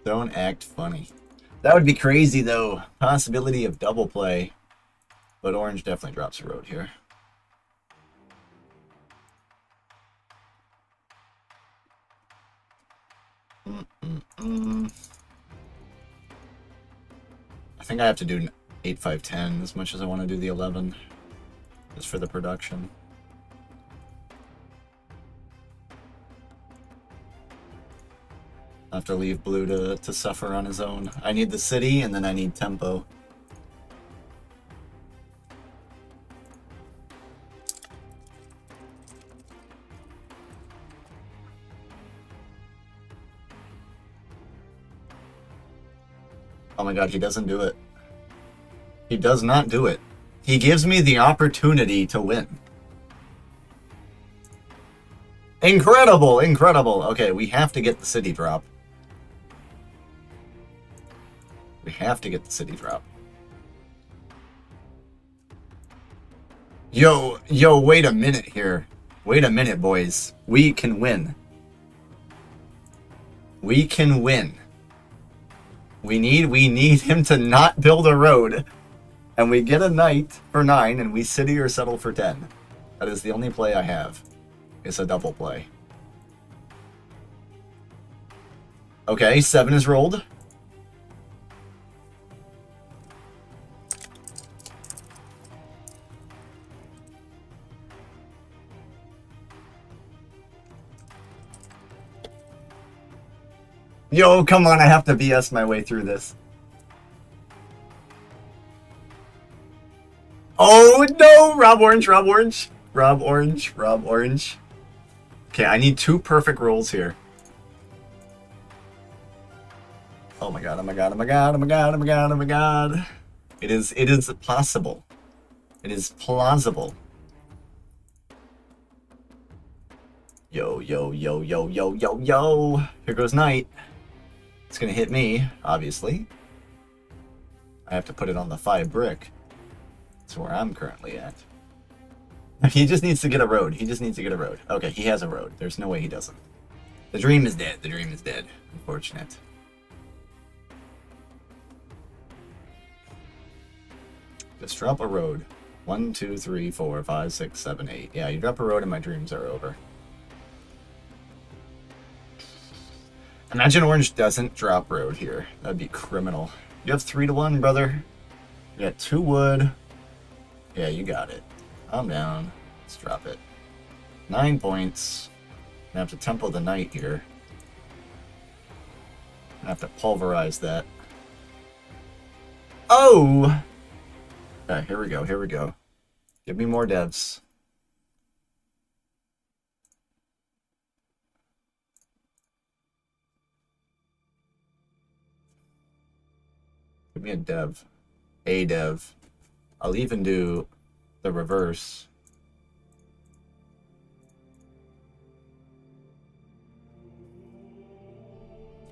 Don't act funny. That would be crazy, though. Possibility of double play. But orange definitely drops a road here. I think I have to do 8, 5, 10 as much as I want to do the 11. Just for the production. I have to leave blue to suffer on his own. I need the city, and then I need tempo. Oh my god, he doesn't do it. He does not do it. He gives me the opportunity to win. Incredible, incredible. Okay, we have to get the city drop. We have to get the city drop. Yo, wait a minute here. Wait a minute, boys. We can win. We can win. We need him to not build a road. And we get a knight for 9, and we city or settle for 10. That is the only play I have. It's a double play. Okay, 7 is rolled. Yo, come on, I have to BS my way through this. Oh no! Rob Orange, Rob Orange. Rob Orange, Rob Orange. Okay, I need 2 perfect rolls here. Oh my god, oh my god, oh my god, oh my god, oh my god, oh my god. It is possible. It is plausible. Yo. Here goes Knight. It's gonna hit me, obviously. I have to put it on the 5 brick. That's where I'm currently at. He just needs to get a road. He just needs to get a road. Okay, he has a road. There's no way he doesn't. The dream is dead. The dream is dead. Unfortunate. Just drop a road. 1, 2, 3, 4, 5, 6, 7, 8. Yeah, you drop a road and my dreams are over. Imagine orange doesn't drop road here. That'd be criminal. You have 3 to 1, brother. You got 2 wood. Yeah, you got it. Calm down. Let's drop it. 9 points. I have to tempo the knight here. I have to pulverize that. Oh! Okay, here we go, here we go. Give me more devs. Give me a dev. A dev. I'll even do the reverse.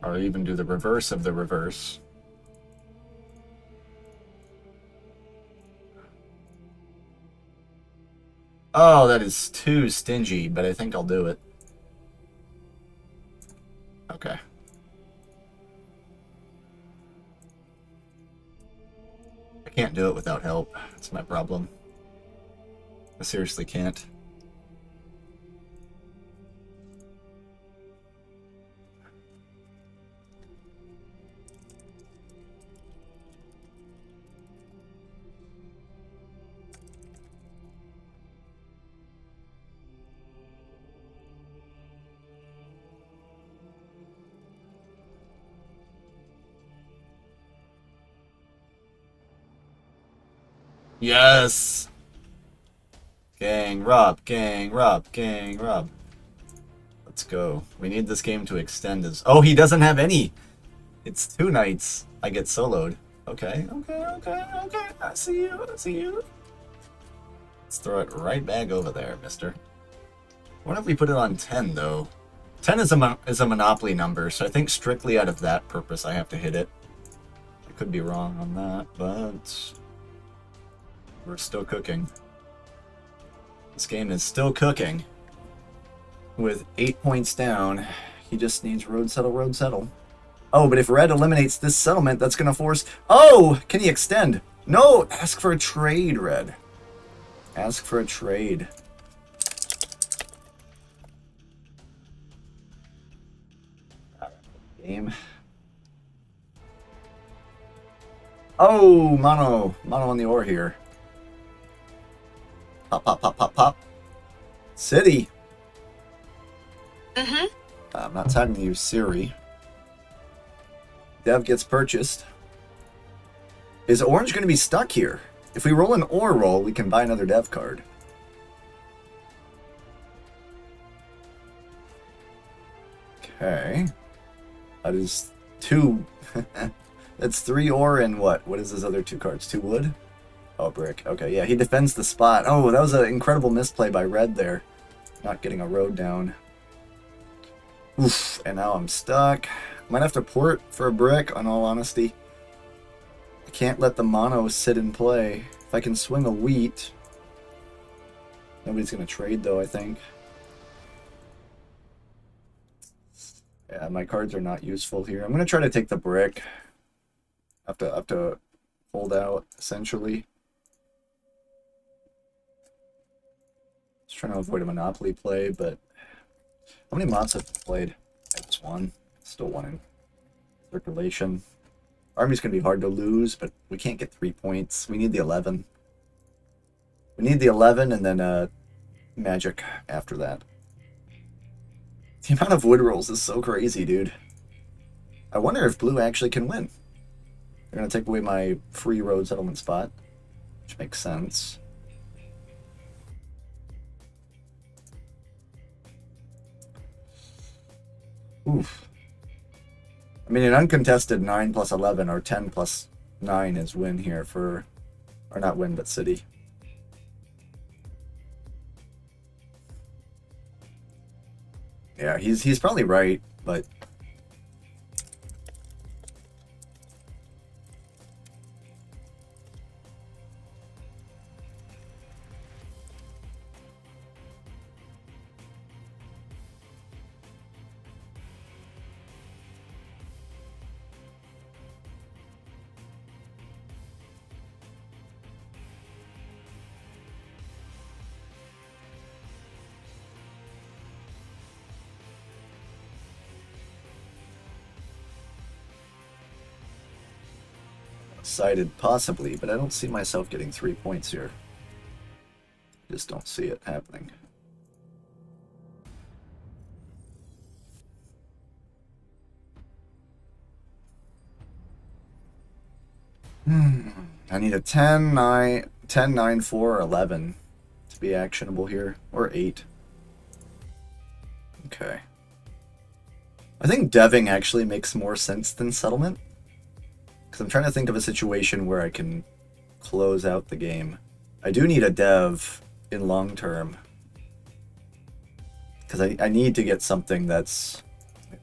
Or I'll even do the reverse of the reverse. Oh, that is too stingy, but I think I'll do it. Okay. I can't do it without help. That's my problem. I seriously can't. Yes! Gang Rob, gang Rob, gang Rob. Let's go. We need this game to extend as... Oh, he doesn't have any! It's 2 nights. I get soloed. Okay, okay, okay, okay. I see you, I see you. Let's throw it right back over there, mister. What if we put it on 10, though? 10 is a monopoly number, so I think strictly out of that purpose I have to hit it. I could be wrong on that, but we're still cooking. This game is still cooking. With 8 points down, he just needs road settle, road settle. Oh, but if red eliminates this settlement, that's going to force... Oh! Can he extend? No! Ask for a trade, red. Ask for a trade. Game. Oh, mono. Mono on the ore here. Pop, pop, pop, pop, pop. City. Mm-hmm. I'm not talking to you, Siri. Dev gets purchased. Is orange going to be stuck here? If we roll an ore roll, we can buy another dev card. Okay. That is 2. That's 3 ore and what? What is his other 2 cards? 2 wood? Oh, brick. Okay, yeah, he defends the spot. Oh, that was an incredible misplay by red there. Not getting a road down. Oof, and now I'm stuck. Might have to port for a brick, in all honesty. I can't let the mono sit and play. If I can swing a wheat... Nobody's going to trade, though, I think. Yeah, my cards are not useful here. I'm going to try to take the brick. I have to hold out, essentially. Just trying to avoid a monopoly play, but... How many mods have I played? I just one. Still one in circulation. Army's going to be hard to lose, but we can't get 3 points. We need the 11. We need the 11 and then magic after that. The amount of wood rolls is so crazy, dude. I wonder if blue actually can win. They're going to take away my free road settlement spot, which makes sense. Oof. I mean, an uncontested 9 plus 11 or 10 plus 9 is win here for... Or not win, but city. Yeah, he's probably right, but... Sided possibly, but I don't see myself getting 3 points here. Just don't see it happening. I need a 10, 9, 10, 9, 4, or 11 to be actionable here, or 8. Okay. I think deving actually makes more sense than settlement. Because I'm trying to think of a situation where I can close out the game. I do need a dev in long term. Because I need to get something that's...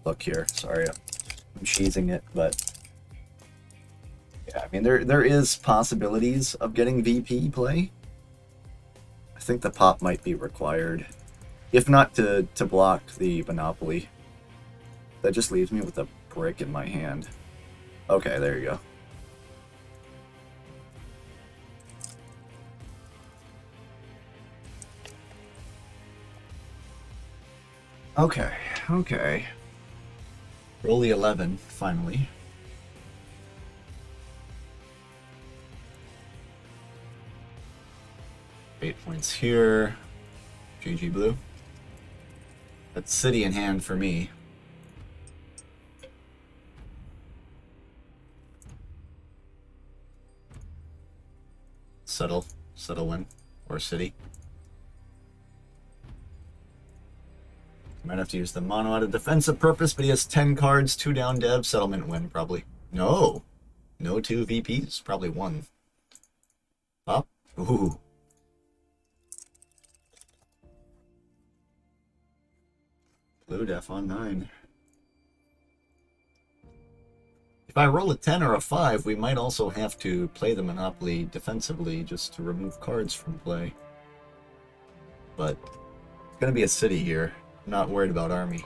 Look here, sorry, I'm cheesing it, but... Yeah, I mean, there is possibilities of getting VP play. I think the pop might be required. If not to block the monopoly. That just leaves me with a brick in my hand. Okay, there you go. Okay, okay. Roll the 11, finally. Eight points here. GG blue. That's city in hand for me. Settle win, or city. Might have to use the mono out of defensive purpose, but he has 10 cards, 2 down dev, settlement win, probably. No. No 2 VPs, probably 1. Up. Ooh. Blue def on 9. If I roll a 10 or a 5, we might also have to play the Monopoly defensively just to remove cards from play. But it's going to be a city here. I'm not worried about army.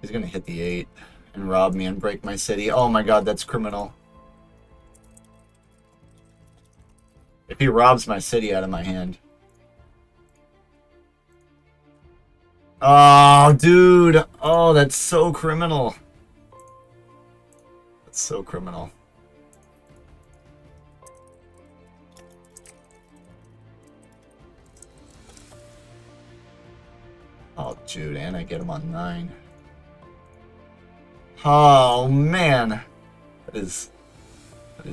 He's going to hit the 8 and rob me and break my city. Oh my god, that's criminal. If he robs my city out of my hand. Oh, dude. Oh, that's so criminal. That's so criminal. Oh, dude, and I get him on 9. Oh, man. That is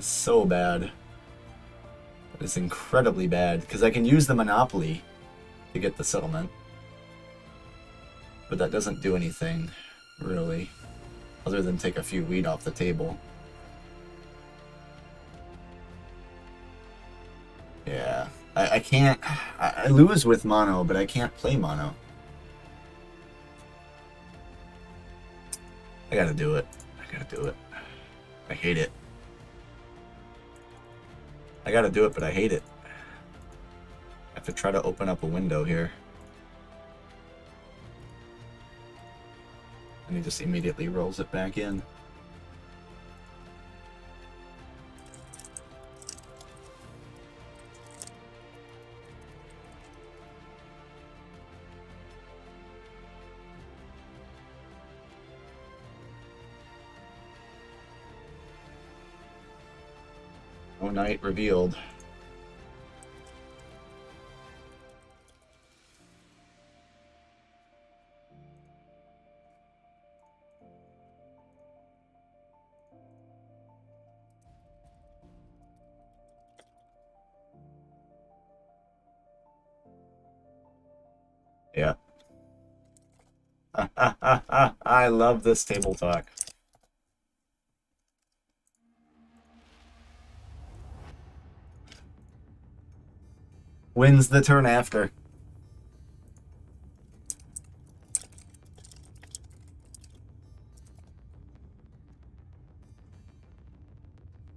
so bad. That is incredibly bad, because I can use the Monopoly to get the settlement. But that doesn't do anything, really, other than take a few wheat off the table. Yeah, I can't... I lose with mono, but I can't play mono. I gotta do it. I gotta do it. I hate it. I gotta do it, but I hate it. I have to try to open up a window here. And he just immediately rolls it back in. No knight revealed. Yeah. I love this table talk. Wins the turn after.